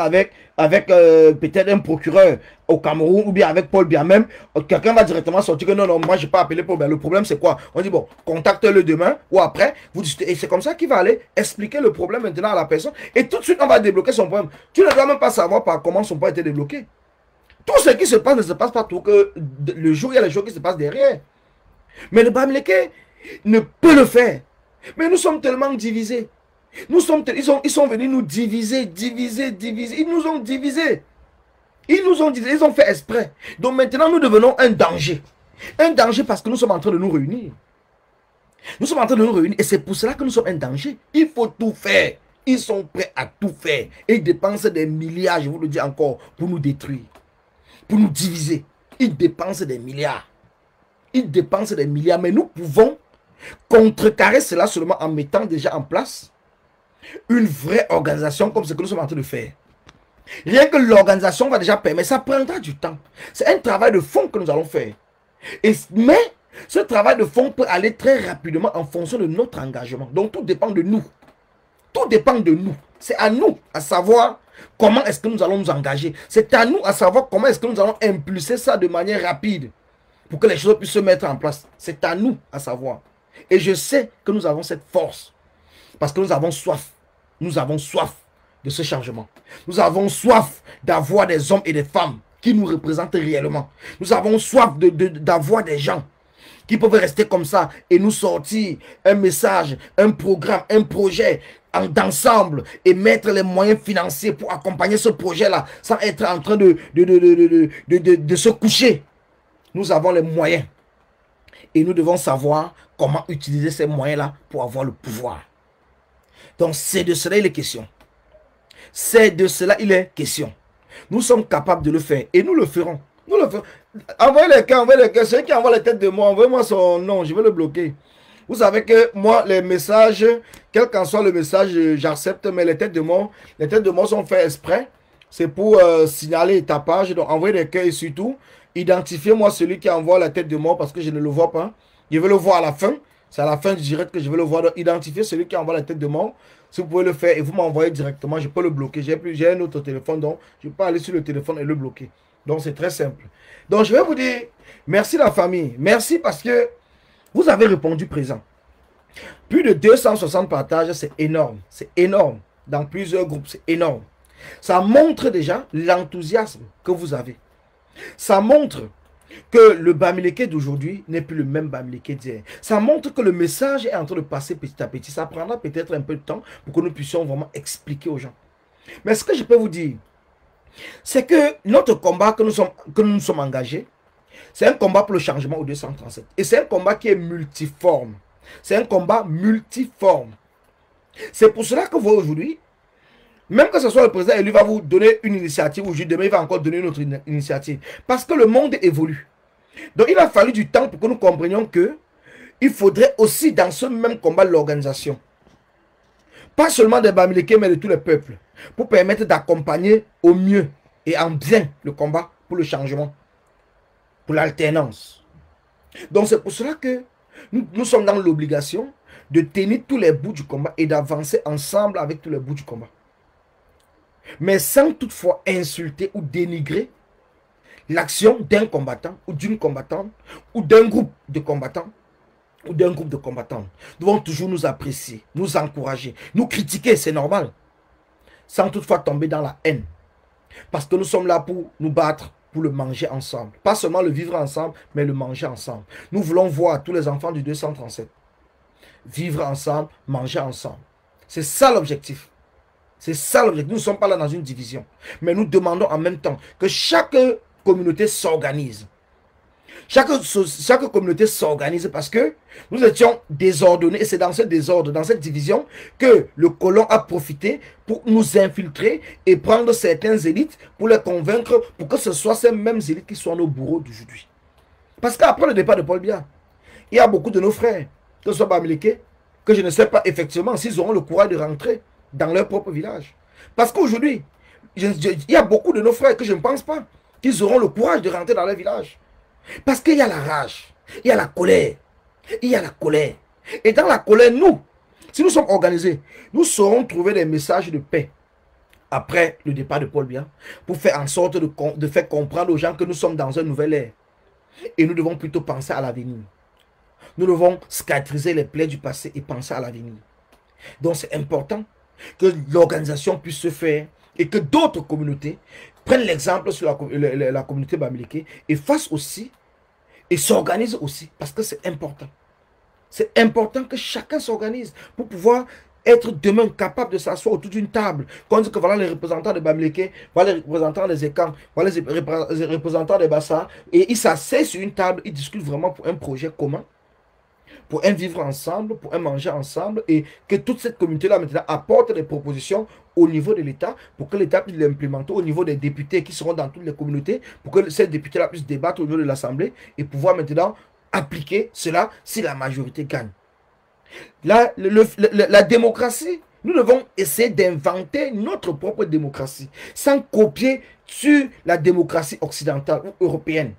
avec peut-être un procureur au Cameroun ou bien avec Paul Biya même. Quelqu'un va directement sortir que non, moi, je n'ai pas appelé Paul Biya. Le problème, c'est quoi? On dit, bon, contacte-le demain ou après. Et c'est comme ça qu'il va aller expliquer le problème maintenant à la personne. Et tout de suite, on va débloquer son problème. Tu ne dois même pas savoir par comment son problème a été débloqué. Tout ce qui se passe ne se passe pas tout que le jour, il y a les choses qui se passent derrière. Mais le Bamileke ne peut le faire. Mais nous sommes tellement divisés. Ils sont venus nous diviser. Ils nous ont divisés. Ils ont fait exprès. Donc maintenant, nous devenons un danger. Un danger parce que nous sommes en train de nous réunir. Nous sommes en train de nous réunir et c'est pour cela que nous sommes un danger. Il faut tout faire. Ils sont prêts à tout faire. Et ils dépensent des milliards, je vous le dis encore, pour nous détruire. Pour nous diviser. Ils dépensent des milliards. Ils dépensent des milliards. Mais nous pouvons contrecarrer cela seulement en mettant déjà en place une vraie organisation comme ce que nous sommes en train de faire. Rien que l'organisation va déjà permettre. Ça prendra du temps. C'est un travail de fond que nous allons faire. Mais ce travail de fond peut aller très rapidement en fonction de notre engagement. Donc tout dépend de nous. Tout dépend de nous. C'est à nous à savoir comment est-ce que nous allons nous engager. C'est à nous à savoir comment est-ce que nous allons impulser ça de manière rapide pour que les choses puissent se mettre en place. C'est à nous à savoir. Et je sais que nous avons cette force parce que nous avons soif. Nous avons soif de ce changement. Nous avons soif d'avoir des hommes et des femmes qui nous représentent réellement. Nous avons soif d'avoir des gens qui peuvent rester comme ça et nous sortir un message, un programme, un projet d'ensemble et mettre les moyens financiers pour accompagner ce projet-là sans être en train de se coucher. Nous avons les moyens et nous devons savoir comment utiliser ces moyens-là pour avoir le pouvoir. Donc c'est de cela il est question. C'est de cela il est question. Nous sommes capables de le faire et nous le ferons. Nous le ferons. Envoyez les cas, celui qui envoie les têtes de moi, envoyez-moi son nom, je vais le bloquer. Vous savez que moi, les messages, quel qu'en soit le message, j'accepte, mais les têtes de moi sont faites exprès. C'est pour signaler ta page. Donc, envoyez des cœurs et surtout, identifiez-moi celui qui envoie la tête de moi parce que je ne le vois pas. Je vais le voir à la fin. C'est à la fin du direct que je vais le voir. Donc, identifier celui qui envoie la tête de mort. Si vous pouvez le faire et vous m'envoyez directement, je peux le bloquer. J'ai un autre téléphone, donc je peux aller sur le téléphone et le bloquer. Donc, c'est très simple. Donc, je vais vous dire, merci la famille. Merci parce que vous avez répondu présent. Plus de 260 partages, c'est énorme. C'est énorme. Dans plusieurs groupes, c'est énorme. Ça montre déjà l'enthousiasme que vous avez. Ça montre que le Bamileke d'aujourd'hui n'est plus le même Bamileke d'hier. Ça montre que le message est en train de passer petit à petit. Ça prendra peut-être un peu de temps pour que nous puissions vraiment expliquer aux gens. Mais ce que je peux vous dire, c'est que notre combat que nous sommes engagés, c'est un combat pour le changement au 237. Et c'est un combat qui est multiforme. C'est un combat multiforme. C'est pour cela que vous aujourd'hui, même que ce soit le président, il va vous donner une initiative, ou demain il va encore donner une autre initiative. Parce que le monde évolue. Donc il a fallu du temps pour que nous comprenions que il faudrait aussi dans ce même combat l'organisation. Pas seulement des Bamileke, mais de tous les peuples. Pour permettre d'accompagner au mieux et en bien le combat pour le changement. Pour l'alternance. Donc c'est pour cela que nous sommes dans l'obligation de tenir tous les bouts du combat et d'avancer ensemble avec tous les bouts du combat. Mais sans toutefois insulter ou dénigrer l'action d'un combattant ou d'une combattante ou d'un groupe de combattants ou d'un groupe de combattants. Nous devons toujours nous apprécier, nous encourager, nous critiquer, c'est normal. Sans toutefois tomber dans la haine. Parce que nous sommes là pour nous battre, pour le manger ensemble. Pas seulement le vivre ensemble, mais le manger ensemble. Nous voulons voir tous les enfants du 237 vivre ensemble, manger ensemble. C'est ça l'objectif. C'est ça l'objectif. Nous ne sommes pas là dans une division. Mais nous demandons en même temps que chaque communauté s'organise. Chaque communauté s'organise parce que nous étions désordonnés. Et c'est dans ce désordre, dans cette division, que le colon a profité pour nous infiltrer et prendre certains élites pour les convaincre, pour que ce soit ces mêmes élites qui soient nos bourreaux d'aujourd'hui. Parce qu'après le départ de Paul Biya, il y a beaucoup de nos frères, que ce soit Bamileke, que je ne sais pas effectivement s'ils auront le courage de rentrer dans leur propre village. Parce qu'aujourd'hui, il y a beaucoup de nos frères que je ne pense pas qu'ils auront le courage de rentrer dans leur village. Parce qu'il y a la rage, il y a la colère, il y a la colère. Et dans la colère, nous, si nous sommes organisés, nous saurons trouver des messages de paix après le départ de Paul Biya pour faire en sorte de faire comprendre aux gens que nous sommes dans un nouvel ère. Et nous devons plutôt penser à l'avenir. Nous devons cicatriser les plaies du passé et penser à l'avenir. Donc c'est important que l'organisation puisse se faire et que d'autres communautés prennent l'exemple sur la communauté Bamileke et fassent aussi et s'organisent aussi parce que c'est important. C'est important que chacun s'organise pour pouvoir être demain capable de s'asseoir autour d'une table. Quand on dit que voilà les représentants de Bamileke, voilà les représentants des Ekang, voilà les représentants des Bassa, et ils s'asseyent sur une table, ils discutent vraiment pour un projet commun, pour un vivre ensemble, pour un manger ensemble, et que toute cette communauté-là maintenant apporte des propositions au niveau de l'État, pour que l'État puisse l'implémenter au niveau des députés qui seront dans toutes les communautés, pour que ces députés-là puissent débattre au niveau de l'Assemblée et pouvoir maintenant appliquer cela si la majorité gagne. La démocratie, nous devons essayer d'inventer notre propre démocratie, sans copier sur la démocratie occidentale ou européenne.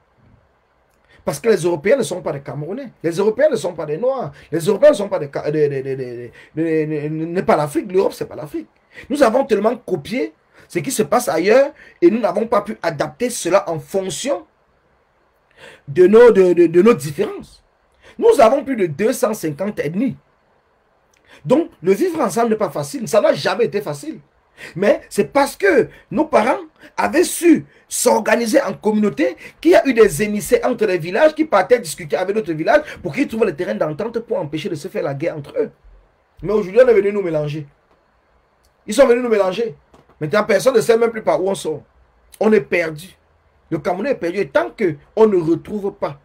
Parce que les Européens ne sont pas des Camerounais. Les Européens ne sont pas des Noirs. Les Européens ne sont pas n'est pas l'Afrique. L'Europe, ce n'est pas l'Afrique. Nous avons tellement copié ce qui se passe ailleurs et nous n'avons pas pu adapter cela en fonction de nos différences. Nous avons plus de 250 ethnies. Donc, le vivre ensemble n'est pas facile. Ça n'a jamais été facile. Mais c'est parce que nos parents avaient su s'organiser en communauté qu'il y a eu des émissaires entre les villages qui partaient discuter avec d'autres villages pour qu'ils trouvent le terrain d'entente pour empêcher de se faire la guerre entre eux. Mais aujourd'hui, on est venu nous mélanger. Ils sont venus nous mélanger. Maintenant, personne ne sait même plus par où on sort. On est perdu. Le Cameroun est perdu. Et tant qu'on ne retrouve pas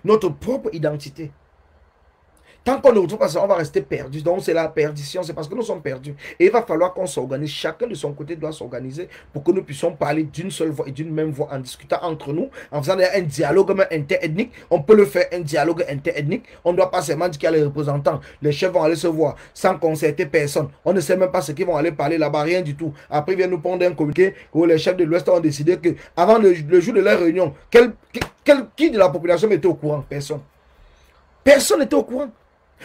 notre propre identité, tant qu'on ne retrouve pas ça, on va rester perdu. Donc c'est la perdition, c'est parce que nous sommes perdus. Et il va falloir qu'on s'organise. Chacun de son côté doit s'organiser pour que nous puissions parler d'une seule voix et d'une même voix en discutant entre nous, en faisant un dialogue interethnique. On peut le faire, un dialogue interethnique. On ne doit pas seulement dire qu'il y a les représentants. Les chefs vont aller se voir sans concerter personne. On ne sait même pas ce qu'ils vont aller parler là-bas, rien du tout. Après, ils viennent nous prendre un communiqué où les chefs de l'Ouest ont décidé que avant le jour de leur réunion, qui de la population était au courant? Personne. Personne n'était au courant.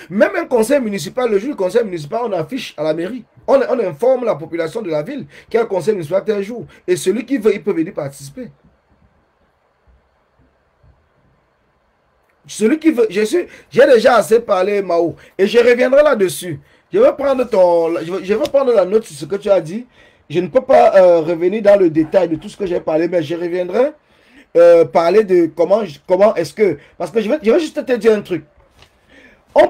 Même un conseil municipal, le jour du conseil municipal, on affiche à la mairie. On informe la population de la ville qu'il y a un conseil municipal tel jour. Et celui qui veut, il peut venir participer. Celui qui veut, j'ai déjà assez parlé, Mao, et je reviendrai là-dessus. Je vais prendre la note sur ce que tu as dit. Je ne peux pas revenir dans le détail de tout ce que j'ai parlé, mais je reviendrai parler de comment est-ce que... Parce que je vais juste te dire un truc. On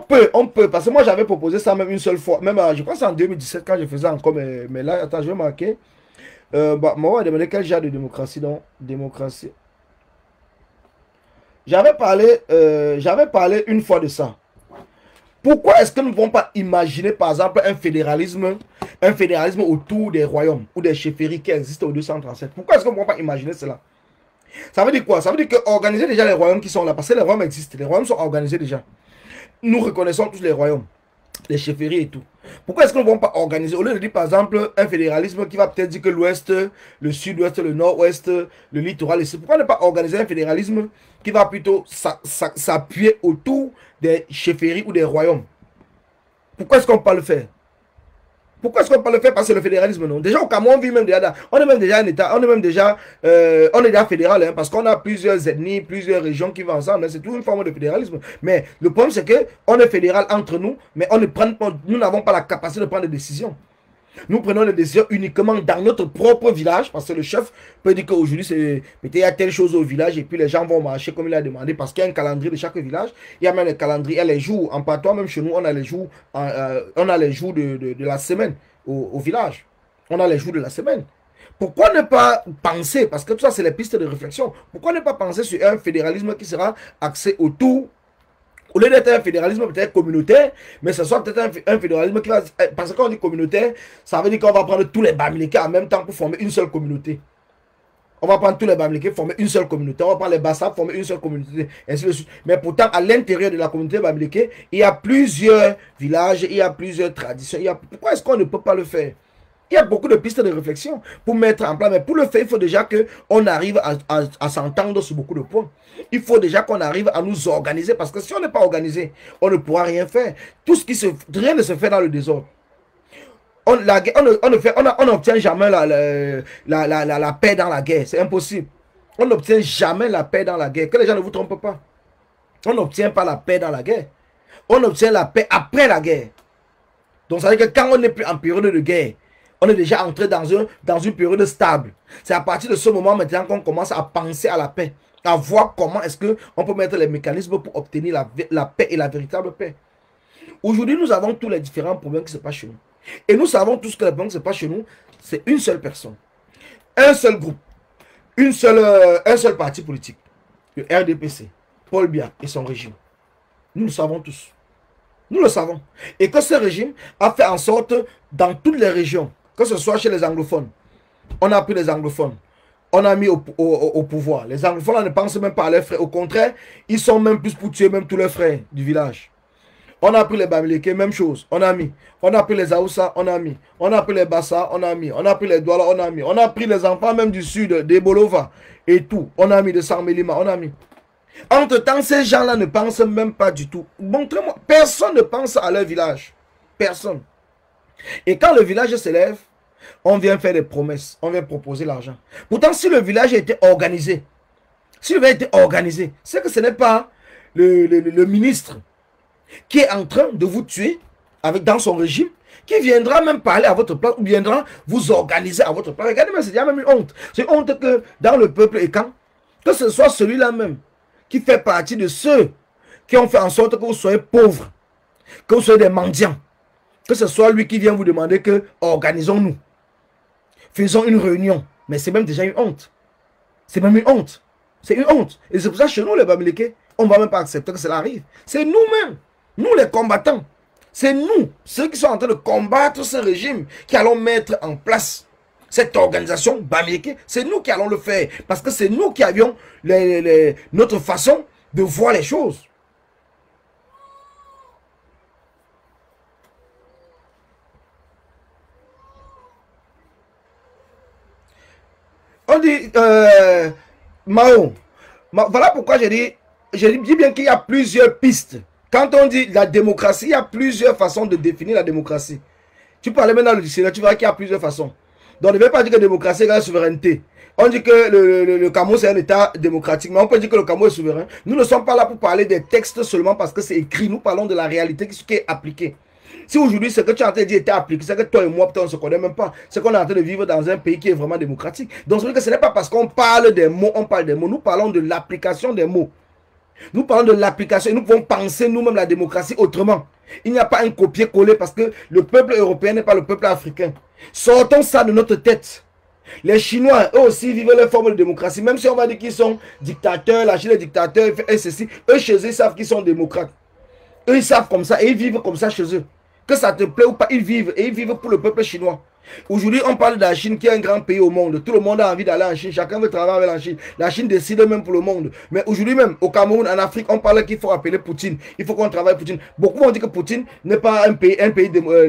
peut, parce que moi j'avais proposé ça même une seule fois, même je pense en 2017 quand je faisais encore, mais là, attends, je vais marquer. Moi, on va demander quel genre de démocratie, donc, démocratie. J'avais parlé une fois de ça. Pourquoi est-ce que nous ne pouvons pas imaginer, par exemple, un fédéralisme autour des royaumes ou des chefferies qui existent au 237? Pourquoi est-ce qu'on ne peut pas imaginer cela? Ça veut dire quoi? Ça veut dire que organiser déjà les royaumes qui sont là, parce que les royaumes existent, les royaumes sont organisés déjà. Nous reconnaissons tous les royaumes, les chefferies et tout. Pourquoi est-ce qu'on ne va pas organiser, au lieu de dire par exemple un fédéralisme qui va peut-être dire que l'ouest, le sud-ouest, le nord-ouest, le littoral, pourquoi ne pas organiser un fédéralisme qui va plutôt s'appuyer autour des chefferies ou des royaumes? Pourquoi est-ce qu'on ne peut pas le faire? Pourquoi est-ce qu'on peut le faire? Parce que le fédéralisme, non. Déjà au Cameroun, on vit même déjà, on est même déjà un État, on est déjà fédéral, hein, parce qu'on a plusieurs ethnies, plusieurs régions qui vont ensemble, hein, c'est toute une forme de fédéralisme. Mais le problème, c'est qu'on est fédéral entre nous, mais nous n'avons pas la capacité de prendre des décisions. Nous prenons les décisions uniquement dans notre propre village, parce que le chef peut dire qu'aujourd'hui, peut-être il y a telle chose au village, et puis les gens vont marcher comme il a demandé, parce qu'il y a un calendrier de chaque village. Il y a même le calendrier, il y a les jours, en patois, même chez nous, on a les jours, de la semaine au village. On a les jours de la semaine. Pourquoi ne pas penser, parce que tout ça, c'est les pistes de réflexion, pourquoi ne pas penser sur un fédéralisme qui sera axé autour, au lieu d'être un fédéralisme peut-être communautaire, mais ce soit peut-être un fédéralisme qui va... Parce que quand on dit communautaire, ça veut dire qu'on va prendre tous les Bamileke en même temps pour former une seule communauté. On va prendre tous les Bamileke, former une seule communauté. On va prendre les Bassa, former une seule communauté, ainsi de suite. Mais pourtant, à l'intérieur de la communauté Bamileke, il y a plusieurs villages, il y a plusieurs traditions. Pourquoi est-ce qu'on ne peut pas le faire? Il y a beaucoup de pistes de réflexion pour mettre en place. Mais pour le faire, il faut déjà qu'on arrive à s'entendre sur beaucoup de points. Il faut déjà qu'on arrive à nous organiser. Parce que si on n'est pas organisé, on ne pourra rien faire. Rien ne se fait dans le désordre. On n'obtient jamais la paix dans la guerre. C'est impossible. On n'obtient jamais la paix dans la guerre. Que les gens ne vous trompent pas. On n'obtient pas la paix dans la guerre. On obtient la paix après la guerre. Donc ça veut dire que quand on n'est plus en période de guerre, on est déjà entré dans une période stable. C'est à partir de ce moment maintenant qu'on commence à penser à la paix. À voir comment est-ce qu'on peut mettre les mécanismes pour obtenir la paix et la véritable paix. Aujourd'hui, nous avons tous les différents problèmes qui se passent chez nous. Et nous savons tous que les problèmes qui se passent chez nous, c'est une seule personne. Un seul groupe. Un seul parti politique. Le RDPC. Paul Biya et son régime. Nous le savons tous. Nous le savons. Et que ce régime a fait en sorte, dans toutes les régions, que ce soit chez les anglophones, on a pris les anglophones, on a mis au pouvoir. Les anglophones là, ne pensent même pas à leurs frères. Au contraire, ils sont même plus pour tuer même tous leurs frères du village. On a pris les Bamileke, même chose, on a mis. On a pris les Aoussa, on a mis. On a pris les Bassa, on a mis. On a pris les Douala, on a mis. On a pris les enfants même du sud, des Bolova et tout. On a mis de Sarmelima, on a mis. Entre-temps, ces gens-là ne pensent même pas du tout. Montrez-moi, personne ne pense à leur village. Personne. Et quand le village s'élève, on vient faire des promesses, on vient proposer l'argent. Pourtant, si le village était organisé, c'est que ce n'est pas le ministre qui est en train de vous tuer dans son régime, qui viendra même parler à votre place ou viendra vous organiser à votre place. Regardez, mais c'est déjà même une honte. C'est une honte que dans le peuple écan, que ce soit celui-là même qui fait partie de ceux qui ont fait en sorte que vous soyez pauvres, que vous soyez des mendiants, que ce soit lui qui vient vous demander que organisons-nous, faisons une réunion. Mais c'est même déjà une honte. C'est même une honte. C'est une honte. Et c'est pour ça que chez nous, les Bamileke, on ne va même pas accepter que cela arrive. C'est nous-mêmes, nous les combattants. C'est nous, ceux qui sont en train de combattre ce régime, qui allons mettre en place cette organisation Bamileke. C'est nous qui allons le faire. Parce que c'est nous qui avions notre façon de voir les choses. On dit, Mao, voilà pourquoi je dis bien qu'il y a plusieurs pistes Quand on dit la démocratie, il y a plusieurs façons de définir la démocratie. Tu peux aller maintenant dans le dictionnaire, tu verras qu'il y a plusieurs façons. Donc, on ne veut pas dire que la démocratie est la souveraineté. On dit que le Cameroun, c'est un État démocratique, mais on peut dire que le Cameroun est souverain. Nous ne sommes pas là pour parler des textes seulement parce que c'est écrit. Nous parlons de la réalité qui est appliquée. Si aujourd'hui, ce que tu es en train de dire était appliqué, c'est que toi et moi, peut-être, on ne se connaît même pas. C'est qu'on est en train de vivre dans un pays qui est vraiment démocratique. Donc, c'est vrai que ce n'est pas parce qu'on parle des mots, on parle des mots. Nous parlons de l'application des mots. Nous parlons de l'application et nous pouvons penser nous-mêmes la démocratie autrement. Il n'y a pas un copier-coller parce que le peuple européen n'est pas le peuple africain. Sortons ça de notre tête. Les Chinois, eux aussi, vivent leur forme de démocratie. Même si on va dire qu'ils sont dictateurs, la Chine est dictateur, et ceci, eux chez eux, ils savent qu'ils sont démocrates. Eux, ils savent comme ça et ils vivent comme ça chez eux. Que ça te plaît ou pas, ils vivent. Et ils vivent pour le peuple chinois. Aujourd'hui, on parle de la Chine qui est un grand pays au monde. Tout le monde a envie d'aller en Chine. Chacun veut travailler avec la Chine. La Chine décide même pour le monde. Mais aujourd'hui même, au Cameroun, en Afrique, on parle qu'il faut appeler Poutine. Il faut qu'on travaille Poutine. Beaucoup vont dire que Poutine n'est pas un pays,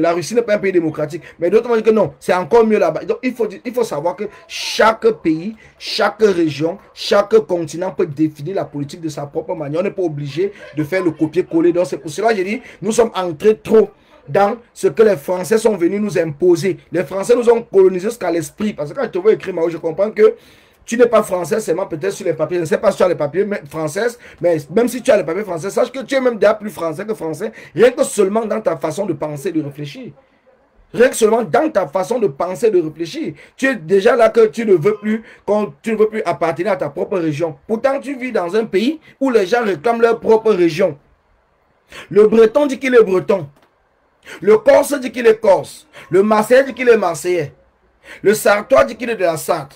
la Russie n'est pas un pays démocratique. Mais d'autres vont dire que non, c'est encore mieux là-bas. Donc il faut savoir que chaque pays, chaque région, chaque continent peut définir la politique de sa propre manière. On n'est pas obligé de faire le copier-coller. Donc c'est pour cela que j'ai dit, nous sommes entrés trop dans ce que les Français sont venus nous imposer. Les Français nous ont colonisé jusqu'à l'esprit. Parce que quand je te vois écrire, Mao, je comprends que tu n'es pas français seulement peut-être sur les papiers. Je ne sais pas si tu as les papiers français, mais même si tu as les papiers français, sache que tu es même déjà plus français que français. Rien que seulement dans ta façon de penser, de réfléchir. Rien que seulement dans ta façon de penser, de réfléchir. Tu es déjà là que tu ne veux plus, quand tu ne veux plus appartenir à ta propre région. Pourtant, tu vis dans un pays où les gens réclament leur propre région. Le Breton dit qu'il est breton. Le Corse dit qu'il est Corse. Le Marseillais dit qu'il est Marseillais. Le Sartois dit qu'il est de la Sarthe.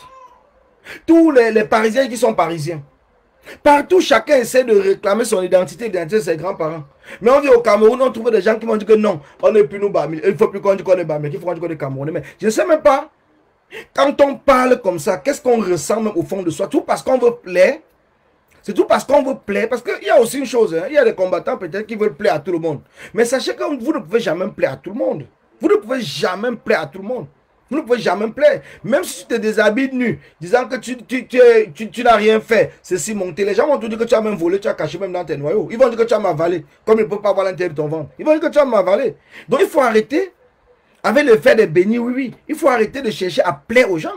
Tous les Parisiens qui sont Parisiens. Partout, chacun essaie de réclamer son identité, l'identité de ses grands-parents. Mais on vit au Cameroun, on trouve des gens qui vont dire que non, on n'est plus nous Bamil. Il ne faut plus qu'on dise qu'on est Bamil, il faut qu'on dise qu'on est Camerounais. Mais je ne sais même pas, quand on parle comme ça, qu'est-ce qu'on ressent même au fond de soi? Tout parce qu'on veut plaire. C'est tout parce qu'on veut plaire. Parce qu'il y a aussi une chose, hein, il y a des combattants peut-être qui veulent plaire à tout le monde. Mais sachez que vous ne pouvez jamais plaire à tout le monde. Vous ne pouvez jamais plaire à tout le monde. Vous ne pouvez jamais plaire. Même si tu te déshabilles nu, disant que tu n'as rien fait, ceci monté. Les gens vont te dire que tu as même volé, tu as caché même dans tes noyaux. Ils vont dire que tu as m'avalé, comme ils ne peuvent pas voir l'intérieur de ton ventre. Ils vont dire que tu as m'avalé. Donc il faut arrêter avec le fait de bénir, oui. Il faut arrêter de chercher à plaire aux gens.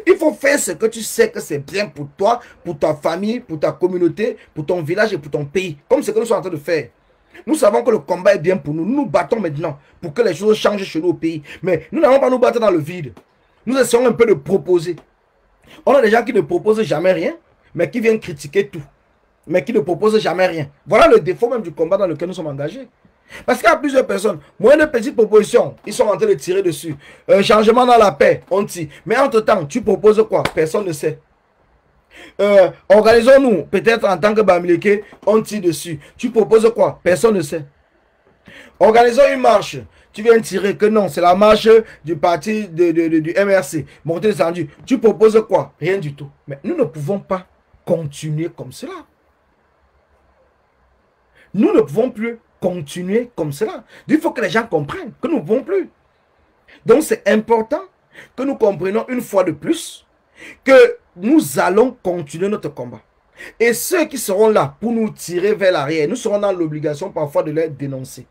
Il faut faire ce que tu sais que c'est bien pour toi, pour ta famille, pour ta communauté, pour ton village et pour ton pays. Comme ce que nous sommes en train de faire. Nous savons que le combat est bien pour nous. Nous nous battons maintenant pour que les choses changent chez nous au pays. Mais nous n'allons pas nous battre dans le vide. Nous essayons un peu de proposer. On a des gens qui ne proposent jamais rien, mais qui viennent critiquer tout. Mais qui ne proposent jamais rien. Voilà le défaut même du combat dans lequel nous sommes engagés. Parce qu'il y a plusieurs personnes, moins de petites propositions, ils sont en train de tirer dessus. Changement dans la paix, on tire. Mais entre-temps, tu proposes quoi? Personne ne sait. Organisons-nous, peut-être en tant que Bamileke, on tire dessus. Tu proposes quoi? Personne ne sait. Organisons une marche. Tu viens tirer que non, c'est la marche du parti du MRC. Monté descendu. Tu proposes quoi? Rien du tout. Mais nous ne pouvons pas continuer comme cela. Nous ne pouvons plus continuer comme cela. Il faut que les gens comprennent que nous ne pouvons plus. Donc c'est important que nous comprenions une fois de plus que nous allons continuer notre combat. Et ceux qui seront là pour nous tirer vers l'arrière, nous serons dans l'obligation parfois de les dénoncer.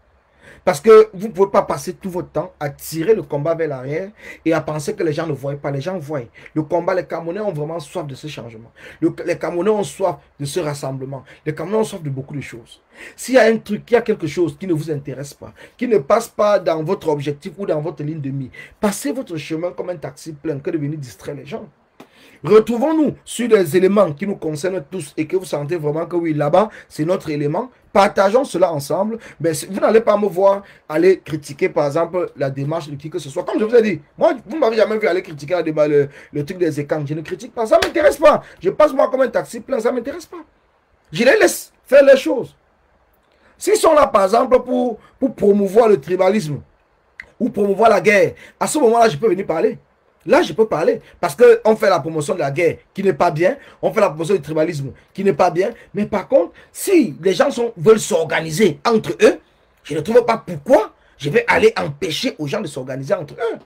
Parce que vous ne pouvez pas passer tout votre temps à tirer le combat vers l'arrière et à penser que les gens ne voient pas. Les gens voient. Le combat, les Camerounais ont vraiment soif de ce changement. Les Camerounais ont soif de ce rassemblement. Les Camerounais ont soif de beaucoup de choses. S'il y a un truc, il y a quelque chose qui ne vous intéresse pas, qui ne passe pas dans votre objectif ou dans votre ligne de mire, passez votre chemin comme un taxi plein que de venir distraire les gens. Retrouvons-nous sur des éléments qui nous concernent tous et que vous sentez vraiment que oui, là-bas, c'est notre élément. Partageons cela ensemble. Mais vous n'allez pas me voir aller critiquer, par exemple, la démarche de qui que ce soit. Comme je vous ai dit, moi, vous ne m'avez jamais vu aller critiquer le truc des écans. Je ne critique pas. Ça ne m'intéresse pas. Je passe moi comme un taxi plein. Ça ne m'intéresse pas. Je les laisse faire les choses. S'ils sont là, par exemple, pour promouvoir le tribalisme ou promouvoir la guerre, à ce moment-là, je peux venir parler. Là, je peux parler parce qu'on fait la promotion de la guerre qui n'est pas bien. On fait la promotion du tribalisme qui n'est pas bien. Mais par contre, si les gens veulent s'organiser entre eux, je ne trouve pas pourquoi je vais aller empêcher aux gens de s'organiser entre eux.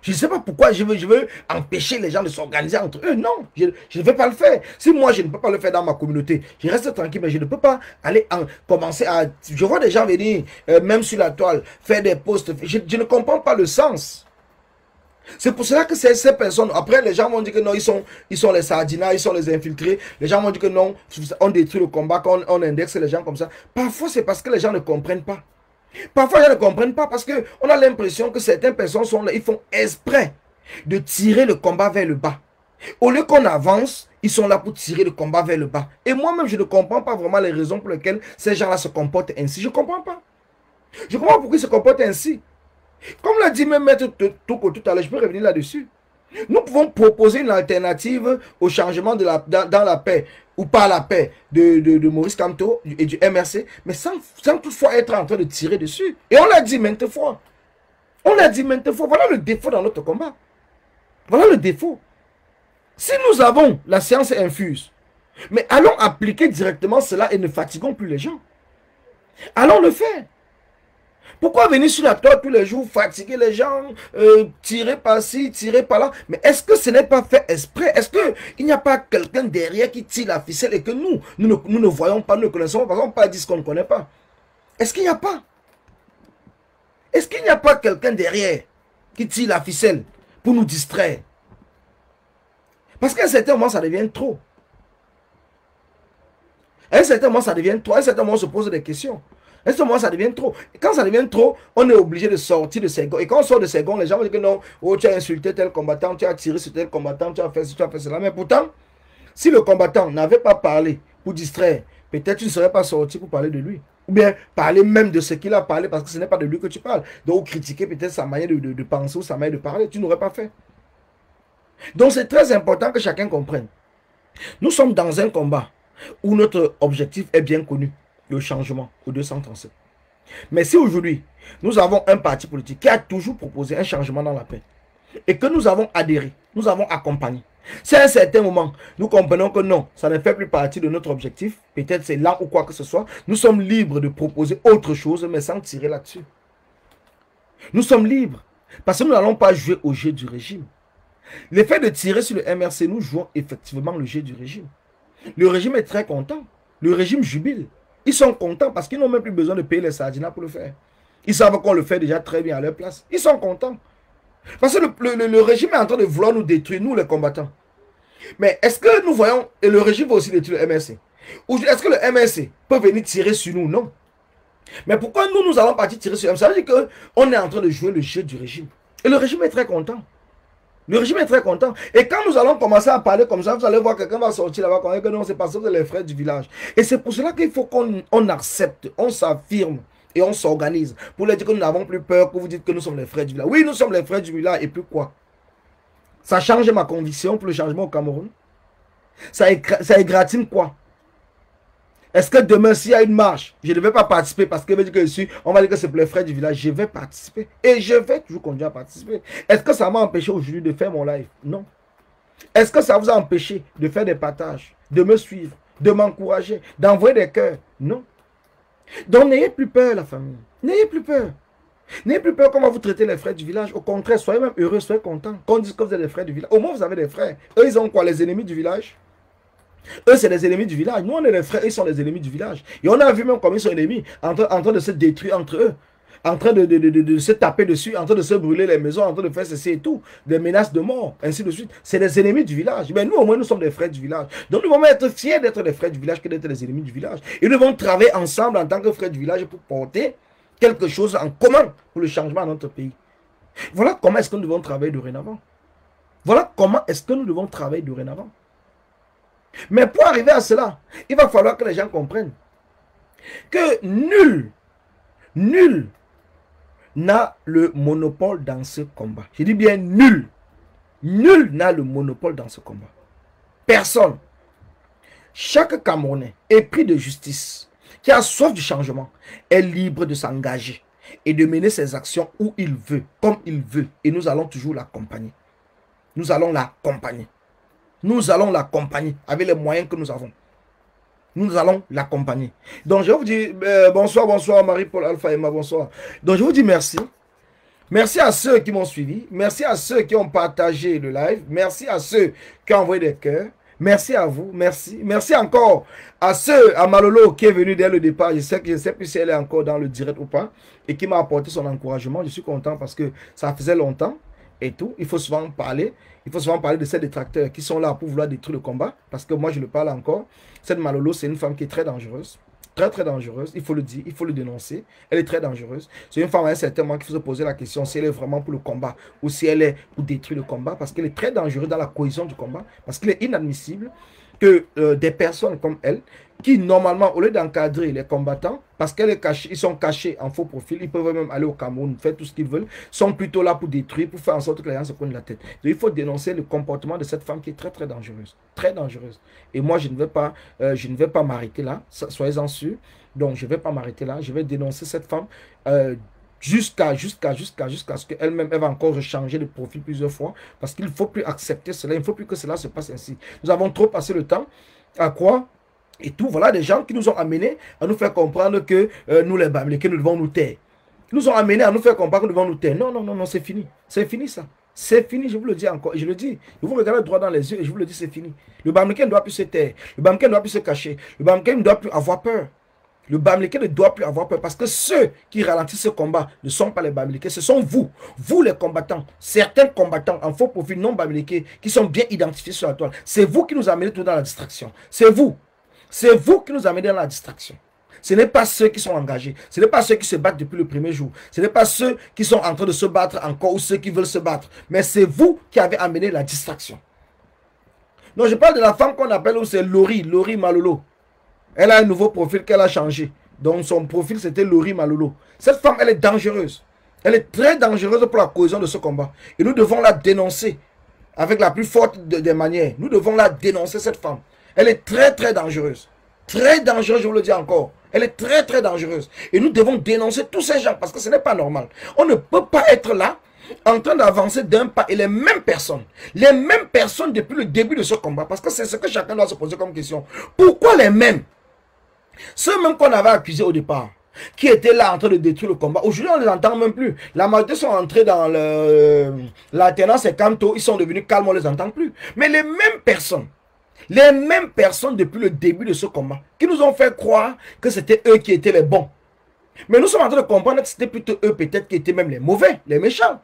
Je ne sais pas pourquoi je veux empêcher les gens de s'organiser entre eux. Non, je ne vais pas le faire. Si moi, je ne peux pas le faire dans ma communauté, je reste tranquille, mais je ne peux pas aller commencer à... Je vois des gens venir, même sur la toile, faire des posts. Je ne comprends pas le sens. C'est pour cela que ces personnes, après les gens vont dire que non, ils sont les sardinats, ils sont les infiltrés. Les gens vont dire que non, on détruit le combat, on indexe les gens comme ça. Parfois, c'est parce que les gens ne comprennent pas. Parfois, les gens ne comprennent pas parce qu'on a l'impression que certaines personnes sont là, ils font exprès de tirer le combat vers le bas. Au lieu qu'on avance, ils sont là pour tirer le combat vers le bas. Et moi-même, je ne comprends pas vraiment les raisons pour lesquelles ces gens-là se comportent ainsi. Je ne comprends pas. Je comprends pourquoi ils se comportent ainsi. Comme l'a dit même Maître Toko tout à l'heure, je peux revenir là-dessus. Nous pouvons proposer une alternative au changement dans la paix ou par la paix de Maurice Kamto et du MRC, mais sans toutefois être en train de tirer dessus. Et on l'a dit maintes fois. On l'a dit maintes fois. Voilà le défaut dans notre combat. Voilà le défaut. Si nous avons la science infuse, mais allons appliquer directement cela et ne fatiguons plus les gens. Allons le faire. Pourquoi venir sur la toile tous les jours, fatiguer les gens, tirer par-ci, tirer par-là? Mais est-ce que ce n'est pas fait exprès? Est-ce qu'il n'y a pas quelqu'un derrière qui tire la ficelle et que nous ne voyons pas, nous ne connaissons pas, parce qu'on ne peut pas dire ce qu'on ne connaît pas? Est-ce qu'il n'y a pas? Est-ce qu'il n'y a pas quelqu'un derrière qui tire la ficelle pour nous distraire? Parce qu'à un certain moment, ça devient trop. À un certain moment, ça devient trop. À un certain moment, on se pose des questions. À ce moment, ça devient trop. Et quand ça devient trop, on est obligé de sortir de ces gonds. Et quand on sort de ces gonds, les gens vont dire que non, oh, tu as insulté tel combattant, tu as tiré sur tel combattant, tu as fait ceci, tu as fait cela. Mais pourtant, si le combattant n'avait pas parlé pour distraire, peut-être tu ne serais pas sorti pour parler de lui. Ou bien parler même de ce qu'il a parlé parce que ce n'est pas de lui que tu parles. Donc critiquer peut-être sa manière de penser ou sa manière de parler. Tu n'aurais pas fait. Donc c'est très important que chacun comprenne. Nous sommes dans un combat où notre objectif est bien connu. Le changement au 237. Mais si aujourd'hui, nous avons un parti politique qui a toujours proposé un changement dans la paix et que nous avons adhéré, nous avons accompagné, si à un certain moment, nous comprenons que non, ça ne fait plus partie de notre objectif, peut-être c'est là ou quoi que ce soit, nous sommes libres de proposer autre chose, mais sans tirer là-dessus. Nous sommes libres parce que nous n'allons pas jouer au jeu du régime. L'effet de tirer sur le MRC, nous jouons effectivement le jeu du régime. Le régime est très content. Le régime jubile. Ils sont contents parce qu'ils n'ont même plus besoin de payer les sardinats pour le faire. Ils savent qu'on le fait déjà très bien à leur place. Ils sont contents. Parce que le régime est en train de vouloir nous détruire, nous les combattants. Mais est-ce que nous voyons, et le régime va aussi détruire le MRC? Ou est-ce que le MRC peut venir tirer sur nous? Non. Mais pourquoi nous allons partir tirer sur le MRC? Ça veut dire qu'on est en train de jouer le jeu du régime. Et le régime est très content. Le régime est très content. Et quand nous allons commencer à parler comme ça, vous allez voir quelqu'un va sortir là-bas quand que non, c'est parce que vous êtes les frères du village. Et c'est pour cela qu'il faut qu'on accepte, on s'affirme et on s'organise. Pour leur dire que nous n'avons plus peur, que vous dites que nous sommes les frères du village. Oui, nous sommes les frères du village. Et puis quoi? Ça change ma conviction pour le changement au Cameroun? Ça égratine quoi? Est-ce que demain, s'il y a une marche, je ne vais pas participer parce que on va dire que c'est pour les frères du village. Je vais participer. Et je vais toujours continuer à participer. Est-ce que ça m'a empêché aujourd'hui de faire mon live? Non. Est-ce que ça vous a empêché de faire des partages, de me suivre, de m'encourager, d'envoyer des cœurs? Non. Donc n'ayez plus peur, la famille. N'ayez plus peur. N'ayez plus peur comment vous traitez les frères du village. Au contraire, soyez même heureux, soyez contents. Quand on dit que vous êtes les frères du village, au moins vous avez des frères. Eux, ils ont quoi? Les ennemis du village? Eux, c'est les ennemis du village. Nous, on est les frères, ils sont les ennemis du village. Et on a vu même comme ils sont ennemis, en train de se détruire entre eux, en train de se taper dessus, en train de se brûler les maisons, en train de faire ceci et tout, des menaces de mort, ainsi de suite. C'est les ennemis du village. Mais nous, au moins, nous sommes des frères du village. Donc, nous devons être fiers d'être les frères du village que d'être les ennemis du village. Et nous devons travailler ensemble en tant que frères du village pour porter quelque chose en commun pour le changement de notre pays. Voilà comment est-ce que nous devons travailler dorénavant. Voilà comment est-ce que nous devons travailler dorénavant. Mais pour arriver à cela, il va falloir que les gens comprennent que nul n'a le monopole dans ce combat. Je dis bien nul. Nul n'a le monopole dans ce combat. Personne. Chaque Camerounais épris de justice, qui a soif du changement, est libre de s'engager et de mener ses actions où il veut, comme il veut. Et nous allons toujours l'accompagner. Nous allons l'accompagner. Nous allons l'accompagner avec les moyens que nous avons. Nous allons l'accompagner. Donc je vous dis bonsoir, bonsoir Marie-Paul Alpha Emma, bonsoir. Donc je vous dis merci Merci à ceux qui m'ont suivi. Merci à ceux qui ont partagé le live. Merci à ceux qui ont envoyé des cœurs. Merci à vous. Merci. Merci encore à ceux, à Malolo qui est venu dès le départ. Je sais plus si elle est encore dans le direct ou pas. Et qui m'a apporté son encouragement. Je suis content parce que ça faisait longtemps et tout. Il faut souvent parler. Il faut souvent parler de ces détracteurs qui sont là pour vouloir détruire le combat. Parce que moi, je le parle encore. Cette Malolo, c'est une femme qui est très dangereuse. Très, très dangereuse. Il faut le dire. Il faut le dénoncer. Elle est très dangereuse. C'est une femme à un certain moment qu'il faut se poser la question si elle est vraiment pour le combat ou si elle est pour détruire le combat. Parce qu'elle est très dangereuse dans la cohésion du combat. Parce qu'il est inadmissible que des personnes comme elle, qui normalement, au lieu d'encadrer les combattants, parce qu'ils sont cachés en faux profil, ils peuvent même aller au Cameroun, faire tout ce qu'ils veulent, sont plutôt là pour détruire, pour faire en sorte que les gens se prennent la tête. Donc il faut dénoncer le comportement de cette femme qui est très très dangereuse. Très dangereuse. Et moi, je ne vais pas m'arrêter là, soyez-en sûrs. Donc je ne vais pas m'arrêter là, je vais dénoncer cette femme jusqu'à ce qu'elle-même elle va encore changer de profil plusieurs fois, parce qu'il ne faut plus accepter cela, il ne faut plus que cela se passe ainsi. Nous avons trop passé le temps à quoi et tout, voilà des gens qui nous ont amenés à nous faire comprendre que nous les Bamileke, nous devons nous taire. Ils nous ont amenés à nous faire comprendre que nous devons nous taire. Non, non, non, non, c'est fini. C'est fini ça. C'est fini, je vous le dis encore. Et je le dis. Je vous regarde droit dans les yeux et je vous le dis, c'est fini. Le Bamileke ne doit plus se taire. Le Bamileke ne doit plus se cacher. Le Bamileke ne doit plus avoir peur. Le Bamileke ne doit plus avoir peur parce que ceux qui ralentissent ce combat ne sont pas les Bamileke, ce sont vous, les combattants, certains combattants en faux profil non Bamileke qui sont bien identifiés sur la toile. C'est vous qui nous amenez tout dans la distraction. C'est vous qui nous amenez dans la distraction. Ce n'est pas ceux qui sont engagés, ce n'est pas ceux qui se battent depuis le premier jour, ce n'est pas ceux qui sont en train de se battre encore ou ceux qui veulent se battre, mais c'est vous qui avez amené la distraction. Donc je parle de la femme qu'on appelle, c'est Lori Malolo. Elle a un nouveau profil qu'elle a changé. Donc son profil c'était Lori Malolo. Cette femme elle est dangereuse. Elle est très dangereuse pour la cohésion de ce combat. Et nous devons la dénoncer avec la plus forte des manières. Nous devons la dénoncer cette femme. Elle est très très dangereuse. Très dangereuse, je vous le dis encore. Elle est très très dangereuse. Et nous devons dénoncer tous ces gens parce que ce n'est pas normal. On ne peut pas être là en train d'avancer d'un pas et les mêmes personnes depuis le début de ce combat. Parce que c'est ce que chacun doit se poser comme question. Pourquoi les mêmes? Ceux mêmes qu'on avait accusés au départ, qui étaient là en train de détruire le combat, aujourd'hui on ne les entend même plus. La majorité sont entrés dans l'alternance et canto, ils sont devenus calmes, on ne les entend plus. Mais les mêmes personnes depuis le début de ce combat, qui nous ont fait croire que c'était eux qui étaient les bons. Mais nous sommes en train de comprendre que c'était plutôt eux peut-être qui étaient même les mauvais, les méchants.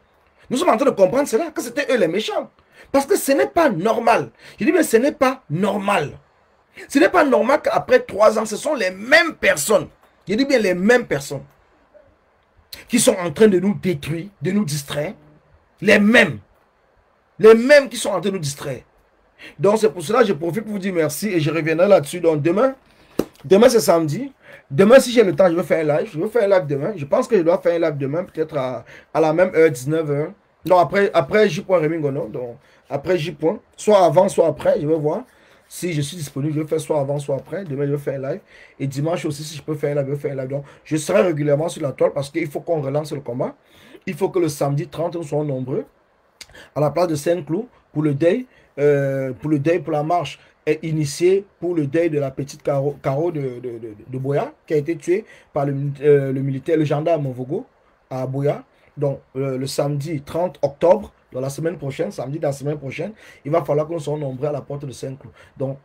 Nous sommes en train de comprendre cela, que c'était eux les méchants. Parce que ce n'est pas normal. Je dis mais ce n'est pas normal. Ce n'est pas normal qu'après 3 ans, ce sont les mêmes personnes, je dis bien les mêmes personnes, qui sont en train de nous détruire, de nous distraire. Les mêmes qui sont en train de nous distraire. Donc c'est pour cela que je profite pour vous dire merci et je reviendrai là-dessus. Donc demain c'est samedi. Demain si j'ai le temps, je vais faire un live. Je vais faire un live demain. Je pense que je dois faire un live demain, peut-être à la même heure, 19h. Non, après J.Remingono. Donc après J. Soit avant, soit après, je vais voir. Si je suis disponible, je vais faire soit avant, soit après. Demain, je vais faire un live. Et dimanche aussi, si je peux faire un live, je vais faire un live. Donc, je serai régulièrement sur la toile parce qu'il faut qu'on relance le combat. Il faut que le samedi 30, nous soyons nombreux à la place de Saint-Cloud pour le deuil, pour la marche est initiée pour le deuil de la petite Caro de Boya qui a été tuée par le militaire, le gendarme Vogo à Boya. Donc, le samedi 30 octobre, dans la semaine prochaine, samedi de la semaine prochaine, il va falloir que nous soyons nombreux à la porte de Saint-Cloud. Donc,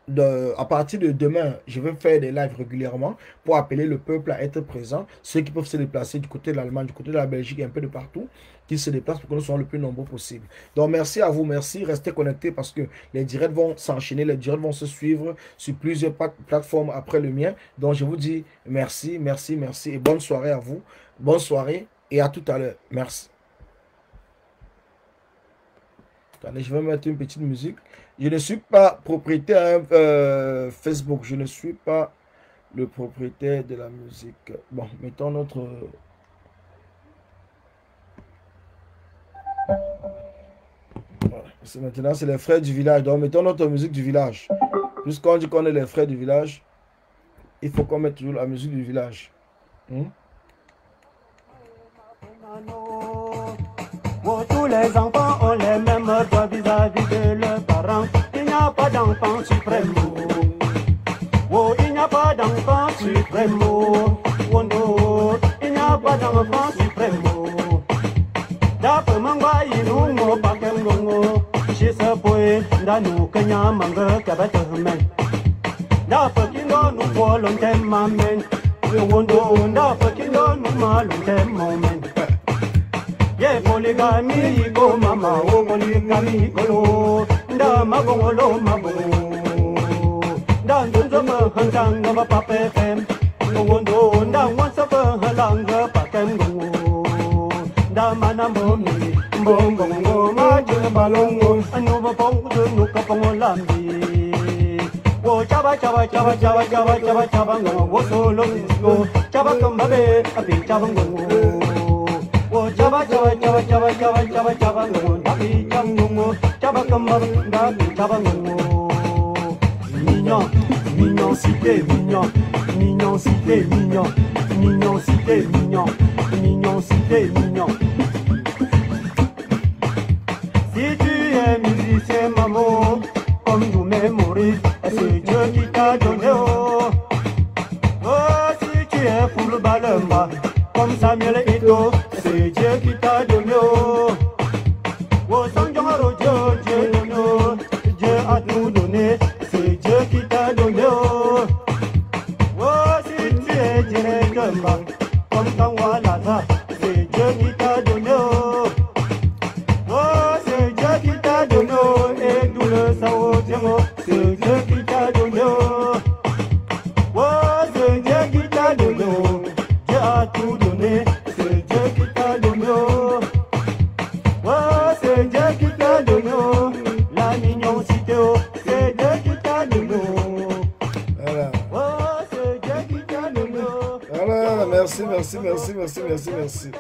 à partir de demain, je vais faire des lives régulièrement pour appeler le peuple à être présent. Ceux qui peuvent se déplacer du côté de l'Allemagne, du côté de la Belgique et un peu de partout, qui se déplacent pour que nous soyons le plus nombreux possible. Donc, merci à vous, merci. Restez connectés parce que les directs vont s'enchaîner, les directs vont se suivre sur plusieurs plateformes après le mien. Donc, je vous dis merci, merci, merci et bonne soirée à vous. Bonne soirée et à tout à l'heure. Merci. Attendez, je vais mettre une petite musique. Je ne suis pas propriétaire Facebook. Je ne suis pas le propriétaire de la musique. Bon, mettons notre... Maintenant, c'est les frères du village. Donc, mettons notre musique du village. Puisqu'on dit qu'on est les frères du village, il faut qu'on mette toujours la musique du village. Tous les enfants ont les mêmes droits vis-à-vis de leurs parents. Il n'y a pas d'enfant suprême. Oh, il n'y a pas d'enfant suprême. Oh non, il n'y a pas d'enfant suprême. da nu kanya manga kabata men. Da fucking no nu follow them man. We won't do da fucking no nu malum them moment. Yeah, polygamy go mama, oh polygamy go. Da magolo mago. Da dunzo hantang no papa fem. No won't da once of a longer patem go. Da manambo mi, bongo go, majo balongo, anova pongo no capongolambi. Wo chaba chaba chaba chaba chaba chaba chaba no, wo solo disco, chaba kambabe, api chaba go. Wo chaba chaba chaba chaba chaba chaba chaba no, api chaba go, chaba kambabe, api chaba go. Mignon, mignon, cité mignon, mignon, cité mignon, mignon, cité mignon, mignon, cité mignon. Si tu es musicien, maman, comme nous mémorise, c'est Dieu qui t'a donné. Oh, si tu es footballeur, comme Samuel Eto'o, c'est Dieu qui t'a donné. Oh, Sanjaro, Dieu donné, Dieu a tout donné, c'est Dieu qui t'a donné. Oh, si tu es directeur, comme Kawalaza, c'est Dieu qui t'a donné. C'est Dieu qui t'a donné, et tout le sao, c'est Dieu qui t'a donné. Oh, c'est Dieu qui t'a donné, Dieu a tout donné, c'est Dieu qui t'a donné. Oh, c'est Dieu qui t'a donné, la mignoncité, c'est Dieu qui t'a donné. Voilà. Oh, c'est Dieu qui t'a donné. Voilà, merci, merci, merci, merci, merci, merci.